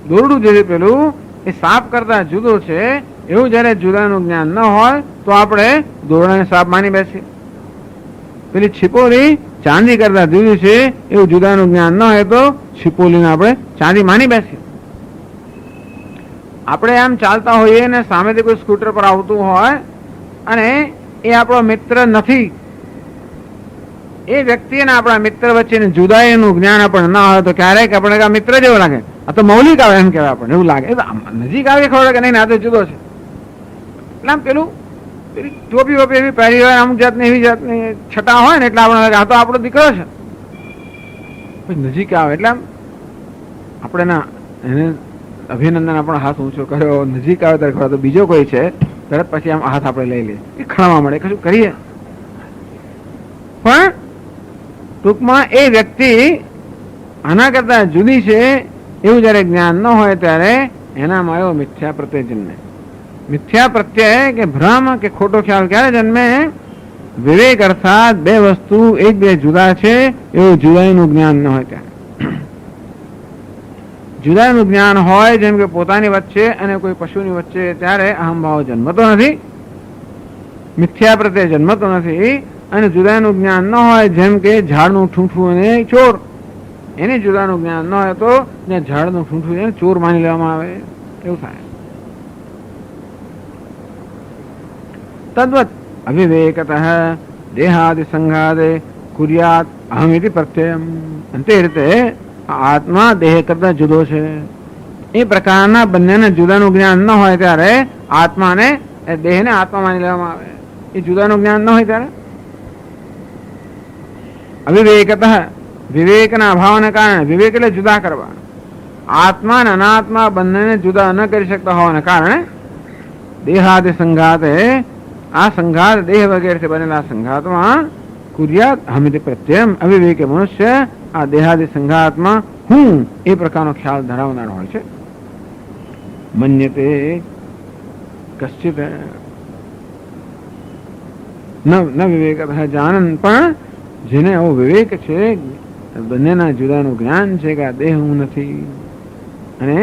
દોરડું જે પેલું એ સાપ કરતા જુદો છે એવું જયારે જુદાનું જ્ઞાન ન હોય તો આપણે દોરડાને સાપ માની બેસીએ. પેલી છીપોલી ચાંદી કરતા જુદું છે એવું જુદાનું જ્ઞાન ન હોય તો છીપોલીને આપણે ચાંદી માની બેસીએ. આપણે આમ ચાલતા હોઈએ ને સામેથી કોઈ સ્કૂટર પર આવતું હોય અને એ આપણો મિત્ર નથી, એ વ્યક્તિ અને આપણા મિત્ર વચ્ચેની જુદાઈનું જ્ઞાન આપણને ના હોય તો ક્યારેક આપણે આ મિત્ર જેવો લાગે, આ તો મૌલિક આવે એમ કહેવાય આપણને એવું લાગે. નજીક આવે ખબર કે નહીં આ તો જુદો છે. એટલે આમ પેલું પેલી ટોપી વોપી એવી પહેરી હોય, અમુક જાતની એવી જાતની છટા હોય ને એટલે આપણે લાગે આ તો આપણો દીકરો છે. નજીક આવે એટલે આમ આપણે ના એને અભિનંદન આપણો હાથ ઊંચો કર્યો, નજીક આવે ત્યારે ખબર તો બીજો કોઈ છે તરત પછી આમ હાથ આપણે લઈ લઈએ, એ ખણવા મળે, કશું કરીએ. પણ ટૂંકમાં એ વ્યક્તિ આના કરતા જુદી છે એવું જયારે જ્ઞાન ન હોય ત્યારે એનામાં એવો મિથ્યા પ્રત્યય જન્મે. મિથ્યા પ્રત્યય કે ભ્રમ કે ખોટો ખ્યાલ ક્યારે જન્મે? વિવેક અર્થાત બે વસ્તુ એક બે જુદા છે એવું જુદાઈનું જ્ઞાન ન હોય ત્યારે. જુદાઈનું જ્ઞાન હોય જેમ કે પોતાની વચ્ચે અને કોઈ પશુની વચ્ચે ત્યારે અહમભાવ જન્મતો નથી, મિથ્યા પ્રત્યે જન્મતો નથી. અને જુદાનું જ્ઞાન ન હોય જેમ કે ઝાડનું ઠૂંઠું અને ચોર, એને જુદાનું જ્ઞાન ન હોય તો ઝાડનું ઠૂંઠું એને ચોર માની લેવામાં આવે એવું થાય. તદ્વત અવિવેકતઃ દેહાદિ સંઘાદે કુર્યાત અહમિતિ પ્રત્યયમ. તે રીતે આત્મા દેહ કરતા જુદો છે એ પ્રકારના બંનેને જુદાનું જ્ઞાન ન હોય ત્યારે આત્માને દેહને આત્મા માની લેવામાં આવે. એ જુદાનું જ્ઞાન ન હોય ત્યારે અવિવેકતઃ વિવેકના અભાવને કારણે, વિવેક એટલે જુદા કરવા, આત્મા અને અનાત્મા બંનેને જુદા ન કરી શકતા હોવાને કારણે દેહાદિ સંઘાતે, આ સંઘાત દેહ વગેરેથી બનેલા સંઘાતમાં કુર્યાત અહમિતિ પ્રત્યયમ. અવિવેકે મનુષ્ય આ દેહાદિ સંઘાતમાં હું એ પ્રકારનો ખ્યાલ ધરાવનાર હોય છે. મન્યતે કશ્ચિત ન વિવેક જાનન. પણ જેને આવો વિવેક છે, બંનેના જુદાનું જ્ઞાન છે કે આ દેહ હું નથી અને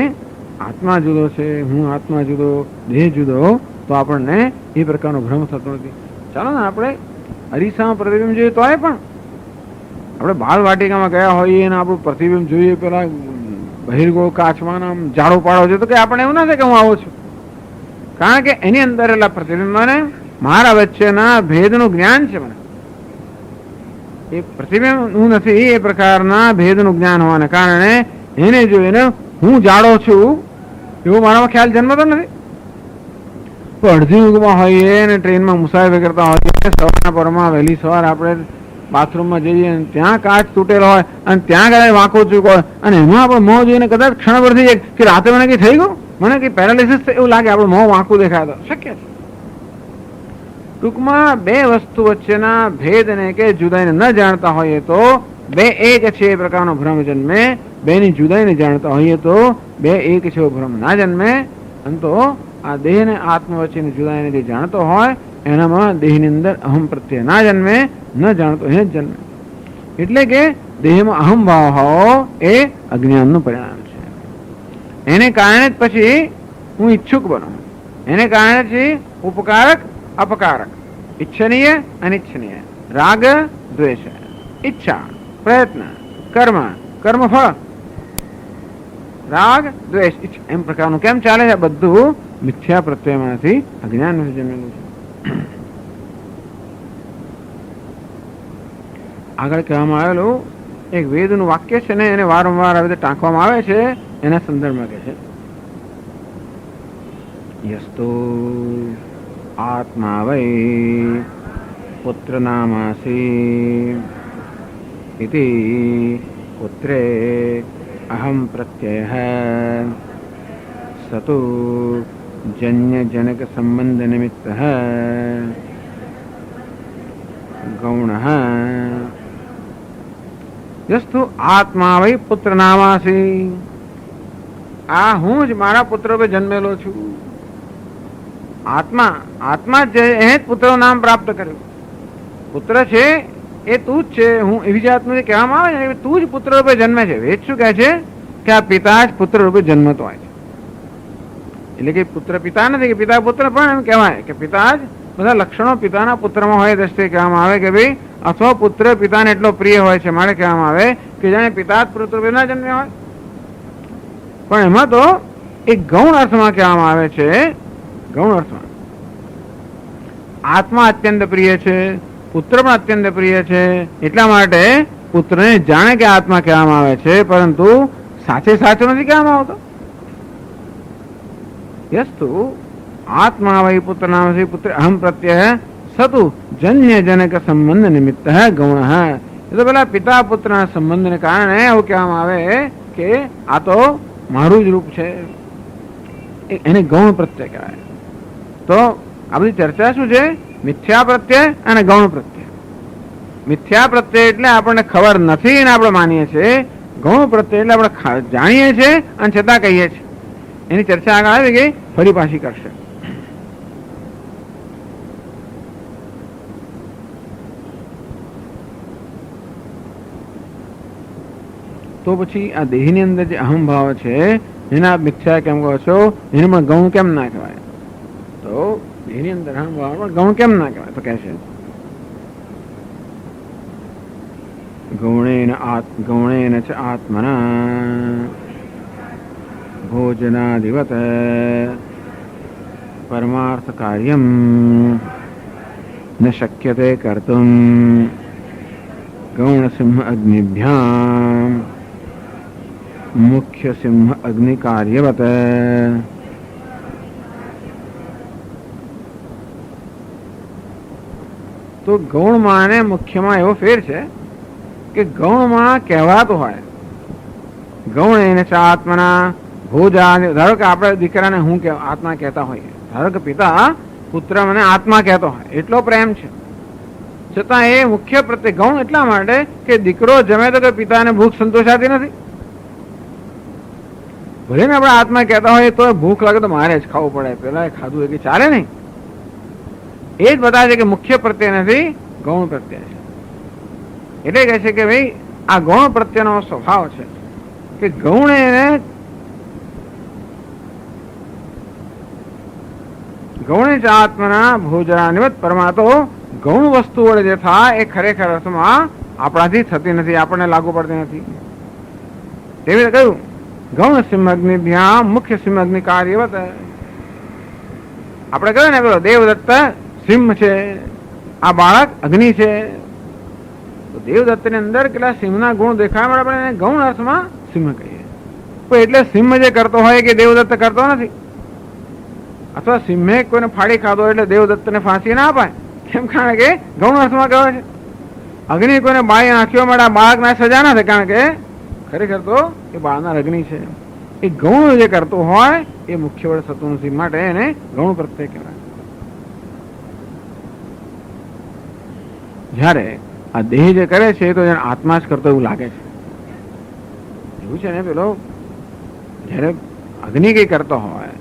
આત્મા જુદો છે, હું આત્મા જુદો, દેહ જુદો, તો આપણને એ પ્રકારનો ભ્રમ થતો નથી. ચાલો ને આપણે અરીસામાં પ્રતિબિંબ જોઈએ તો પણ આપણે બાળ વાટિકામાં ગયા હોઈએ અને આપણું પ્રતિબિંબ જોઈએ પેલા બહિર્ગોળ કાચમાં આમ જાડો પાડો છે તો કે આપણે એવું ના થાય કે હું આવું છું, કારણ કે એની અંદર એટલા પ્રતિબિંબને મારા વચ્ચેના ભેદનું જ્ઞાન છે. મને એ પ્રતિબિંબ હું નથી એ પ્રકારના ભેદનું જ્ઞાન હોવાને કારણે એને જોઈને હું જાડો છું એવો મારામાં ખ્યાલ જન્મતો નથી. તો અડધી ઊંઘમાં હોઈએ અને ટ્રેનમાં મુસાફરી કરતા હોઈએ, સવારના પરમાં વહેલી સવાર આપણે બાથરૂમમાં જઈએ અને ત્યાં કાચ તૂટેલો હોય અને ત્યાં કદાચ વાંકો ચૂક હોય અને એમાં આપણે મોં જોઈને કદાચ ક્ષણ થઈ જાય કે રાતે મને કંઈ થઈ ગયું, મને કંઈ પેરાલિસિસ એવું લાગે, આપણું મોં વાંકું દેખાય તો શક્ય છે. ટૂંકમાં બે વસ્તુ વચ્ચેના ભેદને કે જુદાઈને ન જાણતા હોઈએ તો બે એક છે એ પ્રકારનો ભ્રમ જન્મે, બેની જુદાઈને જાણતા હોઈએ તો બે એક છે એવો ભ્રમ ના જન્મે. અને તો આ દેહ ને આત્મા વચ્ચેની જુદાઈને જે જાણતો હોય એનામાં દેહની અંદર અહમ પ્રત્યે ના જન્મે, ન જાણતો એને જ જન્મે. એટલે કે દેહમાં અહમ ભાવ હોવો એ અજ્ઞાનનું પરિણામ છે. એને કારણે જ પછી હું ઈચ્છુક બનું, એને કારણે જ ઉપકારક અપકારક, ઈચ્છનીય અનિચ્છનીય, રાગ દ્વેષ, ઈચ્છા પ્રયત્ન, કર્મ કર્મફળ, રાગ દ્વેષ એમ પ્રકારનું કેમ ચાલે છે? બધું મિથ્યા પ્રત્યયમાંથી અજ્ઞાન જન્મેલું છે. આગળ કહેવામાં આવેલું એક વેદનું વાક્ય છે ને, એને વારંવાર આવી રીતે ટાંકવામાં આવે છે, એના સંદર્ભમાં કહે છે યસ્તો આત્મા વૈ પુત્ર નામાસી ઇતિ પુત્રે અહમ પ્રત્યયઃ સતુ જન્ય જનક સંબંધ નિમિત્તઃ ગૌણઃ યસ્તુ આત્મા વૈ પુત્ર નામાસી. આ હું જ મારા પુત્ર પર જન્મેલો છું. આત્મા આત્મા જ એને જ પુત્રનું નામ પ્રાપ્ત કર્યું. પુત્ર છે એ તું જ છે. હું એવી જાતનું કહેવામાં આવે ને, તું જ પુત્ર રૂપે જન્મે છે. વેદ શું કહે છે કે આ પિતા જ પુત્ર રૂપે જન્મતો હોય છે. એટલે કે પુત્ર પિતા નથી કે પિતા પુત્ર, પણ એમ કહેવાય કે પિતા જ બધા લક્ષણો પિતાના પુત્રમાં હોય દ્રષ્ટિએ કહેવામાં આવે કે ભાઈ અથવા પુત્ર પિતાને એટલો પ્રિય હોય છે માટે કહેવામાં આવે કે જાણે પિતા જ પુત્ર રૂપે ના જન્મ્યા હોય. પણ એમાં તો એક ગૌણ અર્થમાં કહેવામાં આવે છે. ગૌણ અર્થમાં આત્મા અત્યંત પ્રિય છે, પુત્ર પણ અત્યંત પ્રિય છે. એટલા માટે પુત્રને જાણે કે આત્મા કહેવામાં આવે છે, પરંતુ સાચે સાચો નથી કહેવામાં આવતો. યસ્તુ આત્મા વૈ પુત્ર નામ પુત્ર અહમ પ્રત્યય સતુ જન્ય જનક સંબંધ નિમિત્ત ગૌણ. એ તો પેલા પિતા પુત્રના સંબંધને કારણે એવું કહેવામાં આવે કે આ તો મારું જ રૂપ છે, એને ગૌણ પ્રત્યય કહેવાય. તો આ બધી ચર્ચા શું છે? મિથ્યા પ્રત્યય અને ગૌણ પ્રત્યય. મિથ્યા પ્રત્યય એટલે આપણને ખબર નથી અને આપણે માનીએ છીએ. ગૌણ પ્રત્યય એટલે આપણે જાણીએ છીએ અને છતાં કહીએ છીએ. એની ચર્ચા આગળ આવી ગઈ, ફરી પાછી કરશે. તો પછી આ દેહની અંદર જે અહમ ભાવ છે એના મિથ્યા કેમ કહો છો? એને પણ ગૌણ કેમ ના કહેવાય? તો દેહની અંદર અહમ ભાવ પણ ગૌણ કેમ ના કહેવાય? તો કહે છે ગૌણેન ચ આત્મના ભોજનાદિવત પરમાર્થ કાર્યમ ન શક્યતે કર્તુમ ગૌણ સિંહ અગ્નિભ્યામ મુખ્ય સિંહ અગ્નિ કાર્યવત. તો ગૌણમાં અને મુખ્યમાં એવો ફેર છે કે ગૌણમાં કહેવાતું હોય ગૌણ એને આત્માના ભોજા. ધારો કે આપણે દીકરાને હું આત્મા કહેતા હોઈએ, ધારો કે પિતા પુત્ર મને આત્મા કહેતો હોય, એટલો પ્રેમ છે, છતાં એ મુખ્ય પ્રત્યે ગૌણ એટલા માટે કે દીકરો જમે તો કે પિતાને ભૂખ સંતોષાતી નથી. ભલે ને આપણે આત્મા કહેતા હોઈએ તો ભૂખ લાગે તો મારે જ ખાવું પડે, પેલા ખાધું એ ચાલે નહીં. એ જ બતાવે છે કે મુખ્ય પ્રત્યય નથી, ગૌણ પ્રત્યય છે. એટલે કહે છે કે ભાઈ આ ગૌણ પ્રત્યયનો સ્વભાવ છે કે ગૌણ એને ગૌણ જ આત્મના ભોજનાનિવત પરમાતો ગૌણ વસ્તુ વડે જે થાય એ ખરેખર અર્થમાં આપણાથી થતી નથી, આપણને લાગુ પડતી નથી. તેવી રીતે કહ્યું ગૌણ સિંહગ્નિભ્યામ મુખ્ય સિંહગ્નિ કાર્યવત. આપણે કહ્યું ને પેલો દેવદત્ત સિંહ છે, આ બાળક અગ્નિ છે. તો દેવદત્ત ની અંદર કેટલા સિંહના ગુણ દેખાય મળે, આપણે એને ગૌણ અર્થમાં સિંહ કહીએ. તો એટલે સિંહ જે કરતો હોય કે દેવદત્ત કરતો નથી. અથવા સિંહે કોઈને ફાડી ખાધો એટલે દેવદત્તને ફાંસી ના અપાય, કેમ? કારણ કે ગૌણ અર્થમાં કહેવાય છે. અગ્નિ કોઈને બાળી આંખીઓ મળે બાળકના સજા ના થાય, કારણ કે ખરેખર તો એ બાળના અગ્નિ છે. એ ગૌણ જે કરતો હોય એ મુખ્ય વડે થતું નથી, માટે એને ગૌણ પ્રત્યય કહેવાય. જયારે આ દેહ જે કરે છે તો એને આત્મા જ કરતો એવું લાગે છે. એવું છે ને, પેલો જયારે અગ્નિ કઈ કરતો હોય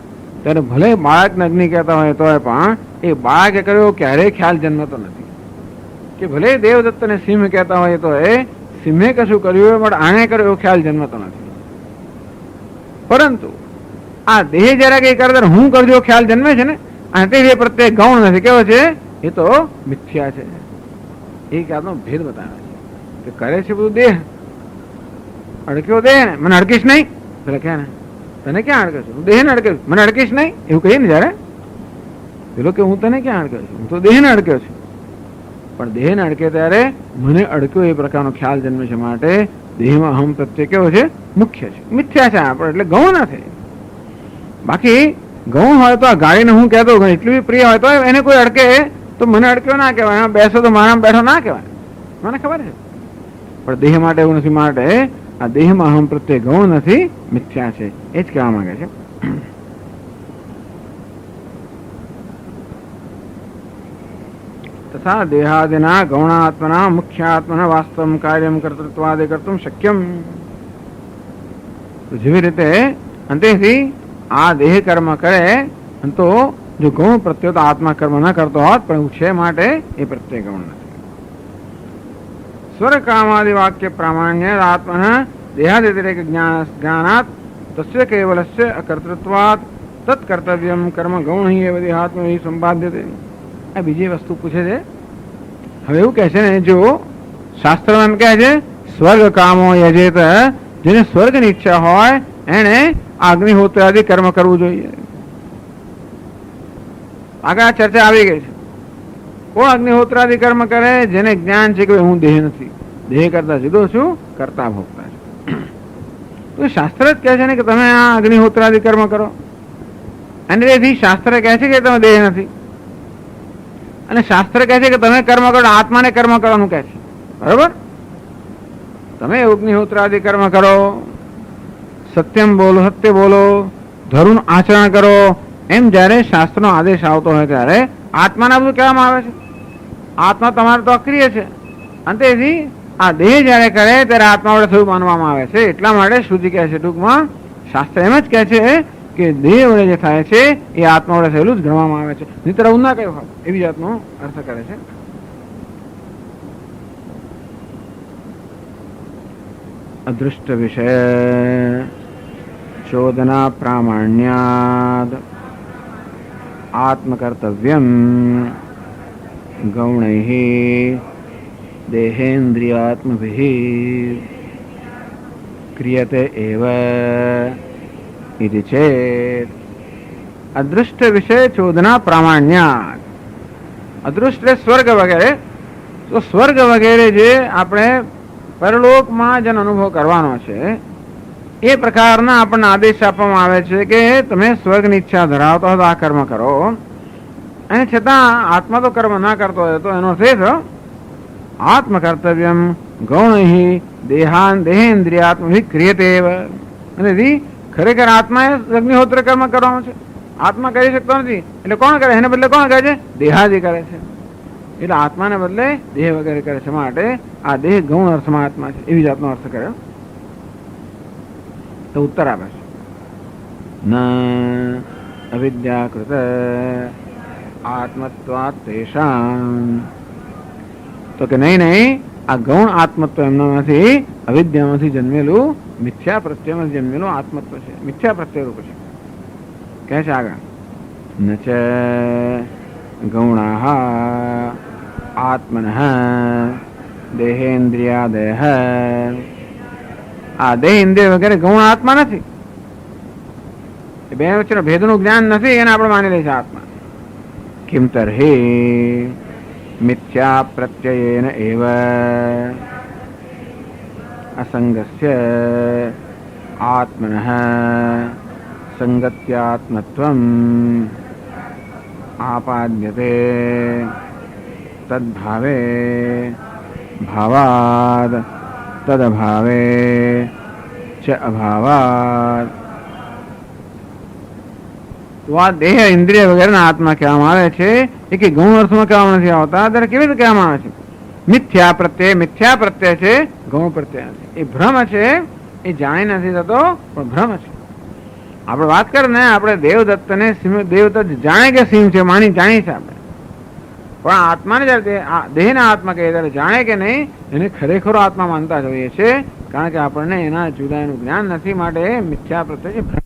ત્યારે ભલે બાળકને અગ્નિ કહેતા હોય તો પણ એ બાળકે કર્યો ક્યારેય ખ્યાલ જન્મતો નથી. કે ભલે દેવદત્તને સિંહ કહેતા હોય તો એ સિંહે કશું કર્યું પણ આને કર્યો એવો ખ્યાલ જન્મતો નથી. પરંતુ આ દેહ જયારે કઈ કરે ત્યારે હું કરજો ખ્યાલ જન્મે છે ને, અને તે પ્રત્યે ગૌણ નથી. કેવો છે? એ તો મિથ્યા છે. એક જાતનો ભેદ બતાવે છે કે કરે છે બધું દેહ, અડક્યો દેહ ને, મને અડકીશ નહીં. પેલા ક્યાં ને તને ક્યાં અડકે છું? દેહ ને અડકે છું, મને અડકીશ નહીં એવું કહીએ ને જયારે, પેલો કે હું તને ક્યાં અડકે છું, હું તો દેહ ને અડક્યો છું. પણ દેહ ને અડકે ત્યારે મને અડક્યો એ પ્રકારનો ખ્યાલ જન્મે છે. માટે દેહમાં અહમ પ્રત્યે કેવો છે? મુખ્ય છે, મિથ્યા છે આપણે, એટલે ગૌણ નથી. બાકી ગૌણ હોય તો આ ગાડીને હું કહેતો એટલી પ્રિય હોય તો એને કોઈ અડકે તો મને અડક્યો ના કહેવાય, બેસો તો મારા બેઠો ના કહેવાય, મને ખબર છે. પણ દેહ માટે એવું નથી. માટે આ દેહમાં અહમ પ્રત્યે ગૌણ નથી, મિથ્યા છે, એ જ કહેવા માંગે છે. તથા દેહાદિના ગૌણાત્મના મુખ્યાત્મના વાસ્તવમ કાર્યમ કર્તૃત્વાદિ કર્તુમ શક્યમ. જેવી રીતે અંતેથી આ દેહ કર્મ કરે તો જો ગૌણ પ્રત્યે તો આત્મા કર્મ ન કરતો હોત, પણ એવું છે માટે એ પ્રત્યે ગૌણ નથી. સ્વર કામાદિ વાક્ય પ્રામાણ્ય આત્મના દેહાદિતિરેક જ્ઞાનાત તસ્ય કેવલસ્ય અકર્તૃત્વાત તત્કર્તવ્યમ કર્મ ગૌણ એવ દેહાત્મ સંપાદ્યતે. આ બીજી વસ્તુ પૂછે છે. હવે એવું કહે છે ને, જો શાસ્ત્રમાં એમ કહે છે સ્વર્ગ કામો યજેત, જેને સ્વર્ગની ઈચ્છા હોય એને અગ્નિહોત્રાદિ કર્મ કરવું જોઈએ. આગળ આ ચર્ચા આવી ગઈ છે. કોણ અગ્નિહોત્રાદિ કર્મ કરે? જેને જ્ઞાન છે કે હું દેહ નથી, દેહ કરતા જુદો છું, કરતા ભોગતા છું. તો શાસ્ત્ર જ કહે છે ને કે તમે આ અગ્નિહોત્રાદિ કર્મ કરો, અને તેથી શાસ્ત્ર કહે છે કે તમે દેહ નથી, અને શાસ્ત્ર કહે છે કે તમે કર્મ કરો, આત્માને કર્મ કરવાનું કહે છે. બરોબર? તમે અગ્નિહોત્રાદિ કર્મ કરો, સત્યમ બોલો, સત્ય બોલો, ધર્મ આચરણ કરો, એમ જયારે શાસ્ત્રનો આદેશ આવતો હોય ત્યારે આત્માના બધું કહેવામાં આવે છે. આત્મા તમારો તો અક્રિય છે, અને તેથી આ દેહ જયારે કરે ત્યારે આત્મા વડે થયું માનવામાં આવે છે. એટલા માટે શ્રુતિ કહે છે, ટૂંકમાં શાસ્ત્ર એમ જ કહે છે કે દેહ વડે જે થાય છે એ આત્મા વડે થયેલું જ ગણવામાં આવે છે. નહીતર એવું ના કહ્યું હોય, એવી જાતનો અર્થ કરે છે. અદૃષ્ટ વિષય ચોદના પ્રામાણ્યાદ આત્મકર્તવ્યમ ગૌણૈઃ દેહેન્દ્રિયાત્મભિઃ ક્રિયતે એવ ઇતિ ચેત. અદૃષ્ટ વિષય ચોદના પ્રામાણ્યાદ. અદૃષ્ટ સ્વર્ગ વગેરે, તો સ્વર્ગ વગેરે જે આપણે પરલોકમાં જેનો અનુભવ કરવાનો છે એ પ્રકારના આપણને આદેશ આપવામાં આવે છે કે તમે સ્વર્ગની ઈચ્છા ધરાવતા હોય તો આ કર્મ કરો, અને છતાં આત્મા તો કર્મ ના કરતો હોય તો એનો અર્થ એ થયો આત્મકર્તવ્યમ ગૌણૈઃ દેહેન્દ્રિયાત્મભિઃ ક્રિયતે એવ. અને ખરેખર આત્માએ અગ્નિહોત્ર કર્મ કરવાનું છે. આત્મા કરી શકતો નથી, એટલે કોણ કરે? એને બદલે કોણ કરે છે? દેહાદિ કરે છે. એટલે આત્માને બદલે દેહ વગેરે કરે છે. માટે આ દેહ ગૌણ અર્થમાં આત્મા છે, એવી જાતનો અર્થ કર્યો. તો ઉત્તર આપે છે, ન અવિદ્યાકૃત આત્મત્વાત તેષાં. તો કે નહીં, આ ગૌણ આત્મત્વ એમના નથી, અવિદ્યામાંથી જન્મેલું મિથ્યા પ્રત્યયમાંથી જન્મેલું આત્મત્વ છે, મિથ્યા પ્રત્યય રૂપ છે. કહે છે આગળ, ન ચ ગૌણાઃ આત્મનઃ દેહેન્દ્રિયાદયઃ. આ દેહ ઇન્દ્રિય વગેરે ગૌણ આત્મા નથી. એ બે વચ્ચેનો ભેદનું જ્ઞાન નથી, એને આપણે માની લઈએ છીએ આત્મા. કિમ તર્હિ મિથ્યા પ્રત્યયેન એવ અસંગસ્ય આત્મનઃ સંગત્યાત્મત્વમ આપાદ્યતે તદ્ભાવે ભાવાદ તદભાવે ચ અભાવાદ. તો આ દેહ ઇન્દ્રિય વગેરેના આત્મા કહેવામાં આવે છે એ કે ગૌણ અર્થમાં કહેવામાં નથી આવતા. ત્યારે કેવી રીતે કહેવામાં આવે છે? મિથ્યા પ્રત્યય છે, ગૌણ પ્રત્યય નથી. એ ભ્રમ છે, એ જાણી નથી થતો પણ ભ્રમ છે. આપણે વાત કરીએ ને, આપણે દેવદત્તને દેવદત્ત જાણે કે સિંહ છે, માની જાણી છે આપણે, પણ આત્માને જયારે દેહના આત્મા કહે ત્યારે જાણે કે નહીં એને ખરેખરો આત્મા માનતા જ હોઈએ છે, કારણ કે આપણને એના જુદાનું જ્ઞાન નથી. માટે મિથ્યા પ્રત્યય ભ્રમ